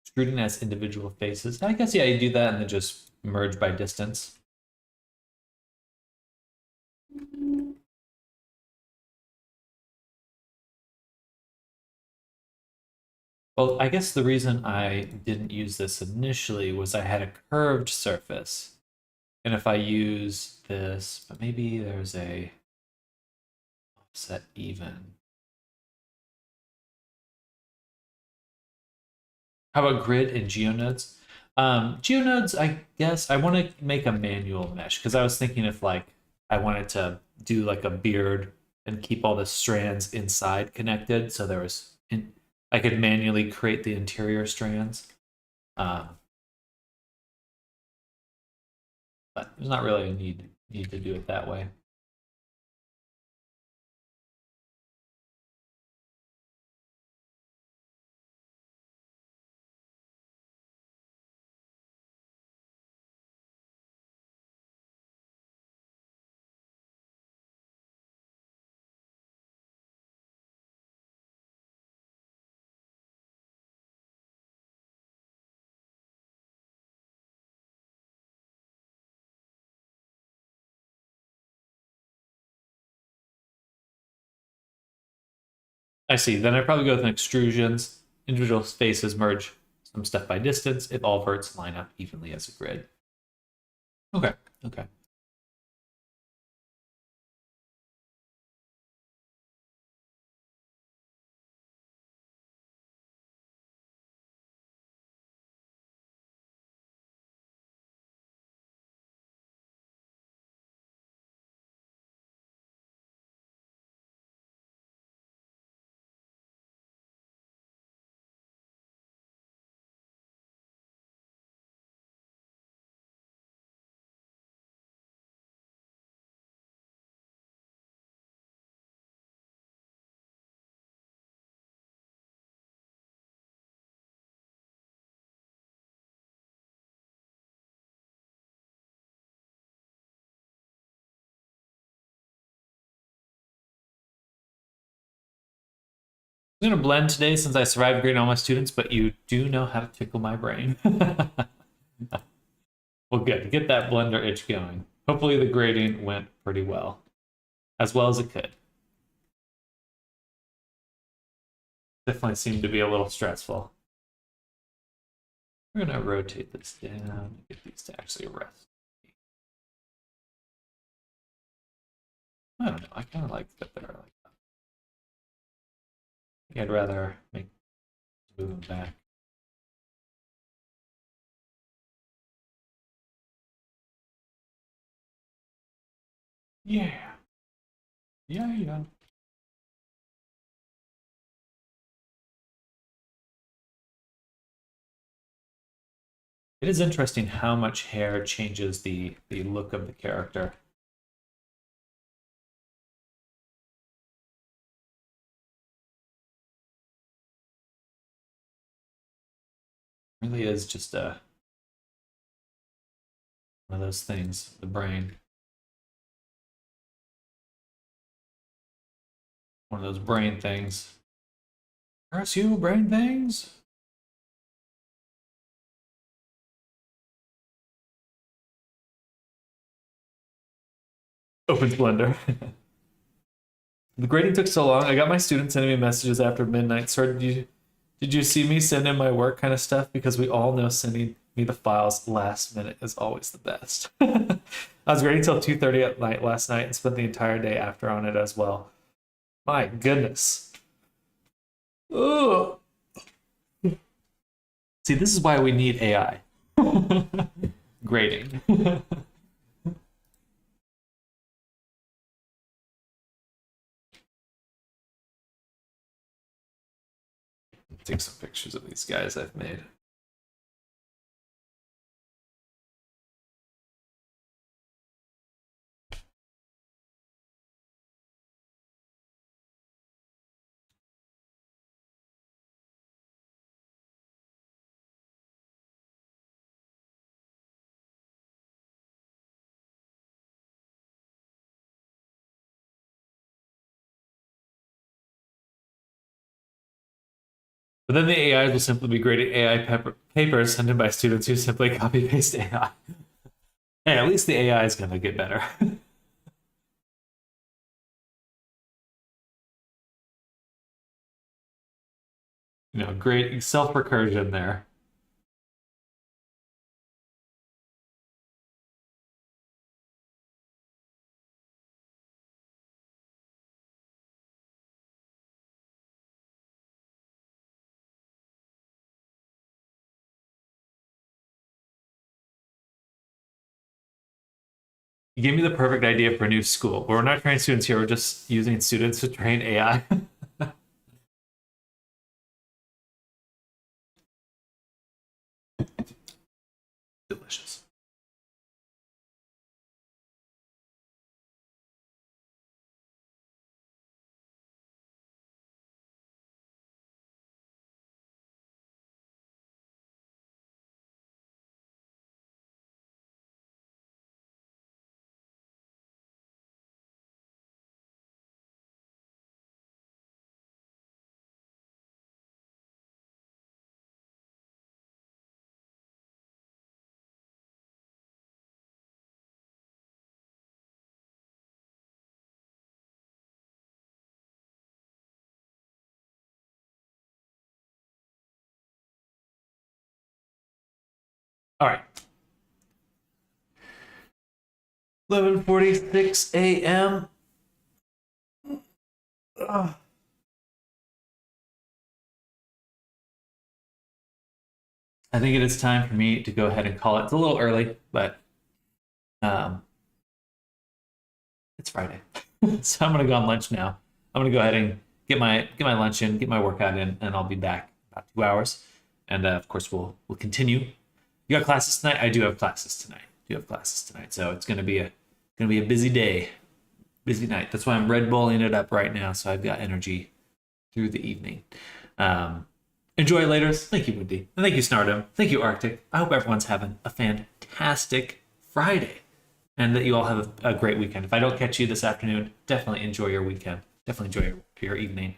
extruding as individual faces. I guess, yeah, you do that and then just merge by distance. Well, I guess the reason I didn't use this initially was I had a curved surface. And if I use this, but maybe there's a offset even. How about grid and geonodes? Geonodes, I guess I want to make a manual mesh because I was thinking if like I wanted to do like a beard and keep all the strands inside connected, so I could manually create the interior strands. But there's not really a need to do it that way. I see. Then I probably go with extrusions. Individual spaces merge some stuff by distance if all verts line up evenly as a grid. Okay. Okay. I'm gonna blend today since I survived grading all my students, but you do know how to tickle my brain. Well, good. Get that blender itch going. Hopefully the grading went pretty well as it could. Definitely seemed to be a little stressful. We're gonna rotate this down and get these to actually rest. I don't know. I kind of like that they're like that. I think I'd rather move them back. Yeah. Yeah. It is interesting how much hair changes the look of the character. It really is just one of those things, the brain. One of those brain things. Curse you, brain things! Opens Blender. The grading took so long. I got my students sending me messages after midnight. Sir, did you see me send in my work kind of stuff? Because we all know sending me the files last minute is always the best. I was grading till 2:30 at night last night and spent the entire day after on it as well. My goodness. Ugh. See, this is why we need AI. Grading. Take some pictures of these guys I've made. But then the AIs will simply be grading AI papers sent in by students who simply copy paste AI. Hey, at least the AI is going to get better. Great self recursion there. You gave me the perfect idea for a new school. We're not training students here, we're just using students to train AI. Delicious. All right. 11:46 a.m. I think it is time for me to go ahead and call it. It's a little early, but it's Friday. So I'm gonna go on lunch now. I'm gonna go ahead and get my lunch in, get my workout in, and I'll be back about 2 hours. And of course we'll continue. You got classes tonight? I do have classes tonight. So it's gonna be a busy day, busy night. That's why I'm Red Bulling it up right now, so I've got energy through the evening. Enjoy later. Thank you, Wendy. And thank you, Snardom. Thank you, Arctic. I hope everyone's having a fantastic Friday and that you all have a great weekend. If I don't catch you this afternoon, definitely enjoy your weekend. Definitely enjoy your evening.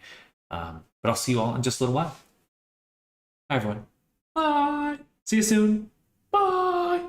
But I'll see you all in just a little while. Bye, everyone. Bye. See you soon. Bye.